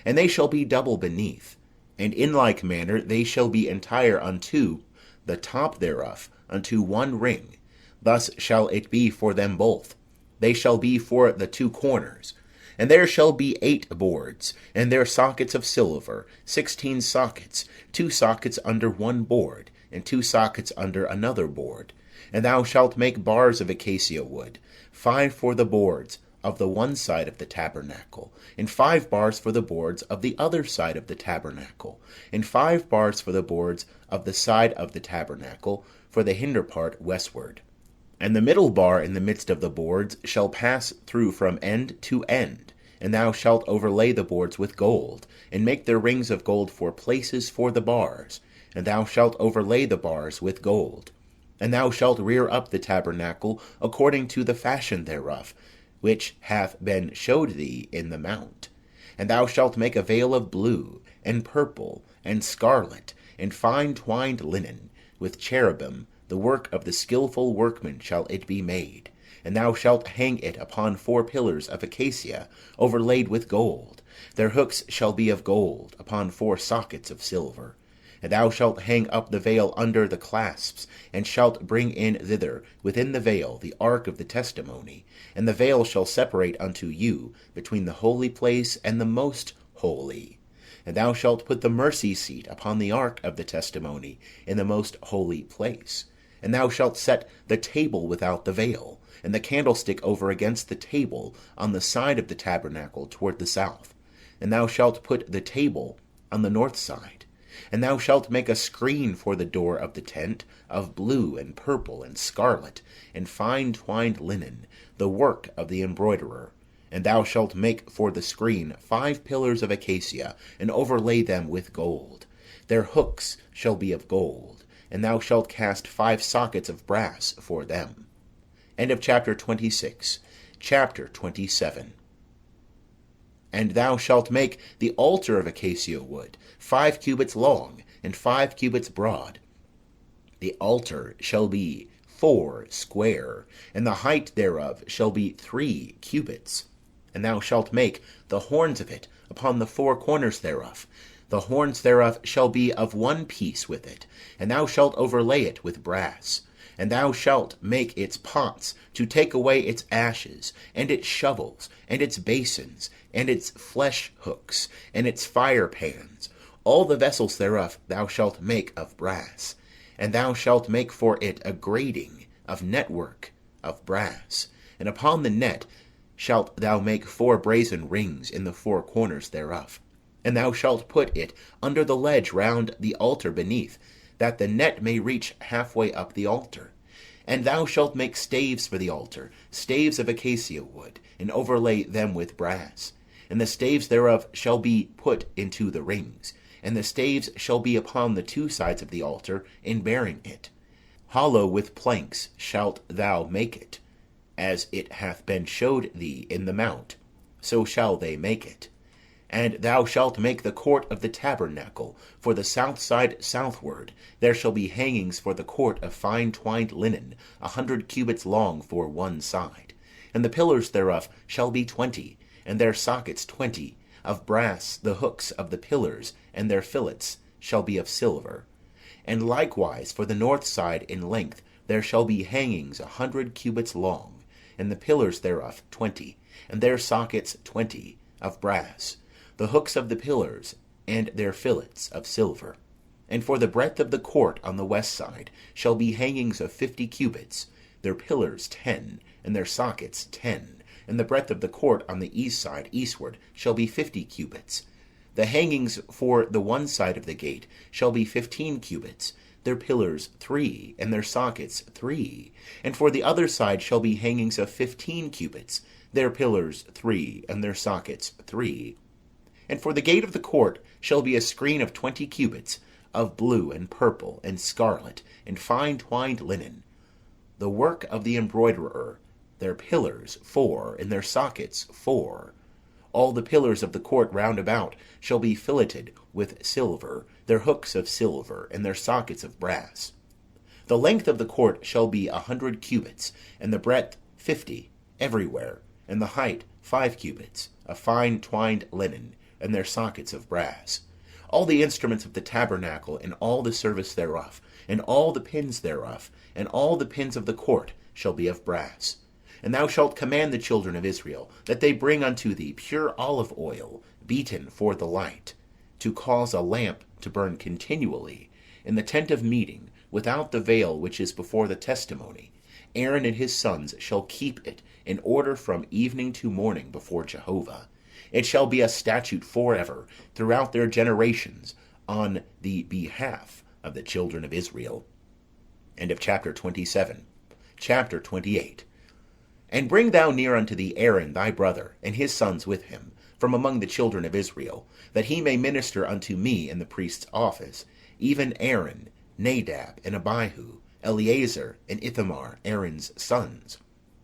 And they shall be double beneath. And in like manner they shall be entire unto the top thereof, unto one ring. Thus shall it be for them both. They shall be for the 2 corners. And there shall be 8 boards, and their sockets of silver, 16 sockets, 2 sockets under one board, and 2 sockets under another board. And thou shalt make bars of acacia wood, 5 for the boards of the one side of the tabernacle, and 5 bars for the boards of the other side of the tabernacle, and 5 bars for the boards of the side of the tabernacle, for the hinder part westward. And the middle bar in the midst of the boards shall pass through from end to end. And thou shalt overlay the boards with gold, and make their rings of gold for places for the bars. And thou shalt overlay the bars with gold. And thou shalt rear up the tabernacle according to the fashion thereof, which hath been shewed thee in the mount. And thou shalt make a veil of blue, and purple, and scarlet, and fine twined linen, with cherubim, the work of the skilful workman shall it be made. And thou shalt hang it upon 4 pillars of acacia, overlaid with gold. Their hooks shall be of gold, upon 4 sockets of silver. And thou shalt hang up the veil under the clasps, and shalt bring in thither, within the veil, the ark of the testimony. And the veil shall separate unto you between the holy place and the most holy. And thou shalt put the mercy seat upon the ark of the testimony in the most holy place. And thou shalt set the table without the veil, and the candlestick over against the table on the side of the tabernacle toward the south. And thou shalt put the table on the north side. And thou shalt make a screen for the door of the tent, of blue and purple and scarlet, and fine twined linen, the work of the embroiderer. And thou shalt make for the screen 5 pillars of acacia, and overlay them with gold. Their hooks shall be of gold, and thou shalt cast 5 sockets of brass for them. End of chapter 26. Chapter 27. And thou shalt make the altar of acacia wood, 5 cubits long, and 5 cubits broad. The altar shall be 4 square, and the height thereof shall be 3 cubits. And thou shalt make the horns of it upon the 4 corners thereof. The horns thereof shall be of one piece with it, and thou shalt overlay it with brass. And thou shalt make its pots to take away its ashes, and its shovels, and its basins, and its flesh hooks, and its fire pans. All the vessels thereof thou shalt make of brass. And thou shalt make for it a grating of network of brass. And upon the net shalt thou make 4 brazen rings in the 4 corners thereof. And thou shalt put it under the ledge round the altar beneath, that the net may reach halfway up the altar. And thou shalt make staves for the altar, staves of acacia wood, and overlay them with brass. And the staves thereof shall be put into the rings, and the staves shall be upon the 2 sides of the altar in bearing it. Hollow with planks shalt thou make it, as it hath been shewed thee in the mount, so shall they make it. And thou shalt make the court of the tabernacle for the south side southward. There shall be hangings for the court of fine twined linen, 100 cubits long for one side. And the pillars thereof shall be 20, and their sockets 20, of brass. The hooks of the pillars and their fillets shall be of silver. And likewise for the north side in length there shall be hangings 100 cubits long, and the pillars thereof 20, and their sockets 20, of brass. The hooks of the pillars, and their fillets of silver. And for the breadth of the court on the west side shall be hangings of 50 cubits, their pillars 10, and their sockets 10. And the breadth of the court on the east side eastward shall be 50 cubits. The hangings for the one side of the gate shall be 15 cubits, their pillars 3, and their sockets 3. And for the other side shall be hangings of 15 cubits, their pillars 3, and their sockets 3. And for the gate of the court shall be a screen of 20 cubits, of blue, and purple, and scarlet, and fine twined linen, the work of the embroiderer, their pillars 4, and their sockets 4. All the pillars of the court round about shall be filleted with silver, their hooks of silver, and their sockets of brass. The length of the court shall be 100 cubits, and the breadth 50, everywhere, and the height 5 cubits, of fine twined linen, and their sockets of brass. All the instruments of the tabernacle, and all the service thereof, and all the pins thereof, and all the pins of the court shall be of brass. And thou shalt command the children of Israel, that they bring unto thee pure olive oil, beaten for the light, to cause a lamp to burn continually, in the tent of meeting, without the veil which is before the testimony. Aaron and his sons shall keep it in order from evening to morning before Jehovah. It shall be a statute forever throughout their generations on the behalf of the children of Israel. End of chapter 27. Chapter 28. And bring thou near unto thee Aaron thy brother, and his sons with him, from among the children of Israel, that he may minister unto me in the priest's office, even Aaron, Nadab, and Abihu, Eleazar, and Ithamar, Aaron's sons.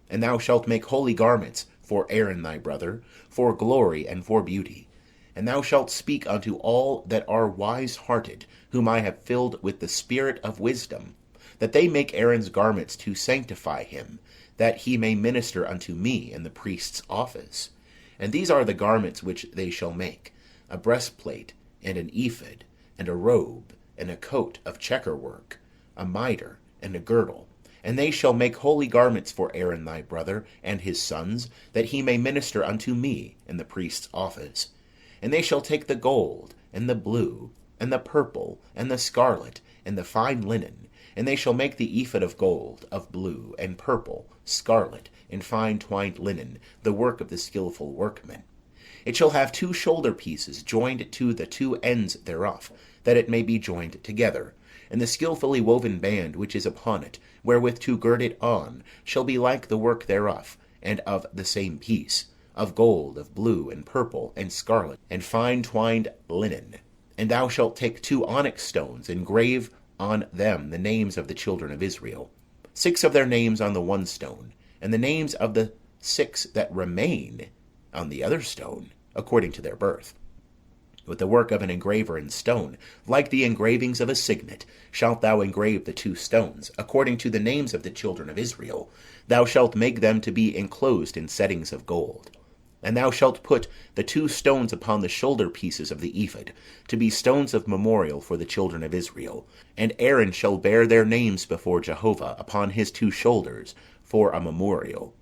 And thou shalt make holy garments for Aaron thy brother, for glory and for beauty. And thou shalt speak unto all that are wise-hearted, whom I have filled with the spirit of wisdom, that they make Aaron's garments to sanctify him, that he may minister unto me in the priest's office. And these are the garments which they shall make: a breastplate, and an ephod, and a robe, and a coat of checker work, a mitre, and a girdle. And they shall make holy garments for Aaron thy brother, and his sons, that he may minister unto me in the priest's office. And they shall take the gold, and the blue, and the purple, and the scarlet, and the fine linen, and they shall make the ephod of gold, of blue, and purple, scarlet, and fine twined linen, the work of the skillful workmen. It shall have 2 shoulder pieces joined to the 2 ends thereof, that it may be joined together. And the skillfully woven band which is upon it, wherewith to gird it on, shall be like the work thereof, and of the same piece, of gold, of blue, and purple, and scarlet, and fine twined linen. And thou shalt take 2 onyx stones, and grave on them the names of the children of Israel, 6 of their names on the one stone, and the names of the 6 that remain on the other stone, according to their birth. With the work of an engraver in stone, like the engravings of a signet, shalt thou engrave the 2 stones, according to the names of the children of Israel. Thou shalt make them to be enclosed in settings of gold. And thou shalt put the 2 stones upon the shoulder pieces of the ephod, to be stones of memorial for the children of Israel. And Aaron shall bear their names before Jehovah upon his 2 shoulders, for a memorial.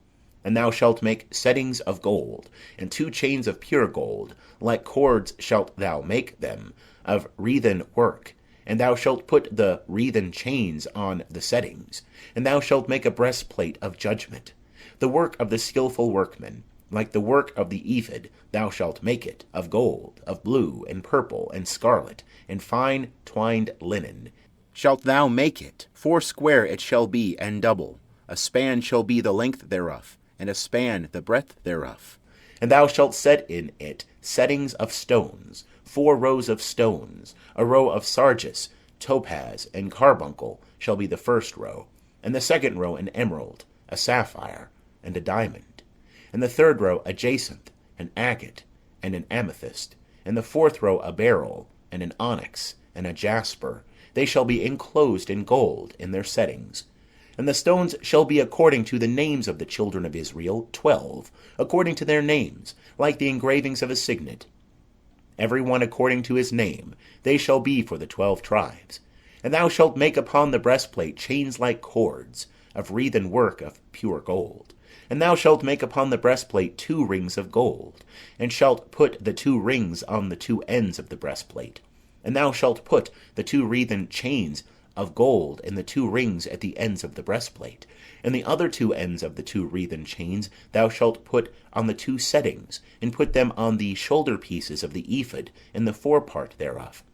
And thou shalt make settings of gold, and 2 chains of pure gold, like cords shalt thou make them, of wreathen work. And thou shalt put the wreathen chains on the settings. And thou shalt make a breastplate of judgment, the work of the skillful workman. Like the work of the ephod, thou shalt make it, of gold, of blue, and purple, and scarlet, and fine twined linen. Shalt thou make it, 4 square it shall be, and double. A span shall be the length thereof, and a span the breadth thereof. And thou shalt set in it settings of stones, 4 rows of stones. A row of sardius, topaz, and carbuncle shall be the first row, and the second row an emerald, a sapphire, and a diamond. And the third row a jacinth, an agate, and an amethyst. And the fourth row a beryl, and an onyx, and a jasper. They shall be enclosed in gold in their settings. And the stones shall be according to the names of the children of Israel, 12, according to their names, like the engravings of a signet. Every one according to his name, they shall be for the 12 tribes. And thou shalt make upon the breastplate chains like cords, of wreathen work of pure gold. And thou shalt make upon the breastplate 2 rings of gold, and shalt put the 2 rings on the 2 ends of the breastplate. And thou shalt put the 2 wreathen chains of gold in the 2 rings at the ends of the breastplate. And the other 2 ends of the 2 wreathen chains thou shalt put on the 2 settings, and put them on the shoulder pieces of the ephod in the forepart thereof.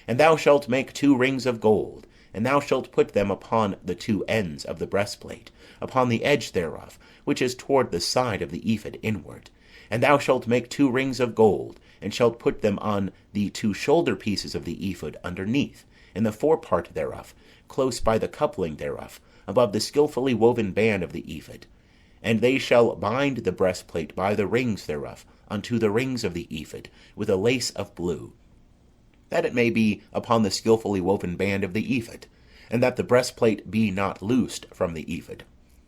And thou shalt make 2 rings of gold, and thou shalt put them upon the 2 ends of the breastplate, upon the edge thereof, which is toward the side of the ephod inward. And thou shalt make 2 rings of gold, and shalt put them on the 2 shoulder pieces of the ephod underneath, in the forepart thereof, close by the coupling thereof, above the skilfully woven band of the ephod. And they shall bind the breastplate by the rings thereof unto the rings of the ephod, with a lace of blue, that it may be upon the skilfully woven band of the ephod, and that the breastplate be not loosed from the ephod.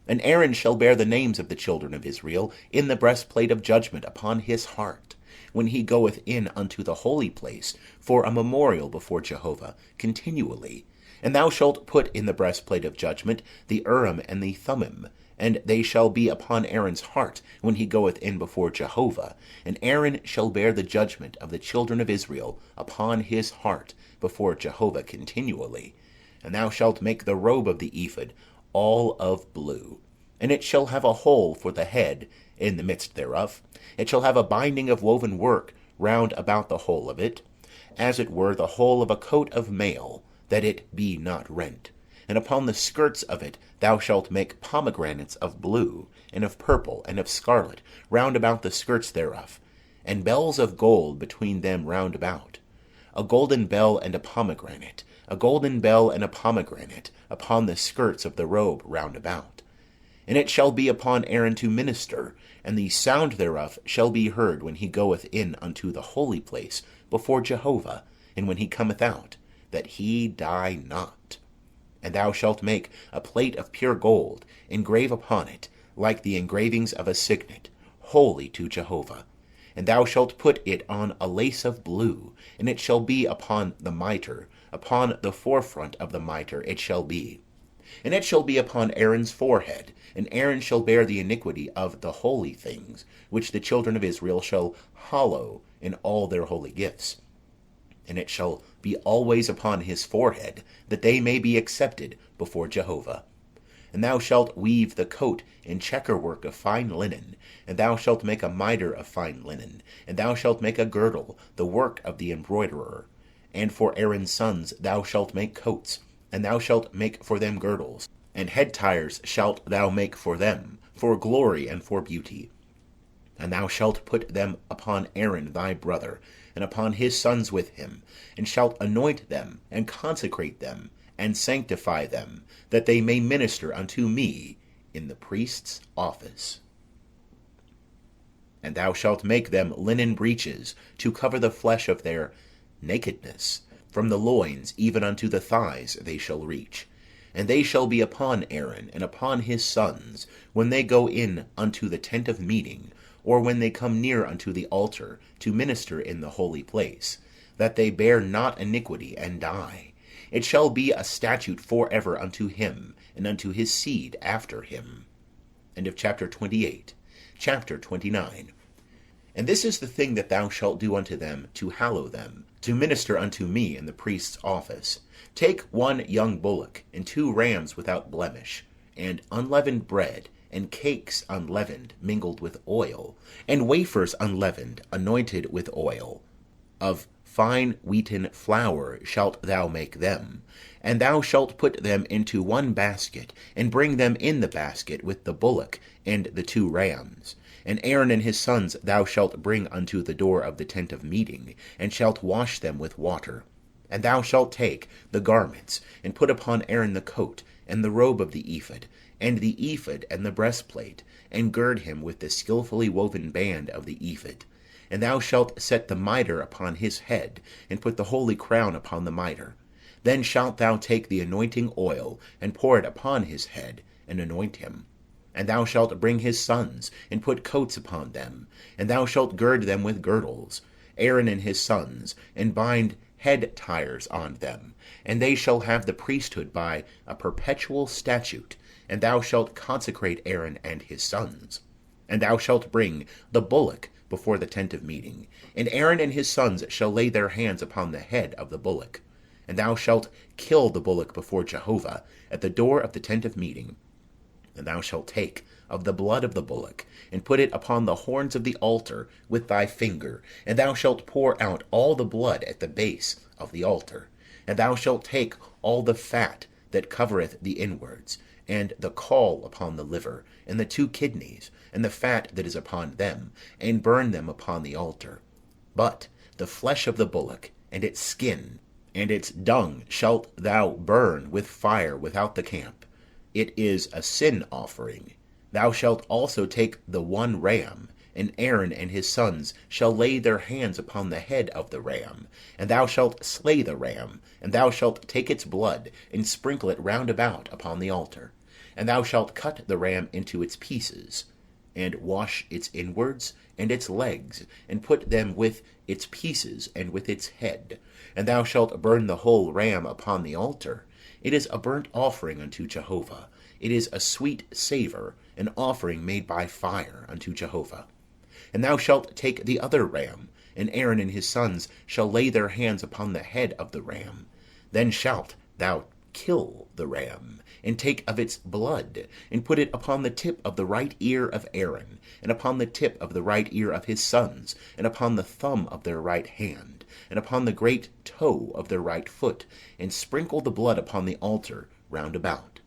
And Aaron shall bear the names of the children of Israel in the breastplate of judgment upon his heart, when he goeth in unto the holy place, for a memorial before Jehovah, continually. And thou shalt put in the breastplate of judgment the Urim and the Thummim, and they shall be upon Aaron's heart when he goeth in before Jehovah. And Aaron shall bear the judgment of the children of Israel upon his heart before Jehovah continually. And thou shalt make the robe of the ephod all of blue, and it shall have a hole for the head in the midst thereof. It shall have a binding of woven work round about the hole of it, as it were the hole of a coat of mail, that it be not rent. And upon the skirts of it thou shalt make pomegranates of blue, and of purple, and of scarlet, round about the skirts thereof, and bells of gold between them round about. A golden bell and a pomegranate, a golden bell and a pomegranate, upon the skirts of the robe round about. And it shall be upon Aaron to minister, and the sound thereof shall be heard when he goeth in unto the holy place before Jehovah, and when he cometh out, that he die not. And thou shalt make a plate of pure gold, engrave upon it, like the engravings of a signet, holy to Jehovah. And thou shalt put it on a lace of blue, and it shall be upon the mitre, upon the forefront of the mitre it shall be. And it shall be upon Aaron's forehead, and Aaron shall bear the iniquity of the holy things, which the children of Israel shall hallow in all their holy gifts. And it shall be always upon his forehead, that they may be accepted before Jehovah. And thou shalt weave the coat in checker work of fine linen, and thou shalt make a mitre of fine linen, and thou shalt make a girdle, the work of the embroiderer. And for Aaron's sons thou shalt make coats, and thou shalt make for them girdles, and head tires shalt thou make for them, for glory and for beauty. And thou shalt put them upon Aaron thy brother, and upon his sons with him, and shalt anoint them, and consecrate them, and sanctify them, that they may minister unto me in the priest's office. And thou shalt make them linen breeches, to cover the flesh of their nakedness, from the loins even unto the thighs they shall reach. And they shall be upon Aaron and upon his sons, when they go in unto the tent of meeting, or when they come near unto the altar, to minister in the holy place, that they bear not iniquity and die. It shall be a statute for ever unto him, and unto his seed after him. End of chapter 28. Chapter 29. And this is the thing that thou shalt do unto them, to hallow them, to minister unto me in the priest's office. Take 1 young bullock, and 2 rams without blemish, and unleavened bread, and cakes unleavened, mingled with oil, and wafers unleavened, anointed with oil. Of fine wheaten flour shalt thou make them. And thou shalt put them into 1 basket, and bring them in the basket with the bullock and the 2 rams. And Aaron and his sons thou shalt bring unto the door of the tent of meeting, and shalt wash them with water. And thou shalt take the garments, and put upon Aaron the coat, and the robe of the ephod, and the ephod and the breastplate, and gird him with the skilfully woven band of the ephod. And thou shalt set the mitre upon his head, and put the holy crown upon the mitre. Then shalt thou take the anointing oil, and pour it upon his head, and anoint him. And thou shalt bring his sons, and put coats upon them, and thou shalt gird them with girdles, Aaron and his sons, and bind head tires on them, and they shall have the priesthood by a perpetual statute, and thou shalt consecrate Aaron and his sons. And thou shalt bring the bullock before the tent of meeting, and Aaron and his sons shall lay their hands upon the head of the bullock. And thou shalt kill the bullock before Jehovah at the door of the tent of meeting. And thou shalt take of the blood of the bullock, and put it upon the horns of the altar with thy finger, and thou shalt pour out all the blood at the base of the altar. And thou shalt take all the fat that covereth the inwards, and the caul upon the liver, and the 2 kidneys, and the fat that is upon them, and burn them upon the altar. But the flesh of the bullock, and its skin, and its dung shalt thou burn with fire without the camp. It is a sin offering. Thou shalt also take the 1 ram, and Aaron and his sons shall lay their hands upon the head of the ram, and thou shalt slay the ram, and thou shalt take its blood, and sprinkle it round about upon the altar. And thou shalt cut the ram into its pieces, and wash its inwards and its legs, and put them with its pieces and with its head. And thou shalt burn the whole ram upon the altar. It is a burnt offering unto Jehovah. It is a sweet savour, an offering made by fire unto Jehovah. And thou shalt take the other ram, and Aaron and his sons shall lay their hands upon the head of the ram. Then shalt thou kill the ram, and take of its blood, and put it upon the tip of the right ear of Aaron, and upon the tip of the right ear of his sons, and upon the thumb of their right hand, and upon the great toe of their right foot, and sprinkle the blood upon the altar round about.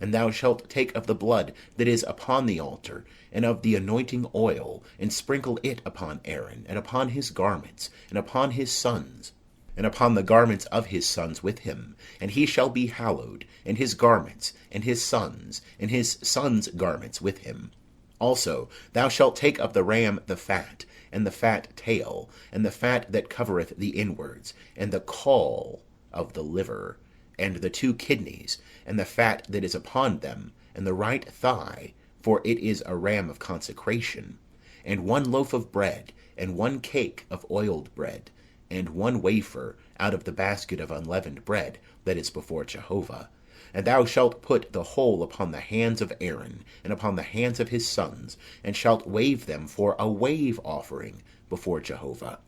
And thou shalt take of the blood that is upon the altar, and of the anointing oil, and sprinkle it upon Aaron, and upon his garments, and upon his sons, and upon the garments of his sons with him. And he shall be hallowed, and his garments, and his sons' garments with him. Also thou shalt take of the ram the fat, and the fat tail, and the fat that covereth the inwards, and the caul of the liver, and the 2 kidneys, and the fat that is upon them, and the right thigh, for it is a ram of consecration, and 1 loaf of bread, and 1 cake of oiled bread, and 1 wafer out of the basket of unleavened bread that is before Jehovah. And thou shalt put the whole upon the hands of Aaron, and upon the hands of his sons, and shalt wave them for a wave offering before Jehovah.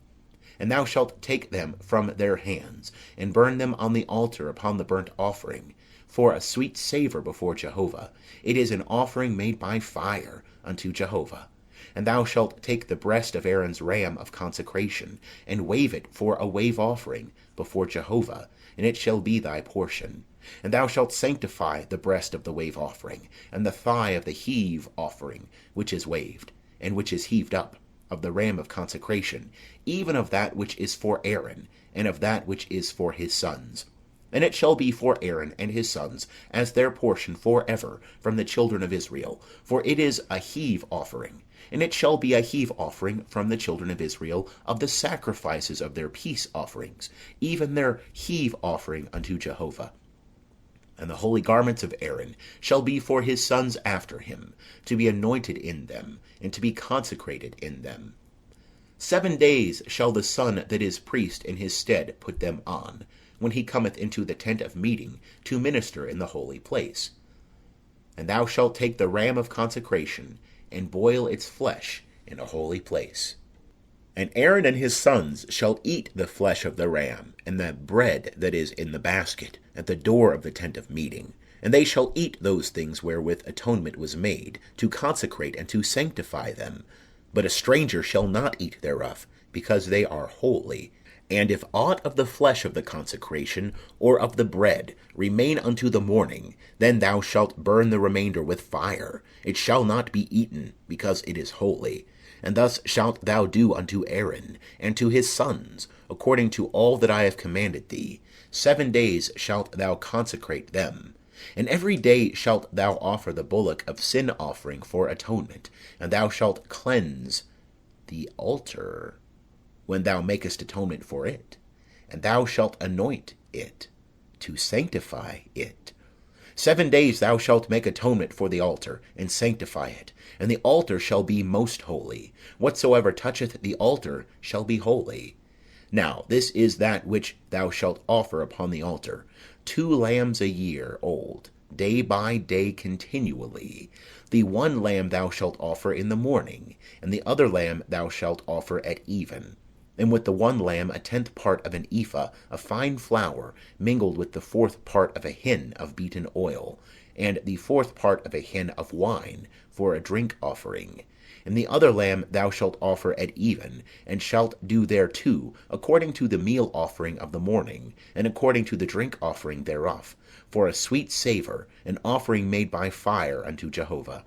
And thou shalt take them from their hands, and burn them on the altar upon the burnt offering, for a sweet savour before Jehovah. It is an offering made by fire unto Jehovah. And thou shalt take the breast of Aaron's ram of consecration, and wave it for a wave offering before Jehovah, and it shall be thy portion. And thou shalt sanctify the breast of the wave offering, and the thigh of the heave offering, which is waved, and which is heaved up, of the ram of consecration, even of that which is for Aaron, and of that which is for his sons. And it shall be for Aaron and his sons as their portion for ever from the children of Israel, for it is a heave offering. And it shall be a heave offering from the children of Israel of the sacrifices of their peace offerings, even their heave offering unto Jehovah. And the holy garments of Aaron shall be for his sons after him, to be anointed in them, and to be consecrated in them. 7 days shall the son that is priest in his stead put them on, when he cometh into the tent of meeting to minister in the holy place. And thou shalt take the ram of consecration, and boil its flesh in a holy place. And Aaron and his sons shall eat the flesh of the ram, and the bread that is in the basket, at the door of the tent of meeting. And they shall eat those things wherewith atonement was made, to consecrate and to sanctify them. But a stranger shall not eat thereof, because they are holy. And if aught of the flesh of the consecration, or of the bread, remain unto the morning, then thou shalt burn the remainder with fire. It shall not be eaten, because it is holy. And thus shalt thou do unto Aaron, and to his sons, according to all that I have commanded thee. 7 days shalt thou consecrate them. And every day shalt thou offer the bullock of sin offering for atonement, and thou shalt cleanse the altar when thou makest atonement for it, and thou shalt anoint it, to sanctify it. 7 days thou shalt make atonement for the altar, and sanctify it, and the altar shall be most holy. Whatsoever toucheth the altar shall be holy. Now this is that which thou shalt offer upon the altar: 2 lambs a year old, day by day continually. The 1 lamb thou shalt offer in the morning, and the other lamb thou shalt offer at even. And with the one lamb 1/10 part of an ephah of fine flour, mingled with the 4th part of a hin of beaten oil, and the 4th part of a hin of wine, for a drink offering. And the other lamb thou shalt offer at even, and shalt do thereto according to the meal offering of the morning, and according to the drink offering thereof, for a sweet savour, an offering made by fire unto Jehovah.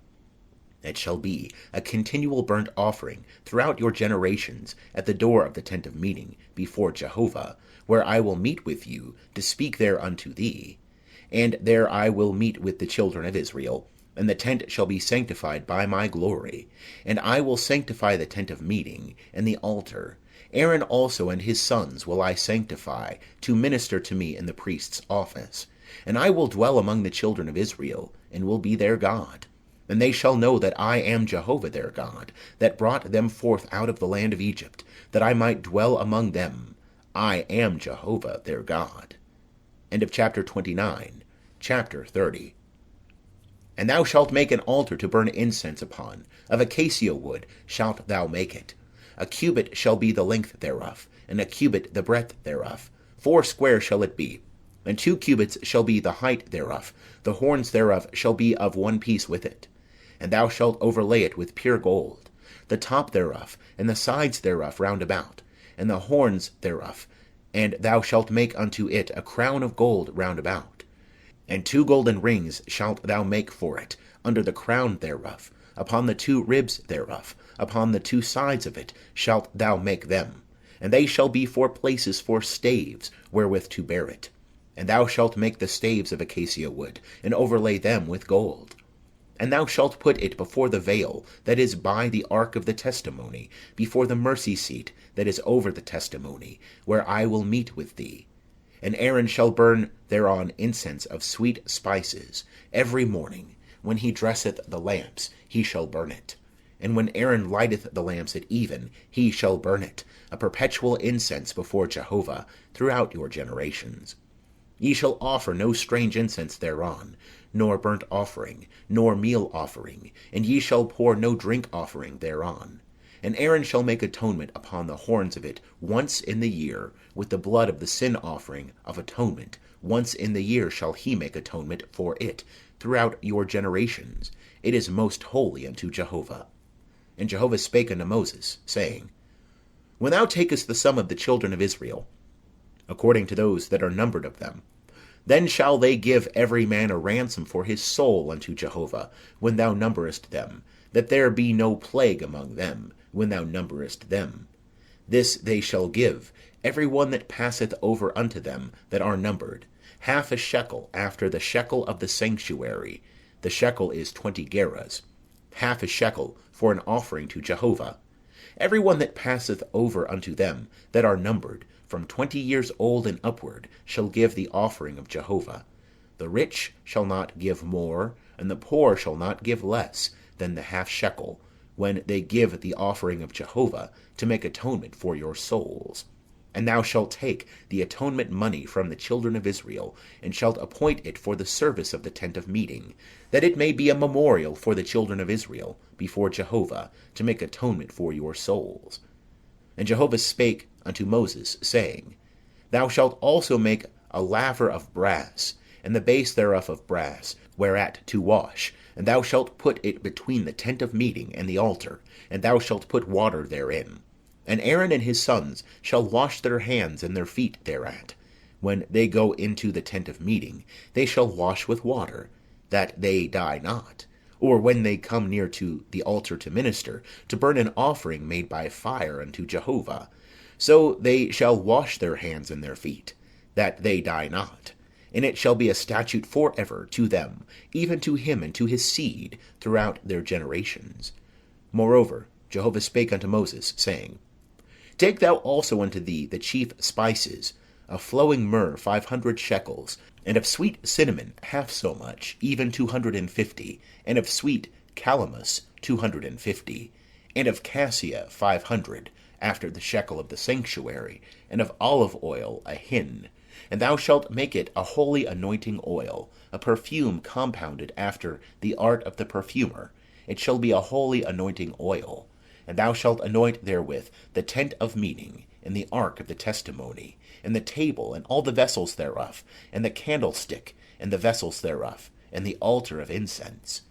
It shall be a continual burnt offering throughout your generations at the door of the tent of meeting before Jehovah, where I will meet with you to speak there unto thee. And there I will meet with the children of Israel, and the tent shall be sanctified by my glory. And I will sanctify the tent of meeting, and the altar. Aaron also and his sons will I sanctify, to minister to me in the priest's office. And I will dwell among the children of Israel, and will be their God. And they shall know that I am Jehovah their God, that brought them forth out of the land of Egypt, that I might dwell among them. I am Jehovah their God. End of chapter 29. Chapter 30. And thou shalt make an altar to burn incense upon. Of acacia wood shalt thou make it. A cubit shall be the length thereof, and a cubit the breadth thereof. 4 square shall it be. And 2 cubits shall be the height thereof. The horns thereof shall be of one piece with it. And thou shalt overlay it with pure gold, the top thereof, and the sides thereof round about, and the horns thereof. And thou shalt make unto it a crown of gold round about. And 2 golden rings shalt thou make for it, under the crown thereof, upon the 2 ribs thereof, upon the 2 sides of it shalt thou make them. And they shall be for places for staves, wherewith to bear it. And thou shalt make the staves of acacia wood, and overlay them with gold. And thou shalt put it before the veil that is by the ark of the testimony, before the mercy seat that is over the testimony, where I will meet with thee. And Aaron shall burn thereon incense of sweet spices. Every morning, when he dresseth the lamps, he shall burn it. And when Aaron lighteth the lamps at even, he shall burn it, a perpetual incense before Jehovah throughout your generations. Ye shall offer no strange incense thereon, nor burnt offering, nor meal offering, and ye shall pour no drink offering thereon. And Aaron shall make atonement upon the horns of it once in the year, with the blood of the sin offering of atonement. Once in the year shall he make atonement for it throughout your generations. It is most holy unto Jehovah. And Jehovah spake unto Moses, saying, When thou takest the sum of the children of Israel, according to those that are numbered of them, then shall they give every man a ransom for his soul unto Jehovah, when thou numberest them, that there be no plague among them, when thou numberest them. This they shall give, every one that passeth over unto them that are numbered, 1/2 shekel after the shekel of the sanctuary. The shekel is 20 gerahs. 1/2 shekel for an offering to Jehovah. Every one that passeth over unto them that are numbered, from 20 years old and upward, shall give the offering of Jehovah. The rich shall not give more, and the poor shall not give less than the 1/2 shekel, when they give the offering of Jehovah, to make atonement for your souls. And thou shalt take the atonement money from the children of Israel, and shalt appoint it for the service of the tent of meeting, that it may be a memorial for the children of Israel before Jehovah, to make atonement for your souls. And Jehovah spake unto Moses, saying, Thou shalt also make a laver of brass, and the base thereof of brass, whereat to wash, and thou shalt put it between the tent of meeting and the altar, and thou shalt put water therein. And Aaron and his sons shall wash their hands and their feet thereat. When they go into the tent of meeting, they shall wash with water, that they die not. Or when they come near to the altar to minister, to burn an offering made by fire unto Jehovah, so they shall wash their hands and their feet, that they die not. And it shall be a statute for ever to them, even to him and to his seed, throughout their generations. Moreover, Jehovah spake unto Moses, saying, Take thou also unto thee the chief spices, of flowing myrrh 500 shekels, and of sweet cinnamon 1/2 so much, even 250, and of sweet calamus 250, and of cassia 500, after the shekel of the sanctuary, and of olive oil a hin. And thou shalt make it a holy anointing oil, a perfume compounded after the art of the perfumer. It shall be a holy anointing oil. And thou shalt anoint therewith the tent of meeting, and the ark of the testimony, and the table, and all the vessels thereof, and the candlestick, and the vessels thereof, and the altar of incense,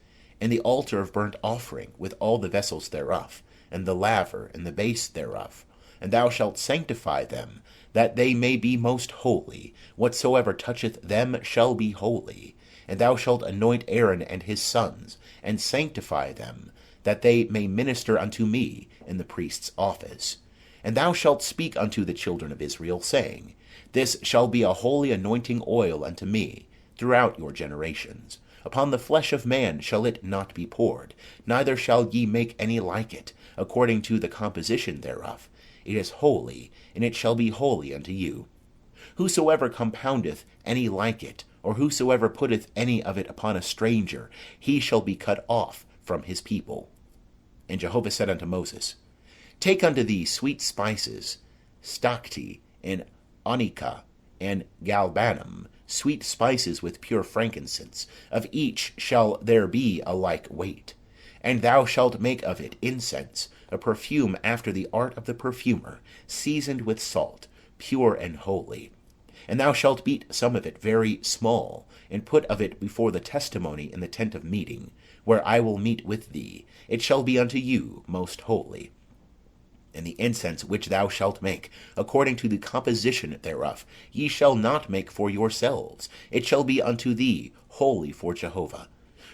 and the altar of burnt offering, with all the vessels thereof, and the laver, and the base thereof. And thou shalt sanctify them, that they may be most holy. Whatsoever toucheth them shall be holy. And thou shalt anoint Aaron and his sons, and sanctify them, that they may minister unto me in the priest's office. And thou shalt speak unto the children of Israel, saying, This shall be a holy anointing oil unto me throughout your generations. Upon the flesh of man shall it not be poured, neither shall ye make any like it, according to the composition thereof. It is holy, and it shall be holy unto you. Whosoever compoundeth any like it, or whosoever putteth any of it upon a stranger, he shall be cut off from his people. And Jehovah said unto Moses, Take unto thee sweet spices, stacte, and onycha, and galbanum, sweet spices with pure frankincense. Of each shall there be a like weight. And thou shalt make of it incense, a perfume after the art of the perfumer, seasoned with salt, pure and holy. And thou shalt beat some of it very small, and put of it before the testimony in the tent of meeting, where I will meet with thee. It shall be unto you most holy. And the incense which thou shalt make, according to the composition thereof, ye shall not make for yourselves. It shall be unto thee holy for Jehovah.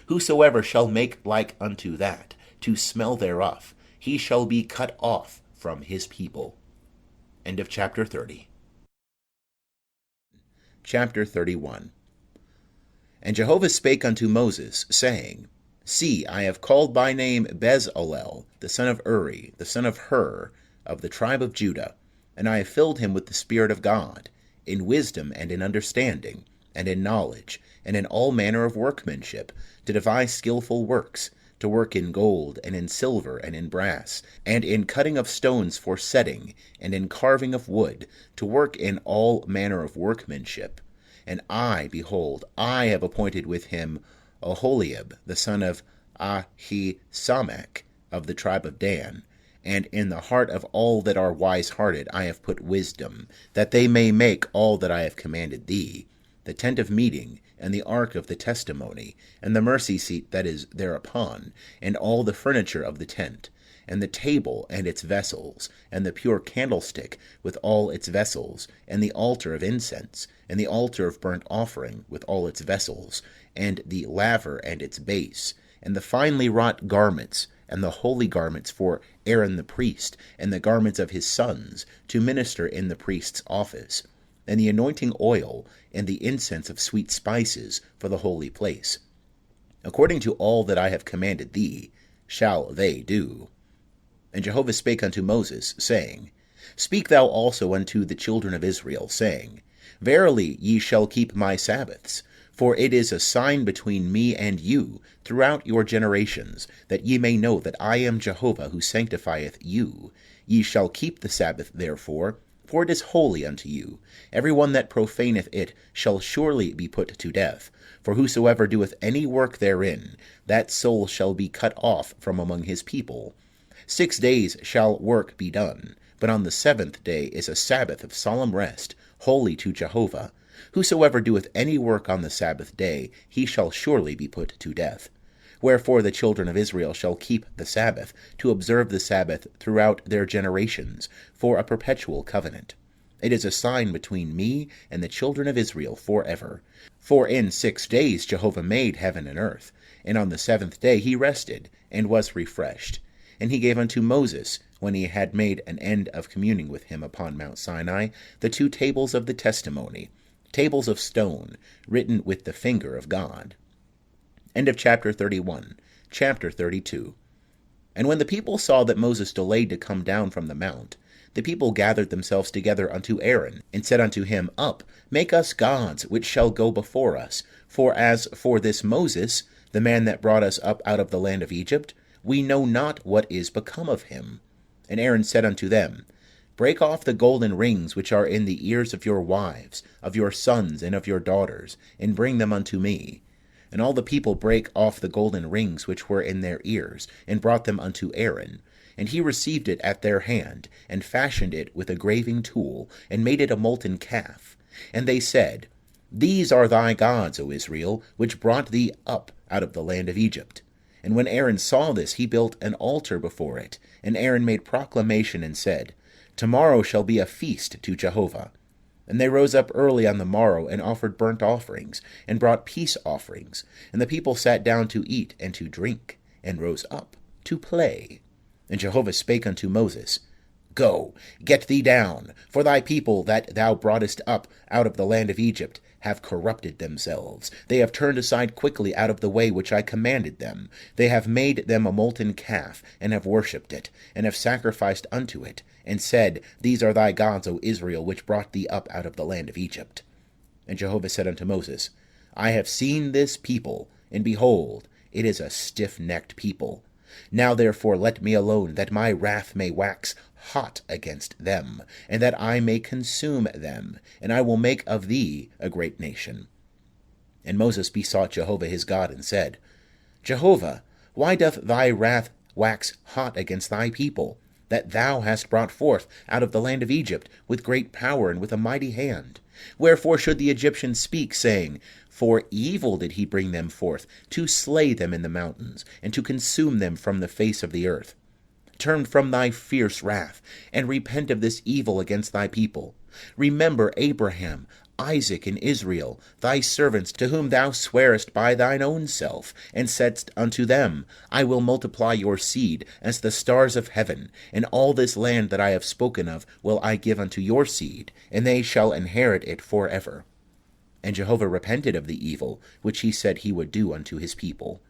Whosoever shall make like unto that, to smell thereof, he shall be cut off from his people. End of chapter 30. Chapter 31. And Jehovah spake unto Moses, saying, See, I have called by name Bezalel, the son of Uri, the son of Hur, of the tribe of Judah, and I have filled him with the Spirit of God, in wisdom and in understanding, and in knowledge, and in all manner of workmanship, to devise skilful works, to work in gold, and in silver, and in brass, and in cutting of stones for setting, and in carving of wood, to work in all manner of workmanship. And I, behold, I have appointed with him Oholiab, the son of Ahisamach, of the tribe of Dan. And in the heart of all that are wise-hearted I have put wisdom, that they may make all that I have commanded thee, the tent of meeting, and the ark of the testimony, and the mercy seat that is thereupon, and all the furniture of the tent, and the table and its vessels, and the pure candlestick with all its vessels, and the altar of incense, and the altar of burnt offering with all its vessels, and the laver and its base, and the finely wrought garments, and the holy garments for Aaron the priest, and the garments of his sons, to minister in the priest's office, and the anointing oil, and the incense of sweet spices for the holy place. According to all that I have commanded thee, shall they do. And Jehovah spake unto Moses, saying, Speak thou also unto the children of Israel, saying, Verily ye shall keep my Sabbaths, for it is a sign between me and you throughout your generations, that ye may know that I am Jehovah who sanctifieth you. Ye shall keep the Sabbath therefore, for it is holy unto you. Every one that profaneth it shall surely be put to death. For whosoever doeth any work therein, that soul shall be cut off from among his people. 6 days shall work be done, but on the 7th day is a Sabbath of solemn rest, holy to Jehovah. Whosoever doeth any work on the Sabbath day, he shall surely be put to death. Wherefore the children of Israel shall keep the Sabbath, to observe the Sabbath throughout their generations, for a perpetual covenant. It is a sign between me and the children of Israel for ever. For in 6 days Jehovah made heaven and earth, and on the 7th day he rested, and was refreshed. And he gave unto Moses, when he had made an end of communing with him upon Mount Sinai, the 2 tables of the testimony, tables of stone, written with the finger of God. End of chapter 31. Chapter 32. And when the people saw that Moses delayed to come down from the mount, the people gathered themselves together unto Aaron, and said unto him, Up, make us gods, which shall go before us. For as for this Moses, the man that brought us up out of the land of Egypt, we know not what is become of him. And Aaron said unto them, Break off the golden rings which are in the ears of your wives, of your sons, and of your daughters, and bring them unto me. And all the people brake off the golden rings which were in their ears, and brought them unto Aaron. And he received it at their hand, and fashioned it with a graving tool, and made it a molten calf. And they said, These are thy gods, O Israel, which brought thee up out of the land of Egypt. And when Aaron saw this, he built an altar before it. And Aaron made proclamation and said, Tomorrow shall be a feast to Jehovah. And they rose up early on the morrow, and offered burnt offerings, and brought peace offerings. And the people sat down to eat and to drink, and rose up to play. And Jehovah spake unto Moses, Go, get thee down, for thy people that thou broughtest up out of the land of Egypt have corrupted themselves. They have turned aside quickly out of the way which I commanded them. They have made them a molten calf, and have worshipped it, and have sacrificed unto it, and said, These are thy gods, O Israel, which brought thee up out of the land of Egypt. And Jehovah said unto Moses, I have seen this people, and behold, it is a stiff-necked people. Now therefore let me alone, that my wrath may wax hot against them, and that I may consume them, and I will make of thee a great nation. And Moses besought Jehovah his God, and said, Jehovah, why doth thy wrath wax hot against thy people, that thou hast brought forth out of the land of Egypt with great power and with a mighty hand? Wherefore should the Egyptians speak, saying, For evil did he bring them forth, to slay them in the mountains, and to consume them from the face of the earth? Turn from thy fierce wrath, and repent of this evil against thy people. Remember Abraham, Isaac, and Israel, thy servants, to whom thou swarest by thine own self, and saidst unto them, I will multiply your seed as the stars of heaven, and all this land that I have spoken of will I give unto your seed, and they shall inherit it for ever. And Jehovah repented of the evil which he said he would do unto his people.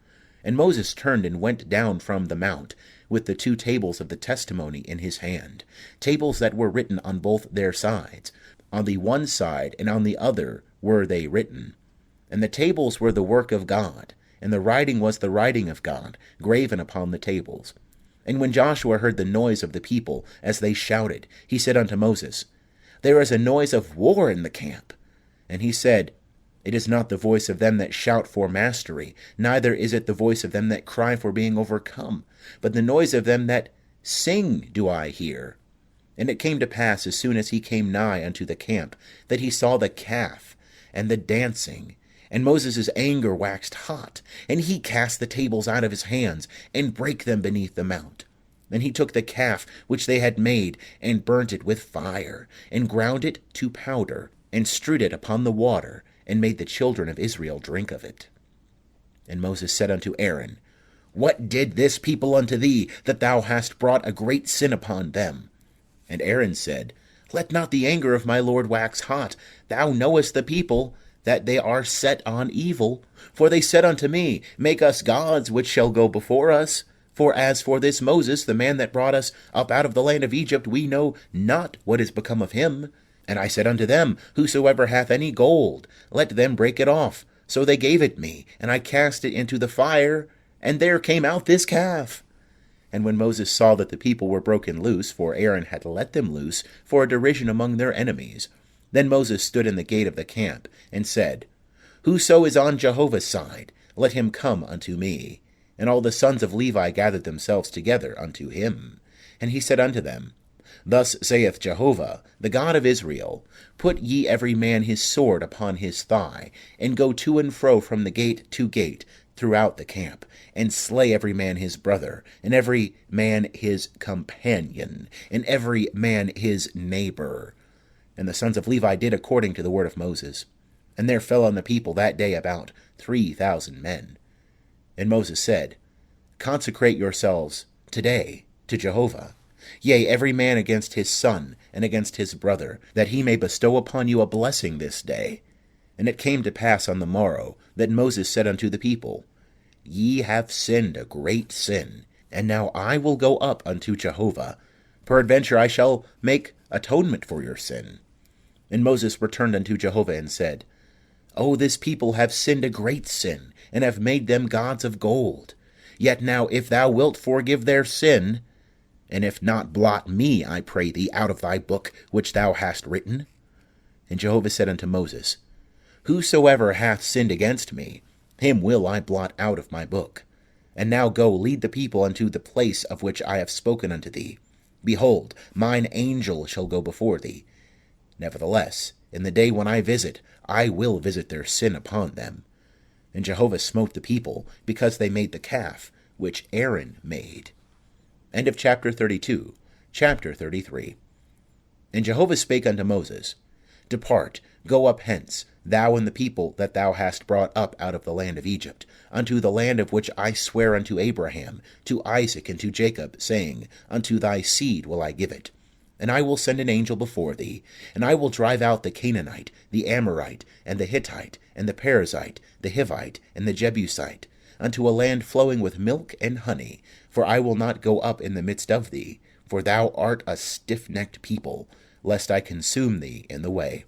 And Moses turned and went down from the mount, with the 2 tables of the testimony in his hand, tables that were written on both their sides. On the one side and on the other were they written. And the tables were the work of God, and the writing was the writing of God, graven upon the tables. And when Joshua heard the noise of the people, as they shouted, he said unto Moses, There is a noise of war in the camp. And he said, It is not the voice of them that shout for mastery, neither is it the voice of them that cry for being overcome, but the noise of them that sing do I hear. And it came to pass, as soon as he came nigh unto the camp, that he saw the calf and the dancing. And Moses' anger waxed hot, and he cast the tables out of his hands, and brake them beneath the mount. And he took the calf which they had made, and burnt it with fire, and ground it to powder, and strewed it upon the water, and made the children of Israel drink of it. And Moses said unto Aaron, What did this people unto thee, that thou hast brought a great sin upon them? And Aaron said, Let not the anger of my Lord wax hot. Thou knowest the people, that they are set on evil. For they said unto me, Make us gods which shall go before us. For as for this Moses, the man that brought us up out of the land of Egypt, we know not what is become of him. And I said unto them, Whosoever hath any gold, let them break it off. So they gave it me, and I cast it into the fire, and there came out this calf. And when Moses saw that the people were broken loose, for Aaron had let them loose for a derision among their enemies, then Moses stood in the gate of the camp, and said, Whoso is on Jehovah's side, let him come unto me. And all the sons of Levi gathered themselves together unto him. And he said unto them, Thus saith Jehovah, the God of Israel, Put ye every man his sword upon his thigh, and go to and fro from the gate to gate throughout the camp, and slay every man his brother, and every man his companion, and every man his neighbor. And the sons of Levi did according to the word of Moses. And there fell on the people that day about 3,000 men. And Moses said, Consecrate yourselves today to Jehovah, yea, every man against his son and against his brother, that he may bestow upon you a blessing this day. And it came to pass on the morrow that Moses said unto the people, Ye have sinned a great sin, and now I will go up unto Jehovah. Peradventure I shall make atonement for your sin. And Moses returned unto Jehovah and said, O this people have sinned a great sin, and have made them gods of gold. Yet now if thou wilt forgive their sin, and if not, blot me, I pray thee, out of thy book which thou hast written. And Jehovah said unto Moses, Whosoever hath sinned against me, him will I blot out of my book. And now go, lead the people unto the place of which I have spoken unto thee. Behold, mine angel shall go before thee. Nevertheless, in the day when I will visit their sin upon them. And Jehovah smote the people, because they made the calf, which Aaron made. End of chapter 32. Chapter 33. And Jehovah spake unto Moses, Depart, go up hence, thou and the people that thou hast brought up out of the land of Egypt, unto the land of which I swear unto Abraham, to Isaac, and to Jacob, saying, Unto thy seed will I give it. And I will send an angel before thee, and I will drive out the Canaanite, the Amorite, and the Hittite, and the Perizzite, the Hivite, and the Jebusite, unto a land flowing with milk and honey. For I will not go up in the midst of thee, for thou art a stiff-necked people, lest I consume thee in the way.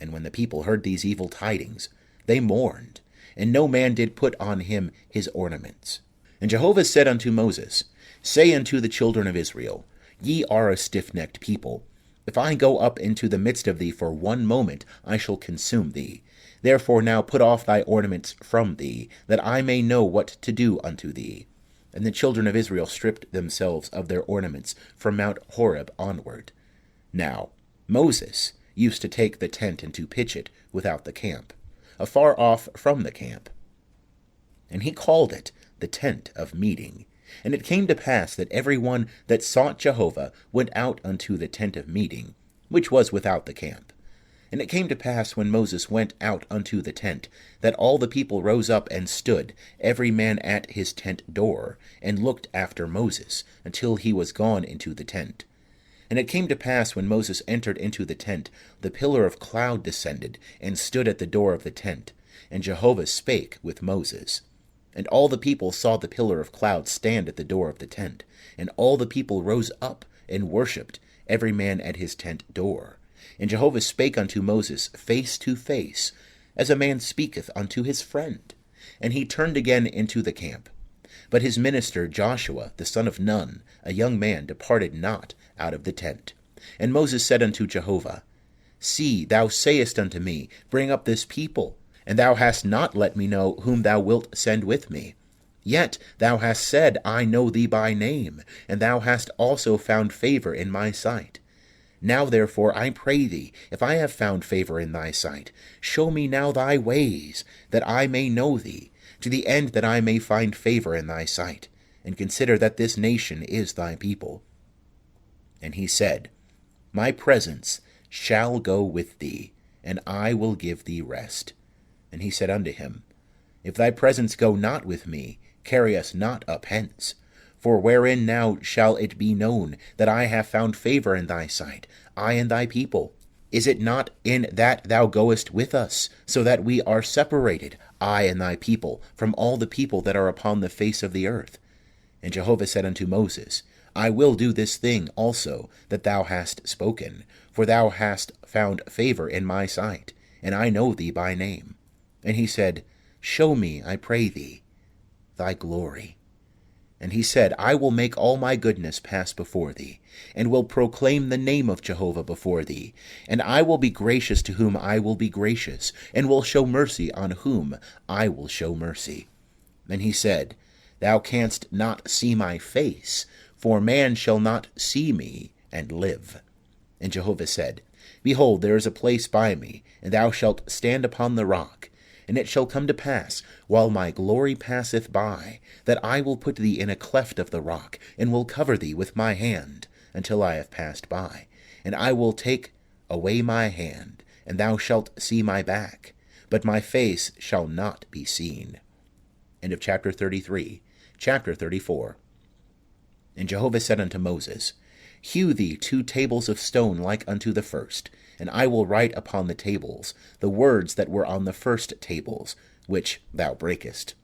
And when the people heard these evil tidings, they mourned, and no man did put on him his ornaments. And Jehovah said unto Moses, Say unto the children of Israel, Ye are a stiff-necked people. If I go up into the midst of thee for 1 moment, I shall consume thee. Therefore now put off thy ornaments from thee, that I may know what to do unto thee. And the children of Israel stripped themselves of their ornaments from Mount Horeb onward. Now Moses used to take the tent and to pitch it without the camp, afar off from the camp. And he called it the tent of meeting. And it came to pass that every one that sought Jehovah went out unto the tent of meeting, which was without the camp. And it came to pass, when Moses went out unto the tent, that all the people rose up and stood, every man at his tent door, and looked after Moses, until he was gone into the tent. And it came to pass, when Moses entered into the tent, the pillar of cloud descended, and stood at the door of the tent. And Jehovah spake with Moses. And all the people saw the pillar of cloud stand at the door of the tent. And all the people rose up and worshipped, every man at his tent door. And Jehovah spake unto Moses face to face, as a man speaketh unto his friend. And he turned again into the camp. But his minister Joshua, the son of Nun, a young man, departed not out of the tent. And Moses said unto Jehovah, See, thou sayest unto me, Bring up this people. And thou hast not let me know whom thou wilt send with me. Yet thou hast said, I know thee by name, and thou hast also found favor in my sight. Now therefore I pray thee, if I have found favor in thy sight, show me now thy ways, that I may know thee, to the end that I may find favor in thy sight, and consider that this nation is thy people. And he said, My presence shall go with thee, and I will give thee rest. And he said unto him, If thy presence go not with me, carry us not up hence. For wherein now shall it be known that I have found favor in thy sight, I and thy people? Is it not in that thou goest with us, so that we are separated, I and thy people, from all the people that are upon the face of the earth? And Jehovah said unto Moses, I will do this thing also that thou hast spoken, for thou hast found favor in my sight, and I know thee by name. And he said, Show me, I pray thee, thy glory. And he said, I will make all my goodness pass before thee, and will proclaim the name of Jehovah before thee. And I will be gracious to whom I will be gracious, and will show mercy on whom I will show mercy. And he said, Thou canst not see my face, for man shall not see me and live. And Jehovah said, Behold, there is a place by me, and thou shalt stand upon the rock. And it shall come to pass, while my glory passeth by, that I will put thee in a cleft of the rock, and will cover thee with my hand, until I have passed by. And I will take away my hand, and thou shalt see my back, but my face shall not be seen. End of chapter 33. Chapter 34. And Jehovah said unto Moses, Hew thee 2 tables of stone like unto the first, and I will write upon the tables the words that were on the first tables, which thou breakest.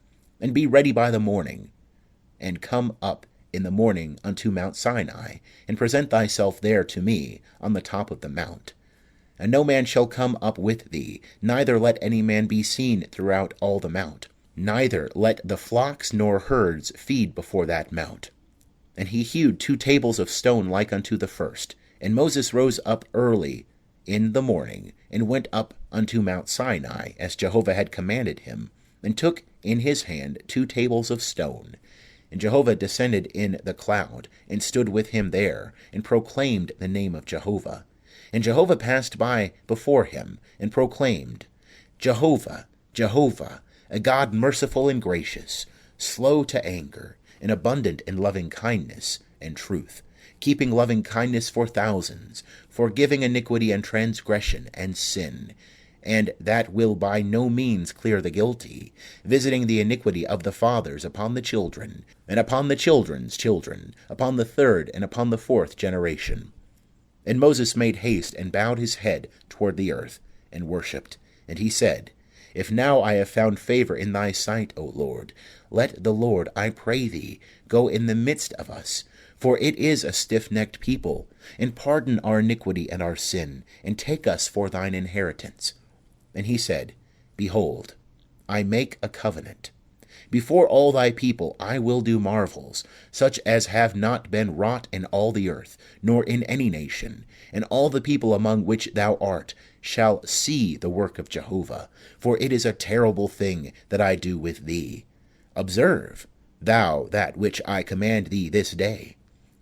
And be ready by the morning, and come up in the morning unto Mount Sinai, and present thyself there to me on the top of the mount. And no man shall come up with thee, neither let any man be seen throughout all the mount, neither let the flocks nor herds feed before that mount. And he hewed 2 tables of stone like unto the first. And Moses rose up early in the morning, and went up unto Mount Sinai, as Jehovah had commanded him, and took in his hand 2 tables of stone. And Jehovah descended in the cloud, and stood with him there, and proclaimed the name of Jehovah. And Jehovah passed by before him, and proclaimed, Jehovah, Jehovah, a God merciful and gracious, slow to anger, and abundant in loving kindness and truth, keeping loving kindness for thousands, forgiving iniquity and transgression and sin, and that will by no means clear the guilty, visiting the iniquity of the fathers upon the children, and upon the children's children, upon the 3rd and upon the 4th generation. And Moses made haste, and bowed his head toward the earth, and worshipped. And he said, If now I have found favour in thy sight, O Lord, let the Lord, I pray thee, go in the midst of us, for it is a stiff-necked people, and pardon our iniquity and our sin, and take us for thine inheritance. And he said, Behold, I make a covenant. Before all thy people I will do marvels, such as have not been wrought in all the earth, nor in any nation. And all the people among which thou art shall see the work of Jehovah, for it is a terrible thing that I do with thee. Observe thou that which I command thee this day.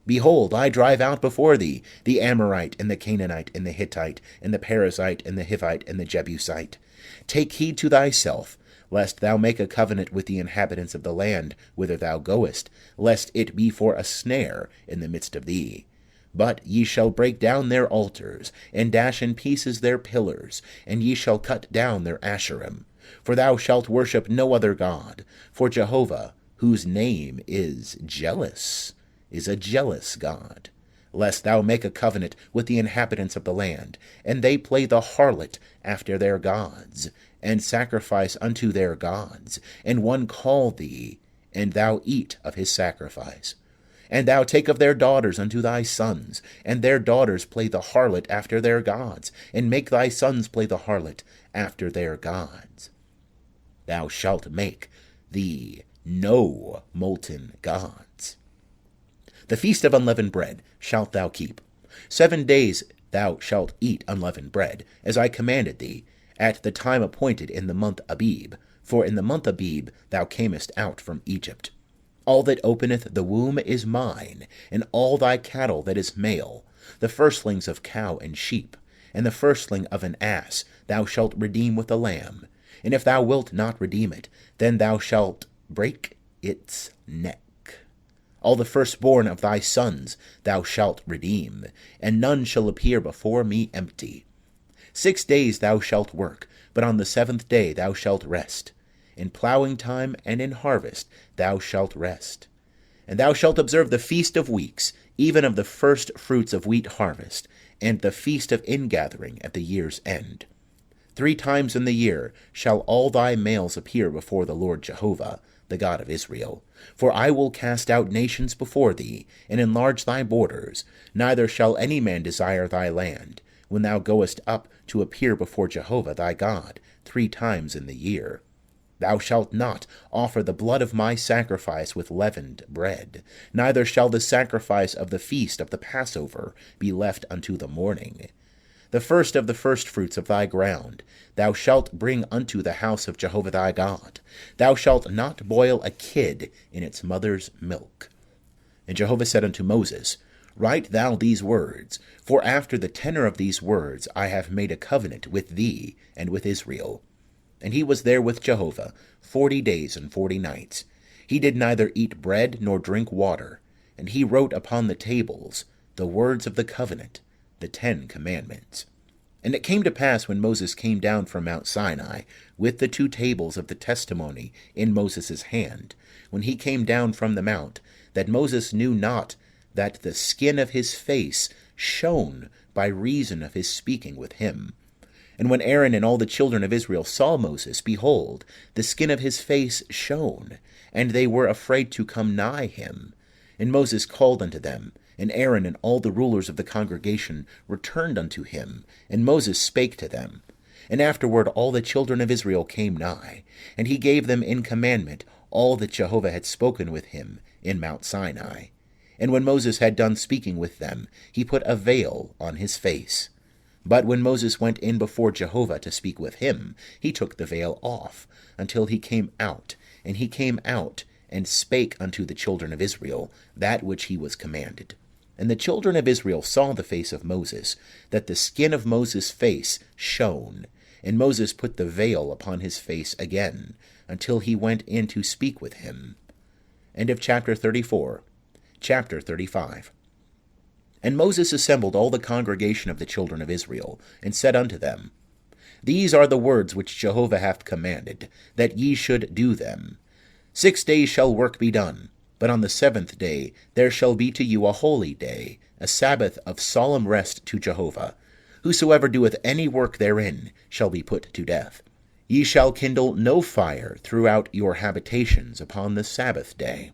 Behold, I drive out before thee the Amorite, and the Canaanite, and the Hittite, and the Perizzite, and the Hivite, and the Jebusite. Take heed to thyself, lest thou make a covenant with the inhabitants of the land whither thou goest, lest it be for a snare in the midst of thee. But ye shall break down their altars, and dash in pieces their pillars, and ye shall cut down their Asherim. For thou shalt worship no other God, for Jehovah, whose name is jealous, is a jealous God, lest thou make a covenant with the inhabitants of the land, and they play the harlot after their gods, and sacrifice unto their gods, and one call thee, and thou eat of his sacrifice. And thou take of their daughters unto thy sons, and their daughters play the harlot after their gods, and make thy sons play the harlot after their gods. Thou shalt make thee no molten gods. The feast of unleavened bread shalt thou keep. 7 days thou shalt eat unleavened bread, as I commanded thee, at the time appointed in the month Abib, for in the month Abib thou camest out from Egypt. All that openeth the womb is mine, and all thy cattle that is male, the firstlings of cow and sheep, and the firstling of an ass thou shalt redeem with a lamb. And if thou wilt not redeem it, then thou shalt break its neck. All the firstborn of thy sons thou shalt redeem, and none shall appear before me empty. 6 days thou shalt work, but on the 7th day thou shalt rest. In plowing time and in harvest thou shalt rest. And thou shalt observe the feast of weeks, even of the first fruits of wheat harvest, and the feast of ingathering at the year's end. 3 times in the year shall all thy males appear before the Lord Jehovah, the God of Israel. For I will cast out nations before thee, and enlarge thy borders, neither shall any man desire thy land, when thou goest up to appear before Jehovah thy God 3 times in the year. Thou shalt not offer the blood of my sacrifice with leavened bread, neither shall the sacrifice of the feast of the Passover be left unto the morning. The first of the firstfruits of thy ground thou shalt bring unto the house of Jehovah thy God. Thou shalt not boil a kid in its mother's milk. And Jehovah said unto Moses, Write thou these words, for after the tenor of these words I have made a covenant with thee and with Israel. And he was there with Jehovah 40 days and 40 nights. He did neither eat bread nor drink water. And he wrote upon the tables the words of the covenant, the 10 commandments. And it came to pass, when Moses came down from Mount Sinai, with the 2 tables of the testimony in Moses' hand, when he came down from the mount, that Moses knew not that the skin of his face shone by reason of his speaking with him. And when Aaron and all the children of Israel saw Moses, behold, the skin of his face shone, and they were afraid to come nigh him. And Moses called unto them, and Aaron and all the rulers of the congregation returned unto him, and Moses spake to them. And afterward all the children of Israel came nigh, and he gave them in commandment all that Jehovah had spoken with him in Mount Sinai. And when Moses had done speaking with them, he put a veil on his face. But when Moses went in before Jehovah to speak with him, he took the veil off, until he came out. And he came out, and spake unto the children of Israel that which he was commanded. And the children of Israel saw the face of Moses, that the skin of Moses' face shone. And Moses put the veil upon his face again, until he went in to speak with him. End of chapter 34. Chapter 35. And Moses assembled all the congregation of the children of Israel, and said unto them, These are the words which Jehovah hath commanded, that ye should do them. 6 days shall work be done, but on the 7th day there shall be to you a holy day, a Sabbath of solemn rest to Jehovah. Whosoever doeth any work therein shall be put to death. Ye shall kindle no fire throughout your habitations upon the Sabbath day.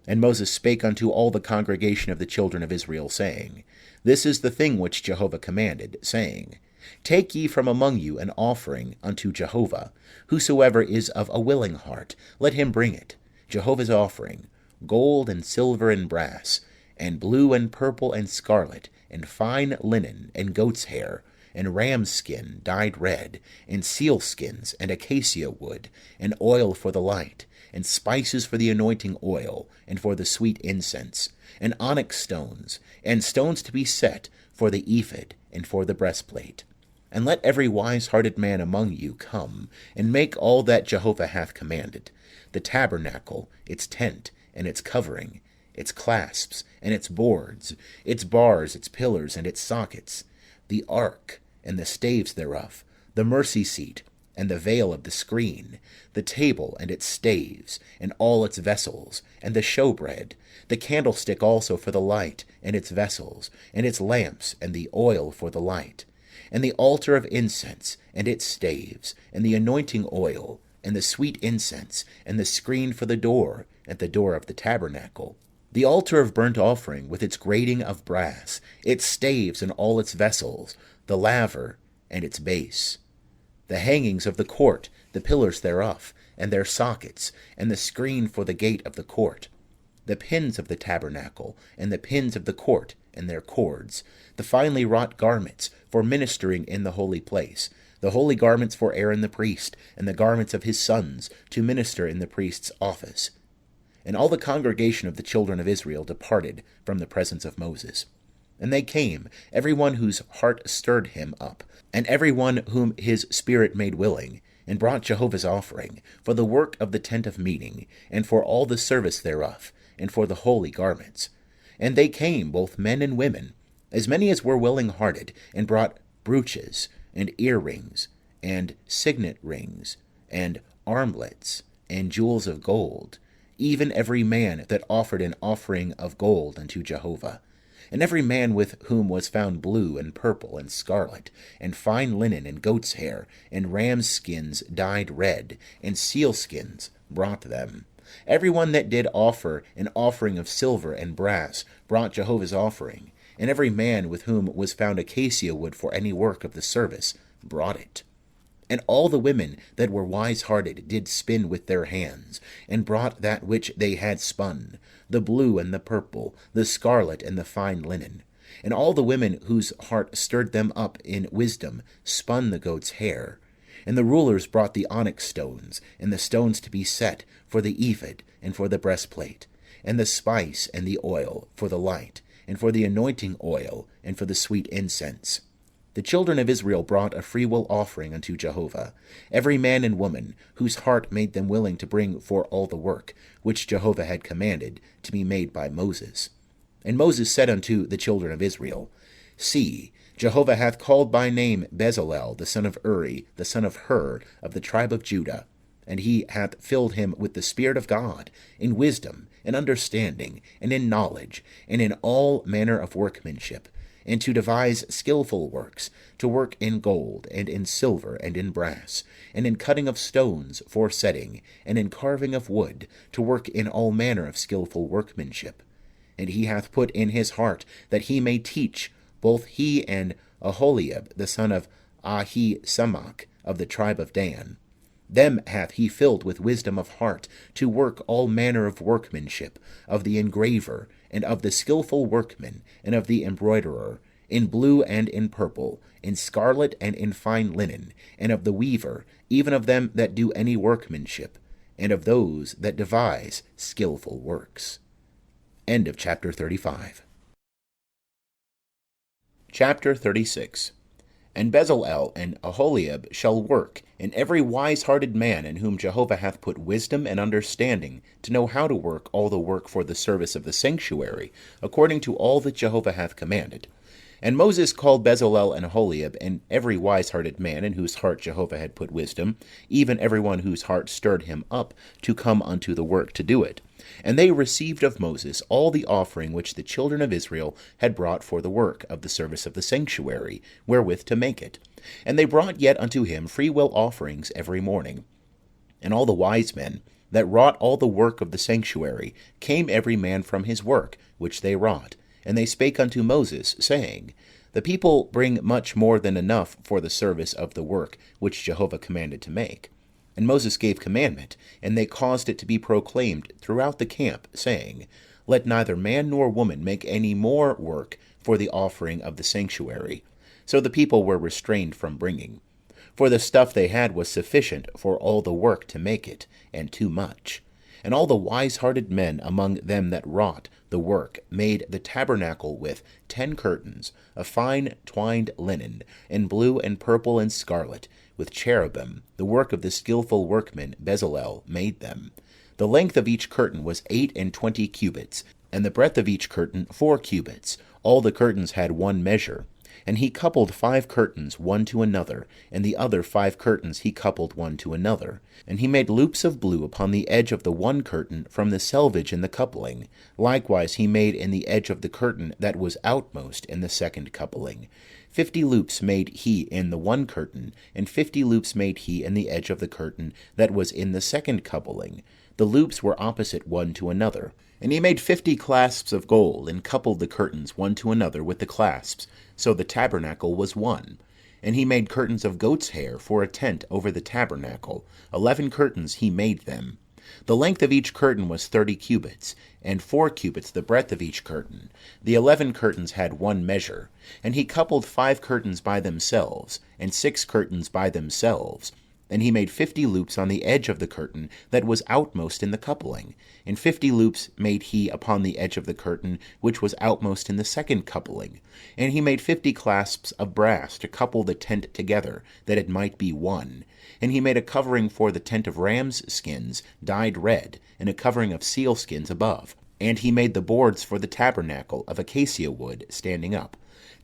And Moses spake unto all the congregation of the children of Israel, saying, This is the thing which Jehovah commanded, saying, Take ye from among you an offering unto Jehovah. Whosoever is of a willing heart, let him bring it. Jehovah's offering, gold and silver and brass, and blue and purple and scarlet, and fine linen, and goat's hair, and ram's skin dyed red, and seal skins, and acacia wood, and oil for the light, and spices for the anointing oil, and for the sweet incense, and onyx stones, and stones to be set for the ephod, and for the breastplate. And let every wise-hearted man among you come, and make all that Jehovah hath commanded, the tabernacle, its tent, and its covering, its clasps, and its boards, its bars, its pillars, and its sockets, the ark, and the staves thereof, the mercy seat, and the veil of the screen, the table and its staves, and all its vessels, and the showbread, the candlestick also for the light, and its vessels, and its lamps, and the oil for the light, and the altar of incense, and its staves, and the anointing oil, and the sweet incense, and the screen for the door, at the door of the tabernacle, the altar of burnt offering with its grating of brass, its staves and all its vessels, the laver and its base, the hangings of the court, the pillars thereof, and their sockets, and the screen for the gate of the court, the pins of the tabernacle, and the pins of the court, and their cords, the finely wrought garments for ministering in the holy place, the holy garments for Aaron the priest, and the garments of his sons to minister in the priest's office. And all the congregation of the children of Israel departed from the presence of Moses. And they came, every one whose heart stirred him up, and every one whom his spirit made willing, and brought Jehovah's offering, for the work of the tent of meeting, and for all the service thereof, and for the holy garments. And they came, both men and women, as many as were willing-hearted, and brought brooches, and earrings, and signet rings, and armlets, and jewels of gold, even every man that offered an offering of gold unto Jehovah. And every man with whom was found blue and purple and scarlet, and fine linen and goat's hair, and ram's skins dyed red, and seal skins, brought them. Every one that did offer an offering of silver and brass brought Jehovah's offering, and every man with whom was found acacia wood for any work of the service brought it. And all the women that were wise-hearted did spin with their hands, and brought that which they had spun, the blue and the purple, the scarlet and the fine linen. And all the women whose heart stirred them up in wisdom spun the goat's hair. And the rulers brought the onyx stones, and the stones to be set for the ephod, and for the breastplate, and the spice and the oil for the light, and for the anointing oil, and for the sweet incense. The children of Israel brought a freewill offering unto Jehovah, every man and woman, whose heart made them willing to bring for all the work, which Jehovah had commanded to be made by Moses. And Moses said unto the children of Israel, See, Jehovah hath called by name Bezalel, the son of Uri, the son of Hur, of the tribe of Judah, and he hath filled him with the Spirit of God, in wisdom, and understanding, and in knowledge, and in all manner of workmanship, and to devise skillful works, to work in gold, and in silver, and in brass, and in cutting of stones for setting, and in carving of wood, to work in all manner of skillful workmanship. And he hath put in his heart that he may teach, both he and Aholiab, the son of Ahisamach, of the tribe of Dan. Them hath he filled with wisdom of heart, to work all manner of workmanship, of the engraver, and of the skillful workman, and of the embroiderer, in blue and in purple, in scarlet and in fine linen, and of the weaver, even of them that do any workmanship, and of those that devise skillful works. End of chapter 35. Chapter 36. And Bezalel and Aholiab shall work, and every wise-hearted man in whom Jehovah hath put wisdom and understanding, to know how to work all the work for the service of the sanctuary, according to all that Jehovah hath commanded. And Moses called Bezalel and Aholiab, and every wise-hearted man in whose heart Jehovah had put wisdom, even every one whose heart stirred him up to come unto the work to do it. And they received of Moses all the offering which the children of Israel had brought for the work of the service of the sanctuary, wherewith to make it. And they brought yet unto him freewill offerings every morning. And all the wise men that wrought all the work of the sanctuary came every man from his work which they wrought. And they spake unto Moses, saying, The people bring much more than enough for the service of the work which Jehovah commanded to make. And Moses gave commandment, and they caused it to be proclaimed throughout the camp, saying, Let neither man nor woman make any more work for the offering of the sanctuary. So the people were restrained from bringing. For the stuff they had was sufficient for all the work to make it, and too much. And all the wise-hearted men among them that wrought the work made the tabernacle with 10 curtains, of fine twined linen, in blue and purple and scarlet, with cherubim. The work of the skillful workman Bezalel made them. The length of each curtain was 28 cubits, and the breadth of each curtain 4 cubits. All the curtains had one measure. And he coupled 5 curtains one to another, and the other 5 curtains he coupled one to another. And he made loops of blue upon the edge of the one curtain from the selvage in the coupling. Likewise he made in the edge of the curtain that was outmost in the second coupling. 50 loops made he in the one curtain, and 50 loops made he in the edge of the curtain that was in the second coupling. The loops were opposite one to another. And he made 50 clasps of gold, and coupled the curtains one to another with the clasps. So the tabernacle was one. And he made curtains of goat's hair for a tent over the tabernacle. 11 curtains he made them. The length of each curtain was 30 cubits, and 4 cubits the breadth of each curtain. The 11 curtains had one measure. And he coupled 5 curtains by themselves, and 6 curtains by themselves. And he made 50 loops on the edge of the curtain that was outmost in the coupling, and 50 loops made he upon the edge of the curtain which was outmost in the second coupling. And he made 50 clasps of brass to couple the tent together, that it might be one. And he made a covering for the tent of rams' skins, dyed red, and a covering of seal skins above. And he made the boards for the tabernacle of acacia wood standing up.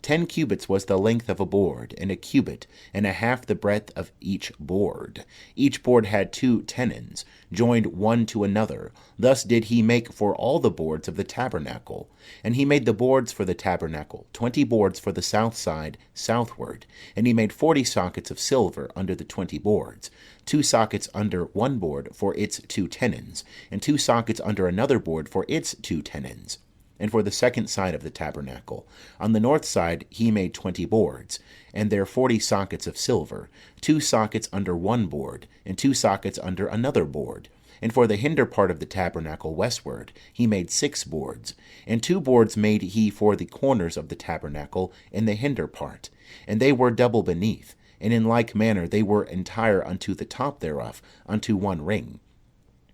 10 cubits was the length of a board, and a cubit and a half the breadth of each board. Each board had 2 tenons, joined one to another. Thus did he make for all the boards of the tabernacle. And he made the boards for the tabernacle, 20 boards for the south side southward. And he made 40 sockets of silver under the 20 boards, 2 sockets under one board for its 2 tenons, and 2 sockets under another board for its 2 tenons. And for the second side of the tabernacle, on the north side he made 20 boards, and there 40 sockets of silver, 2 sockets under one board, and 2 sockets under another board. And for the hinder part of the tabernacle westward he made 6 boards, and 2 boards made he for the corners of the tabernacle in the hinder part, and they were double beneath, and in like manner they were entire unto the top thereof, unto one ring.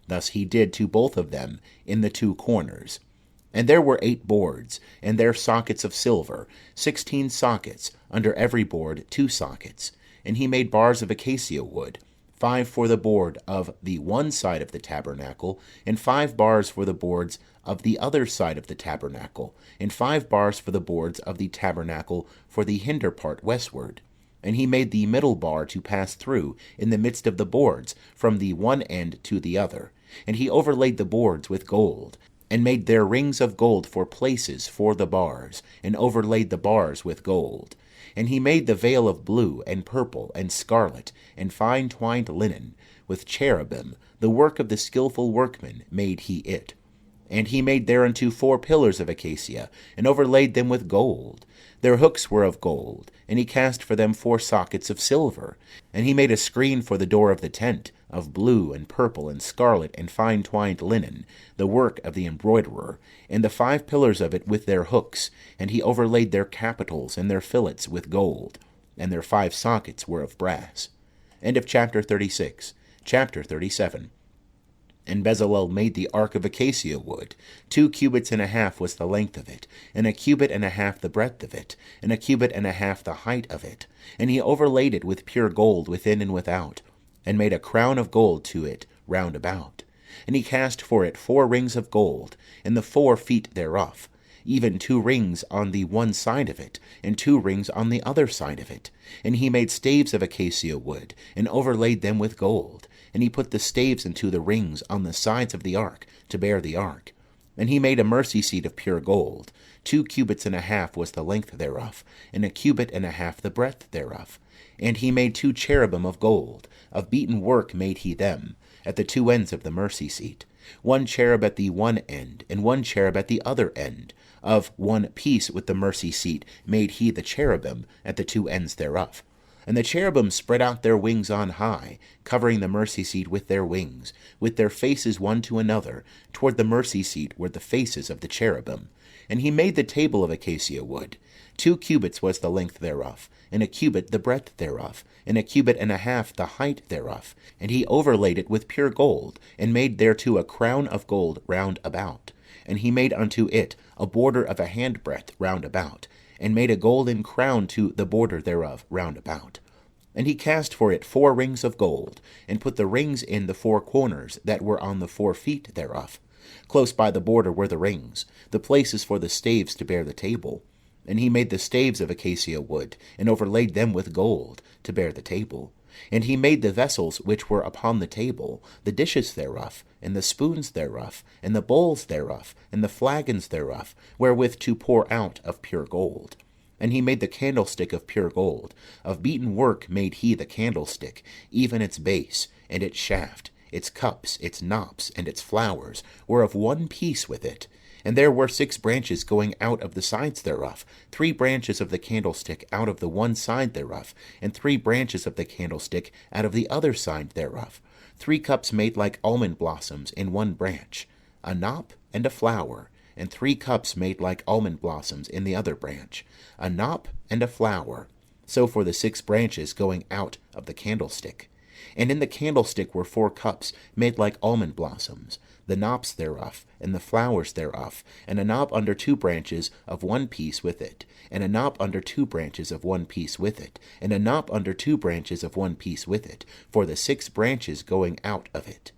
Thus he did to both of them in the 2 corners. And there were 8 boards, and their sockets of silver, 16 sockets, under every board 2 sockets. And he made bars of acacia wood, 5 for the board of the one side of the tabernacle, and 5 bars for the boards of the other side of the tabernacle, and 5 bars for the boards of the tabernacle for the hinder part westward. And he made the middle bar to pass through in the midst of the boards, from the one end to the other. And he overlaid the boards with gold, and made their rings of gold for places for the bars, and overlaid the bars with gold. And he made the veil of blue, and purple, and scarlet, and fine twined linen, with cherubim. The work of the skillful workman made he it. And he made thereunto 4 pillars of acacia, and overlaid them with gold. Their hooks were of gold, and he cast for them 4 sockets of silver. And he made a screen for the door of the tent, of blue and purple and scarlet and fine twined linen, the work of the embroiderer, and the 5 pillars of it with their hooks, and he overlaid their capitals and their fillets with gold, and their 5 sockets were of brass. End of chapter 36. Chapter 37. And Bezalel made the ark of acacia wood. 2 cubits and a half was the length of it, and 1 cubit and a half the breadth of it, and 1 cubit and a half the height of it. And he overlaid it with pure gold within and without, and made a crown of gold to it round about. And he cast for it 4 rings of gold, and the 4 feet thereof, even 2 rings on the one side of it, and 2 rings on the other side of it. And he made staves of acacia wood, and overlaid them with gold. And he put the staves into the rings on the sides of the ark, to bear the ark. And he made a mercy seat of pure gold. 2 cubits and a half was the length thereof, and 1 cubit and a half the breadth thereof. And he made 2 cherubim of gold. Of beaten work made he them, at the 2 ends of the mercy seat. 1 cherub at the one end, and 1 cherub at the other end. Of one piece with the mercy seat made he the cherubim at the 2 ends thereof. And the cherubim spread out their wings on high, covering the mercy seat with their wings, with their faces one to another. Toward the mercy seat were the faces of the cherubim. And he made the table of acacia wood. 2 cubits was the length thereof, and 1 cubit the breadth thereof, and 1 cubit and a half the height thereof. And he overlaid it with pure gold, and made thereto a crown of gold round about. And he made unto it a border of a handbreadth round about, and made a golden crown to the border thereof round about. And he cast for it 4 rings of gold, and put the rings in the 4 corners that were on the 4 feet thereof. Close by the border were the rings, the places for the staves to bear the table. And he made the staves of acacia wood, and overlaid them with gold, to bear the table. And he made the vessels which were upon the table, the dishes thereof, and the spoons thereof, and the bowls thereof, and the flagons thereof, wherewith to pour out of pure gold. And he made the candlestick of pure gold. Of beaten work made he the candlestick, even its base, and its shaft, its cups, its knops, and its flowers, were of one piece with it. And there were 6 branches going out of the sides thereof, 3 branches of the candlestick out of the one side thereof, and 3 branches of the candlestick out of the other side thereof. 3 cups made like almond blossoms in one branch, a knop and a flower, and 3 cups made like almond blossoms in the other branch, a knop and a flower. So for the 6 branches going out of the candlestick. And in the candlestick were 4 cups made like almond blossoms, the knops thereof, and the flowers thereof, and a knop under 2 branches of one piece with it, and a knop under 2 branches of one piece with it, and a knop under 2 branches of one piece with it, for the 6 branches going out of it.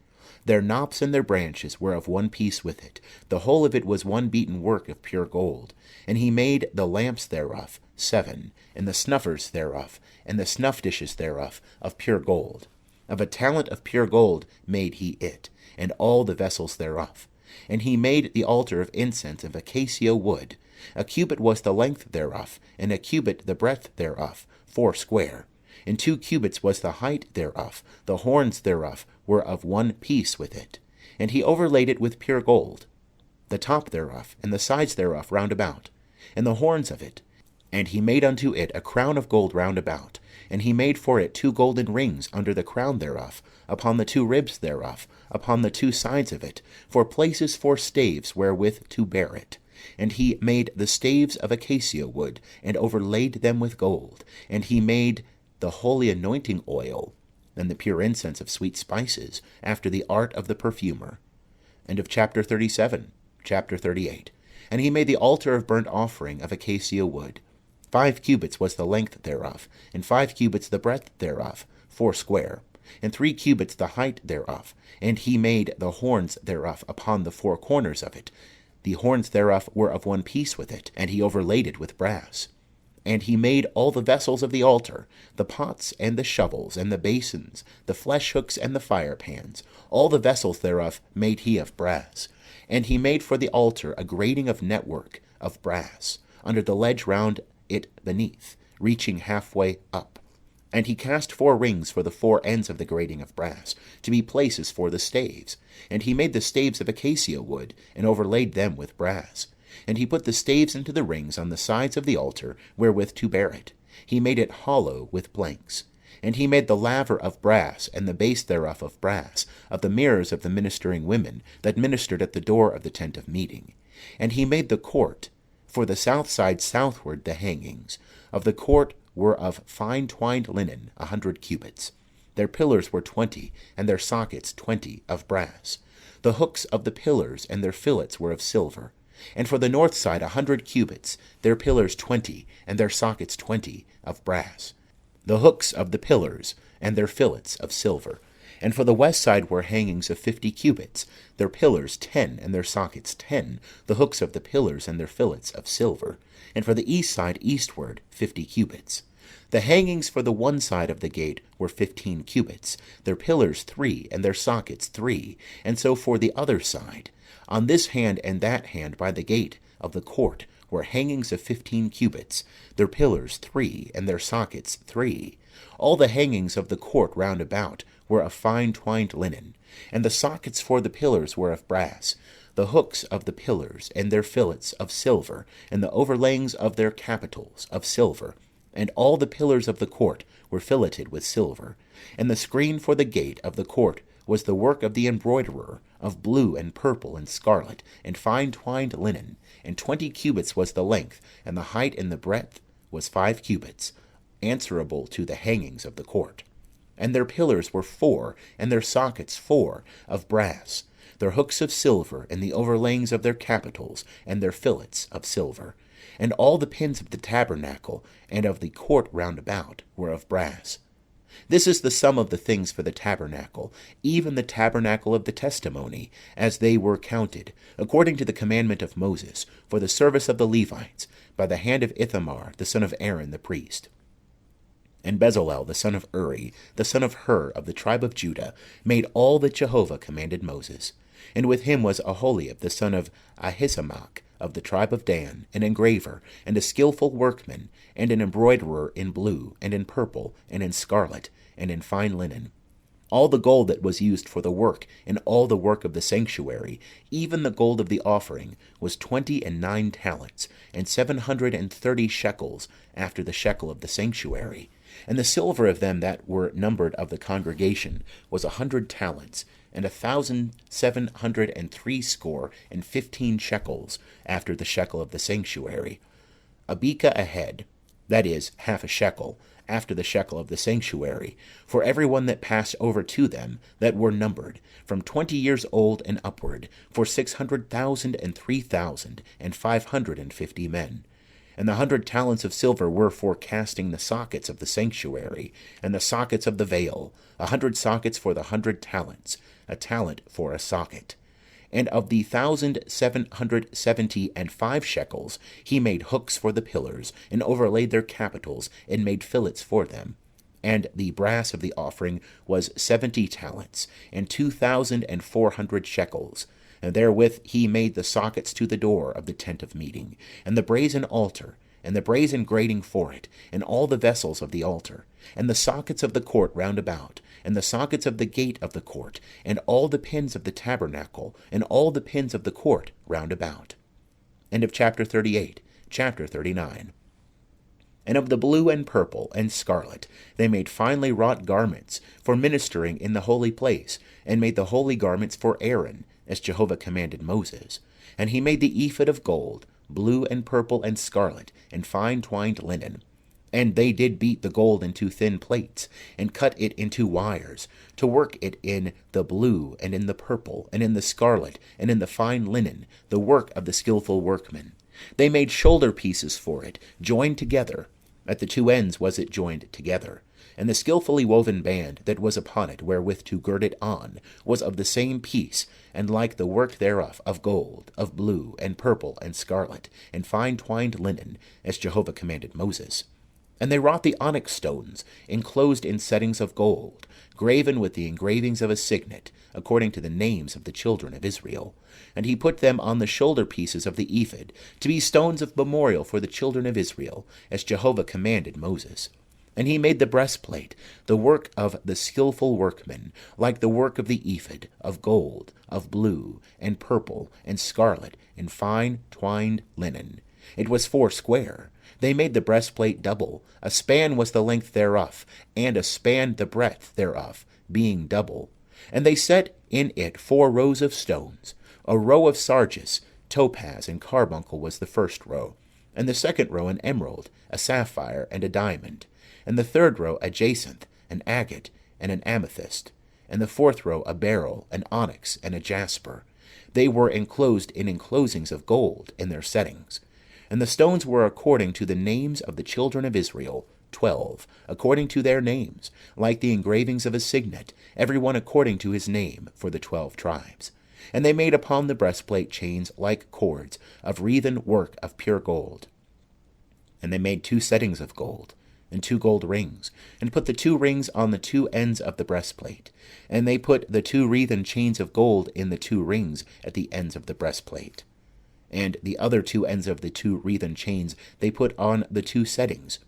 Their knops and their branches were of one piece with it. The whole of it was one beaten work of pure gold. And he made the lamps thereof 7, and the snuffers thereof, and the snuff dishes thereof, of pure gold. Of a talent of pure gold made he it, and all the vessels thereof. And he made the altar of incense of acacia wood. 1 cubit was the length thereof, and 1 cubit the breadth thereof, 4 square. And 2 cubits was the height thereof. The horns thereof were of one piece with it. And he overlaid it with pure gold, the top thereof, and the sides thereof round about, and the horns of it. And he made unto it a crown of gold round about. And he made for it 2 golden rings under the crown thereof, upon the 2 ribs thereof, upon the 2 sides of it, for places for staves wherewith to bear it. And he made the staves of acacia wood, and overlaid them with gold. And he made the holy anointing oil, and the pure incense of sweet spices, after the art of the perfumer. End of chapter 37. Chapter 38. And he made the altar of burnt offering of acacia wood. 5 cubits was the length thereof, and 5 cubits the breadth thereof, 4 square, and 3 cubits the height thereof. And he made the horns thereof upon the 4 corners of it. The horns thereof were of one piece with it, and he overlaid it with brass. And he made all the vessels of the altar, the pots and the shovels and the basins, the flesh hooks and the fire pans. All the vessels thereof made he of brass. And he made for the altar a grating of network of brass, under the ledge round it beneath, reaching halfway up. And he cast 4 rings for the 4 ends of the grating of brass, to be places for the staves. And he made the staves of acacia wood, and overlaid them with brass. And he put the staves into the rings on the sides of the altar, wherewith to bear it. He made it hollow with planks. And he made the laver of brass, and the base thereof of brass, of the mirrors of the ministering women that ministered at the door of the tent of meeting. And he made the court, for the south side southward the hangings. Of the court were of fine twined linen 100 cubits. Their pillars were 20, and their sockets 20 of brass. The hooks of the pillars and their fillets were of silver. And for the north side 100 cubits, their pillars 20, and their sockets 20 of brass. The hooks of the pillars and their fillets of silver. And for the west side were hangings of 50 cubits, their pillars 10, and their sockets 10, the hooks of the pillars and their fillets of silver. And for the east side eastward 50 cubits. The hangings for the one side of the gate were 15 cubits, their pillars 3, and their sockets 3, and so for the other side. On this hand and that hand by the gate of the court were hangings of 15 cubits, their pillars 3, and their sockets 3. All the hangings of the court round about were of fine twined linen, and the sockets for the pillars were of brass, the hooks of the pillars and their fillets of silver, and the overlayings of their capitals of silver. And all the pillars of the court were filleted with silver. And the screen for the gate of the court was the work of the embroiderer, of blue and purple and scarlet, and fine twined linen. And 20 cubits was the length, and the height and the breadth was 5 cubits, answerable to the hangings of the court. And their pillars were 4, and their sockets 4, of brass, their hooks of silver, and the overlayings of their capitals, and their fillets of silver. And all the pins of the tabernacle and of the court round about were of brass. This is the sum of the things for the tabernacle, even the tabernacle of the testimony, as they were counted, according to the commandment of Moses, for the service of the Levites, by the hand of Ithamar, the son of Aaron the priest. And Bezalel, the son of Uri, the son of Hur, of the tribe of Judah, made all that Jehovah commanded Moses. And with him was Aholiab, the son of Ahisamach, of the tribe of Dan, an engraver, and a skillful workman, and an embroiderer in blue, and in purple, and in scarlet, and in fine linen. All the gold that was used for the work, and all the work of the sanctuary, even the gold of the offering, was 29 talents, and 730 shekels, after the shekel of the sanctuary. And the silver of them that were numbered of the congregation was 100 talents, and 1,760 shekels, after the shekel of the sanctuary. A beka a head, that is, half a shekel, after the shekel of the sanctuary, for every one that passed over to them, that were numbered, from 20 years old and upward, for 600,000 and 3,550 men. And the 100 talents of silver were for casting the sockets of the sanctuary, and the sockets of the veil, 100 sockets for the 100 talents, a talent for a socket. And of the 1,775 shekels he made hooks for the pillars, and overlaid their capitals, and made fillets for them. And the brass of the offering was 70 talents, and 2,400 shekels. And therewith he made the sockets to the door of the tent of meeting, and the brazen altar, and the brazen grating for it, and all the vessels of the altar, and the sockets of the court round about, and the sockets of the gate of the court, and all the pins of the tabernacle, and all the pins of the court round about. End of chapter 38. Chapter 39. And of the blue and purple and scarlet they made finely wrought garments for ministering in the holy place, and made the holy garments for Aaron, as Jehovah commanded Moses. And he made the ephod of gold, blue and purple and scarlet, and fine twined linen. And they did beat the gold into thin plates, and cut it into wires, to work it in the blue, and in the purple, and in the scarlet, and in the fine linen, the work of the skillful workmen. They made shoulder pieces for it, joined together. At the two ends was it joined together. And the skillfully woven band that was upon it, wherewith to gird it on, was of the same piece, and like the work thereof, of gold, of blue, and purple, and scarlet, and fine twined linen, as Jehovah commanded Moses. And they wrought the onyx stones, enclosed in settings of gold, graven with the engravings of a signet, according to the names of the children of Israel. And he put them on the shoulder pieces of the ephod, to be stones of memorial for the children of Israel, as Jehovah commanded Moses. And he made the breastplate, the work of the skillful workmen, like the work of the ephod, of gold, of blue, and purple, and scarlet, and fine twined linen. It was foursquare. They made the breastplate double. A span was the length thereof, and a span the breadth thereof, being double. And they set in it 4 rows of stones. A row of sardius, topaz, and carbuncle was the first row, and the second row an emerald, a sapphire, and a diamond, and the third row a jacinth, an agate, and an amethyst, and the fourth row a beryl, an onyx, and a jasper. They were enclosed in enclosings of gold in their settings. And the stones were according to the names of the children of Israel, 12, according to their names, like the engravings of a signet, every one according to his name, for the 12 tribes. And they made upon the breastplate chains like cords, of wreathen work of pure gold. And they made 2 settings of gold, and 2 gold rings, and put the 2 rings on the 2 ends of the breastplate. And they put the 2 wreathen chains of gold in the 2 rings at the ends of the breastplate. And the other 2 ends of the 2 wreathen chains they put on the 2 settings,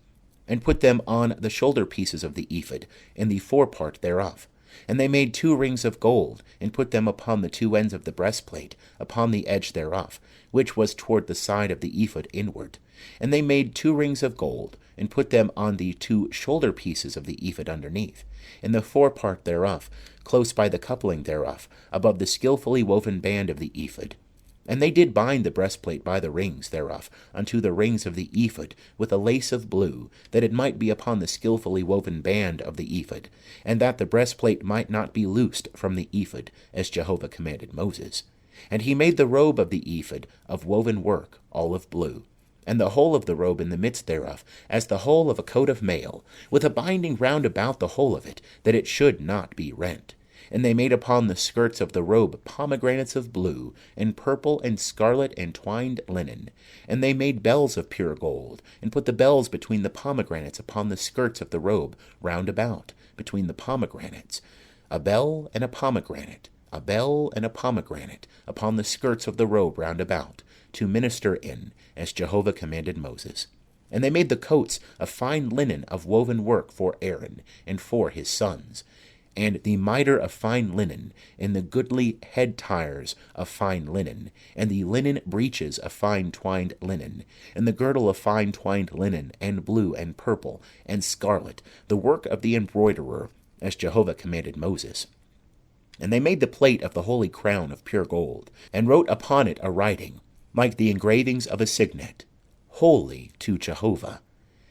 and put them on the shoulder pieces of the ephod, in the forepart thereof. And they made 2 rings of gold, and put them upon the 2 ends of the breastplate, upon the edge thereof, which was toward the side of the ephod inward. And they made 2 rings of gold, and put them on the 2 shoulder pieces of the ephod underneath, in the forepart thereof, close by the coupling thereof, above the skilfully woven band of the ephod. And they did bind the breastplate by the rings thereof unto the rings of the ephod with a lace of blue, that it might be upon the skilfully woven band of the ephod, and that the breastplate might not be loosed from the ephod, as Jehovah commanded Moses. And he made the robe of the ephod of woven work, all of blue, and the whole of the robe in the midst thereof, as the whole of a coat of mail, with a binding round about the whole of it, that it should not be rent. And they made upon the skirts of the robe pomegranates of blue, and purple, and scarlet, and twined linen. And they made bells of pure gold, and put the bells between the pomegranates upon the skirts of the robe round about, between the pomegranates, a bell and a pomegranate, a bell and a pomegranate, upon the skirts of the robe round about, to minister in, as Jehovah commanded Moses. And they made the coats of fine linen of woven work for Aaron, and for his sons, and the mitre of fine linen, and the goodly head tires of fine linen, and the linen breeches of fine twined linen, and the girdle of fine twined linen, and blue, and purple, and scarlet, the work of the embroiderer, as Jehovah commanded Moses. And they made the plate of the holy crown of pure gold, and wrote upon it a writing, like the engravings of a signet, Holy to Jehovah.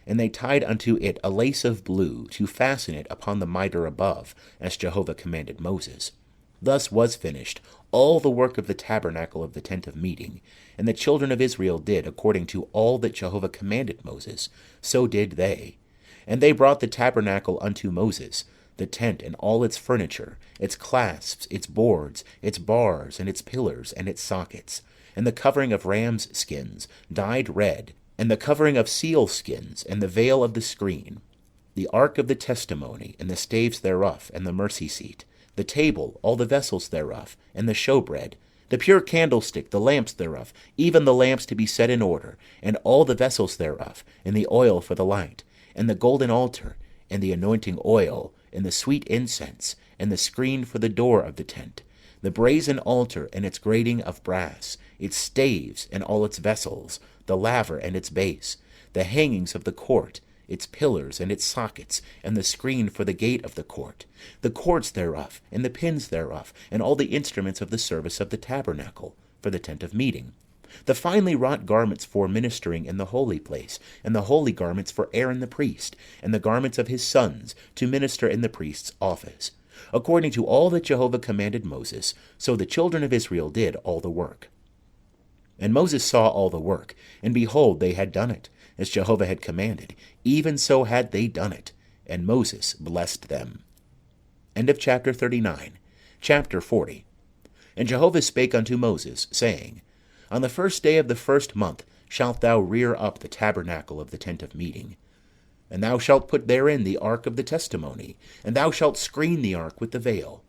And they tied unto it a lace of blue, to fasten it upon the mitre above, as Jehovah commanded Moses. Thus was finished all the work of the tabernacle of the tent of meeting. And the children of Israel did according to all that Jehovah commanded Moses, so did they. And they brought the tabernacle unto Moses, the tent and all its furniture, its clasps, its boards, its bars, and its pillars, and its sockets, and the covering of rams' skins, dyed red, and the covering of seal skins, and the veil of the screen, the ark of the testimony, and the staves thereof, and the mercy seat, the table, all the vessels thereof, and the showbread, the pure candlestick, the lamps thereof, even the lamps to be set in order, and all the vessels thereof, and the oil for the light, and the golden altar, and the anointing oil, and the sweet incense, and the screen for the door of the tent, the brazen altar and its grating of brass, its staves and all its vessels, the laver and its base, the hangings of the court, its pillars and its sockets, and the screen for the gate of the court, the cords thereof, and the pins thereof, and all the instruments of the service of the tabernacle, for the tent of meeting, the finely wrought garments for ministering in the holy place, and the holy garments for Aaron the priest, and the garments of his sons, to minister in the priest's office. According to all that Jehovah commanded Moses, so the children of Israel did all the work. And Moses saw all the work, and behold, they had done it, as Jehovah had commanded, even so had they done it, and Moses blessed them. End of chapter 39. Chapter 40. And Jehovah spake unto Moses, saying, On the 1st day of the 1st month shalt thou rear up the tabernacle of the tent of meeting. And thou shalt put therein the ark of the testimony, and thou shalt screen the ark with the veil.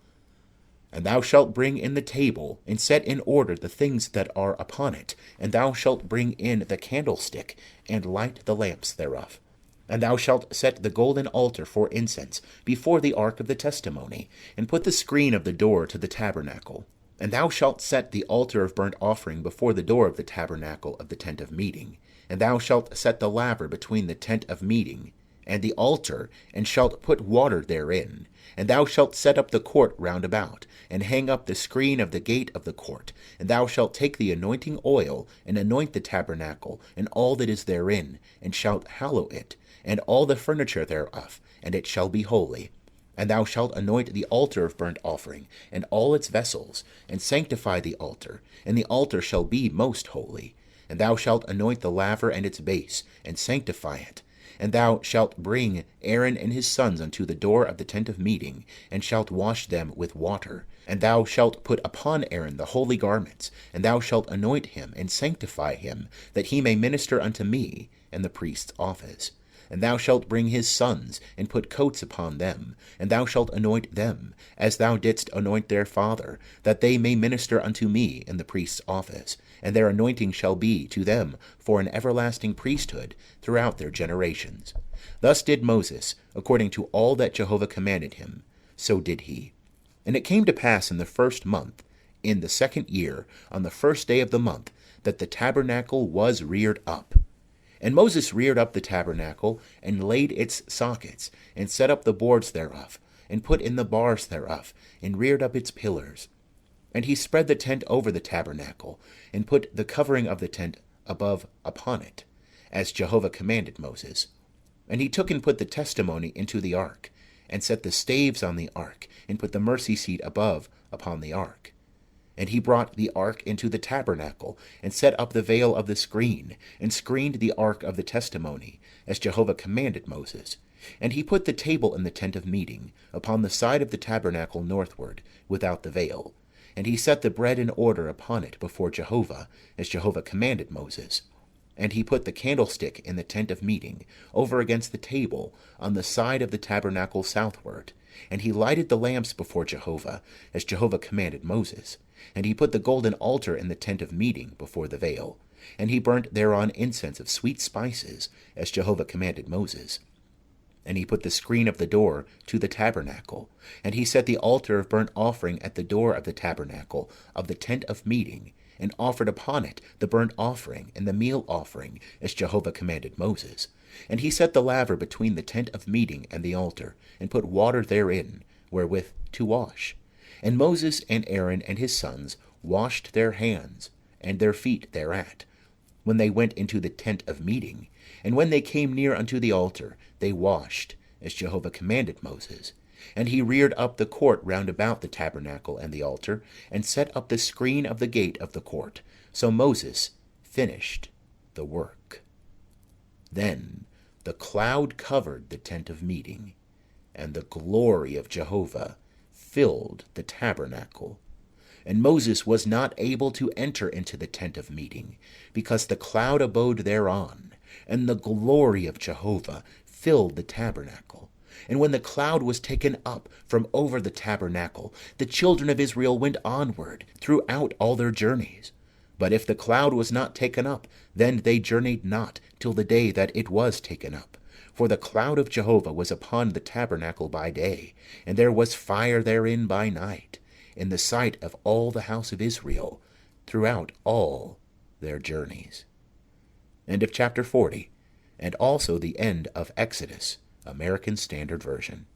And thou shalt bring in the table, and set in order the things that are upon it, and thou shalt bring in the candlestick, and light the lamps thereof. And thou shalt set the golden altar for incense before the ark of the testimony, and put the screen of the door to the tabernacle. And thou shalt set the altar of burnt offering before the door of the tabernacle of the tent of meeting. And thou shalt set the laver between the tent of meeting and the altar, and shalt put water therein. And thou shalt set up the court round about, and hang up the screen of the gate of the court. And thou shalt take the anointing oil, and anoint the tabernacle, and all that is therein, and shalt hallow it, and all the furniture thereof, and it shall be holy. And thou shalt anoint the altar of burnt offering, and all its vessels, and sanctify the altar, and the altar shall be most holy. And thou shalt anoint the laver and its base, and sanctify it. And thou shalt bring Aaron and his sons unto the door of the tent of meeting, and shalt wash them with water. And thou shalt put upon Aaron the holy garments, and thou shalt anoint him, and sanctify him, that he may minister unto me in the priest's office. And thou shalt bring his sons, and put coats upon them, and thou shalt anoint them, as thou didst anoint their father, that they may minister unto me in the priest's office. And their anointing shall be to them for an everlasting priesthood throughout their generations. Thus did Moses, according to all that Jehovah commanded him, so did he. And it came to pass in the first month, in the second year, on the first day of the month, that the tabernacle was reared up. And Moses reared up the tabernacle, and laid its sockets, and set up the boards thereof, and put in the bars thereof, and reared up its pillars. And he spread the tent over the tabernacle, and put the covering of the tent above upon it, as Jehovah commanded Moses. And he took and put the testimony into the ark, and set the staves on the ark, and put the mercy seat above upon the ark. And he brought the ark into the tabernacle, and set up the veil of the screen, and screened the ark of the testimony, as Jehovah commanded Moses. And he put the table in the tent of meeting, upon the side of the tabernacle northward, without the veil. And he set the bread in order upon it before Jehovah, as Jehovah commanded Moses. And he put the candlestick in the tent of meeting, over against the table, on the side of the tabernacle southward. And he lighted the lamps before Jehovah, as Jehovah commanded Moses. And he put the golden altar in the tent of meeting before the veil. And he burnt thereon incense of sweet spices, as Jehovah commanded Moses. And he put the screen of the door to the tabernacle. And he set the altar of burnt offering at the door of the tabernacle of the tent of meeting, and offered upon it the burnt offering and the meal offering, as Jehovah commanded Moses. And he set the laver between the tent of meeting and the altar, and put water therein, wherewith to wash. And Moses and Aaron and his sons washed their hands and their feet thereat, when they went into the tent of meeting. And when they came near unto the altar, they washed, as Jehovah commanded Moses. And he reared up the court round about the tabernacle and the altar, and set up the screen of the gate of the court. So Moses finished the work. Then the cloud covered the tent of meeting, and the glory of Jehovah filled the tabernacle. And Moses was not able to enter into the tent of meeting, because the cloud abode thereon, and the glory of Jehovah filled the tabernacle. And when the cloud was taken up from over the tabernacle, the children of Israel went onward throughout all their journeys. But if the cloud was not taken up, then they journeyed not till the day that it was taken up. For the cloud of Jehovah was upon the tabernacle by day, and there was fire therein by night, in the sight of all the house of Israel, throughout all their journeys. End of chapter 40, and also the end of Exodus, American Standard Version.